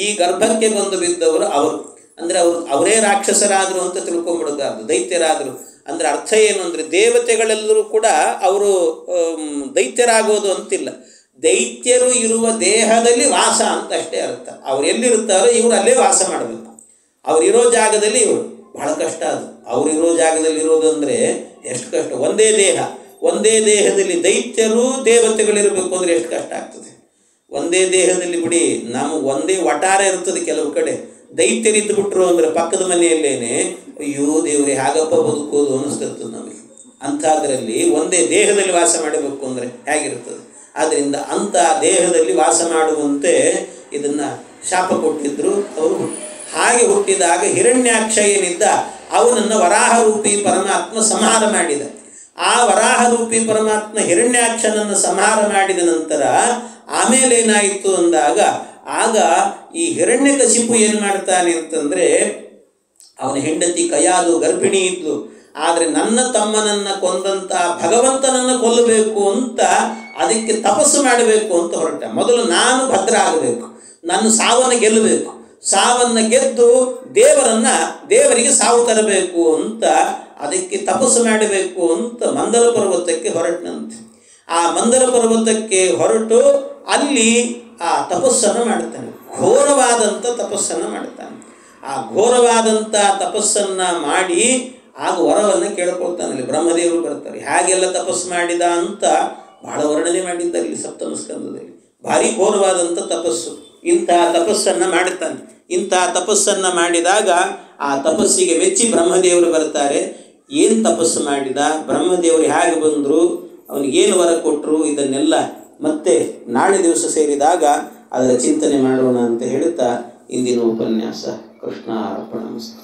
Speaker 1: ಈ ಗರ್ಭಕ್ಕೆ ಬಂದು ಬಿದ್ದವರು ಅವರು, ಅಂದರೆ ಅವರೇ ರಾಕ್ಷಸರಾದರು ಅಂತ ತಿಳ್ಕೊಂಡ್ಬಿಡಬಾರ್ದು, ದೈತ್ಯರಾದರು. ಅಂದರೆ ಅರ್ಥ ಏನು ಅಂದರೆ ದೇವತೆಗಳೆಲ್ಲರೂ ಕೂಡ ಅವರು ದೈತ್ಯರಾಗೋದು ಅಂತಿಲ್ಲ. ದೈತ್ಯರು ಇರುವ ದೇಹದಲ್ಲಿ ವಾಸ ಅಂತ ಅಷ್ಟೇ ಅರ್ಥ. ಅವ್ರು ಎಲ್ಲಿರುತ್ತಾರೋ ಇವರು ಅಲ್ಲೇ ವಾಸ ಮಾಡಬೇಕು. ಅವರಿರೋ ಜಾಗದಲ್ಲಿ ಇವರು, ಬಹಳ ಕಷ್ಟ ಅದು. ಅವರಿರೋ ಜಾಗದಲ್ಲಿ ಇರೋದು ಅಂದರೆ ಎಷ್ಟು ಕಷ್ಟ. ಒಂದೇ ದೇಹದಲ್ಲಿ ದೈತ್ಯರು ದೇವತೆಗಳಿರಬೇಕು ಅಂದರೆ ಎಷ್ಟು ಕಷ್ಟ ಆಗ್ತದೆ. ಒಂದೇ ದೇಹದಲ್ಲಿ ಬಿಡಿ, ನಮಗೆ ಒಂದೇ ವಟಾರ ಇರ್ತದೆ. ಕೆಲವು ಕಡೆ ದೈತ್ಯರಿದ್ದು ಬಿಟ್ರು ಅಂದರೆ ಪಕ್ಕದ ಮನೆಯಲ್ಲೇನೆ ಅಯ್ಯೋ ದೇವರೇ ಹಾಗಪ್ಪ ಬದುಕೋದು ಅನ್ನಿಸ್ತಿರ್ತದೆ ನಮಗೆ. ಅಂಥದ್ರಲ್ಲಿ ಒಂದೇ ದೇಹದಲ್ಲಿ ವಾಸ ಮಾಡಬೇಕು ಅಂದರೆ ಹೇಗಿರ್ತದೆ. ಆದ್ದರಿಂದ ಅಂಥ ದೇಹದಲ್ಲಿ ವಾಸ ಮಾಡುವಂತೆ ಇದನ್ನು ಶಾಪ ಕೊಟ್ಟಿದ್ದರು ಅವರು. ಹಾಗೆ ಹುಟ್ಟಿದಾಗ ಹಿರಣ್ಯಾಕ್ಷ ಏನಿದ್ದ ಅವನನ್ನು ವರಾಹರೂಪಿ ಪರಮಾತ್ಮ ಸಂಹಾರ ಮಾಡಿದ. ಆ ವರಾಹರೂಪಿ ಪರಮಾತ್ಮ ಹಿರಣ್ಯಾಕ್ಷನನ್ನು ಸಂಹಾರ ಮಾಡಿದ ನಂತರ ಆಮೇಲೆ ಏನಾಯಿತು ಅಂದಾಗ, ಆಗ ಈ ಹಿರಣ್ಯಕಶಿಪು ಏನು ಮಾಡ್ತಾನೆ ಅಂತಂದರೆ, ಅವನ ಹೆಂಡತಿ ಕಯಾದು ಗರ್ಭಿಣಿ ಇದ್ಲು. ಆದರೆ ನನ್ನ ತಮ್ಮನನ್ನು ಕೊಂದಂಥ ಭಗವಂತನನ್ನು ಕೊಲ್ಲಬೇಕು ಅಂತ ಅದಕ್ಕೆ ತಪಸ್ಸು ಮಾಡಬೇಕು ಅಂತ ಹೊರಟ. ಮೊದಲು ನಾನು ಭದ್ರ ಆಗಬೇಕು, ನನ್ನ ಸಾವನ್ನು ಗೆಲ್ಲಬೇಕು, ಸಾವನ್ನು ಗೆದ್ದು ದೇವರಿಗೆ ಸಾವು ತರಬೇಕು ಅಂತ ಅದಕ್ಕೆ ತಪಸ್ಸು ಮಾಡಬೇಕು ಅಂತ ಮಂದರ ಪರ್ವತಕ್ಕೆ ಹೊರಟನಂತೆ. ಆ ಮಂದರ ಪರ್ವತಕ್ಕೆ ಹೊರಟು ಅಲ್ಲಿ ಆ ತಪಸ್ಸನ್ನು ಮಾಡ್ತಾನೆ. ಘೋರವಾದಂಥ ತಪಸ್ಸನ್ನು ಮಾಡ್ತಾನೆ. ಆ ಘೋರವಾದಂಥ ತಪಸ್ಸನ್ನು ಮಾಡಿ ಆಗ ವರವನ್ನು ಕೇಳ್ಕೊಳ್ತಾನೆ. ಅಲ್ಲಿ ಬ್ರಹ್ಮದೇವರು ಬರ್ತಾರೆ. ಹಾಗೆಲ್ಲ ತಪಸ್ಸು ಮಾಡಿದ ಅಂತ ಬಹಳ ವರ್ಣನೆ ಮಾಡಿದ್ದಾರೆ ಇಲ್ಲಿ ಸಪ್ತಮ ಸ್ಕಂದದಲ್ಲಿ. ಭಾರಿ ಘೋರವಾದಂಥ ತಪಸ್ಸು. ಇಂತಹ ತಪಸ್ಸನ್ನು ಮಾಡುತ್ತಾನೆ. ಇಂತಹ ತಪಸ್ಸನ್ನು ಮಾಡಿದಾಗ ಆ ತಪಸ್ಸಿಗೆ ಮೆಚ್ಚಿ ಬ್ರಹ್ಮದೇವರು ಬರ್ತಾರೆ. ಏನು ತಪಸ್ಸು ಮಾಡಿದ, ಬ್ರಹ್ಮದೇವರು ಹೇಗೆ ಬಂದರು, ಅವನಿಗೇನು ವರ ಕೊಟ್ಟರು, ಇದನ್ನೆಲ್ಲ ಮತ್ತೆ ನಾಳೆ ದಿವಸ ಸೇರಿದಾಗ ಅದರ ಚಿಂತನೆ ಮಾಡೋಣ ಅಂತ ಹೇಳುತ್ತಾ ಇಂದಿನ ಉಪನ್ಯಾಸ ಕೃಷ್ಣಾರ್ಪಣಮಸ್ತು.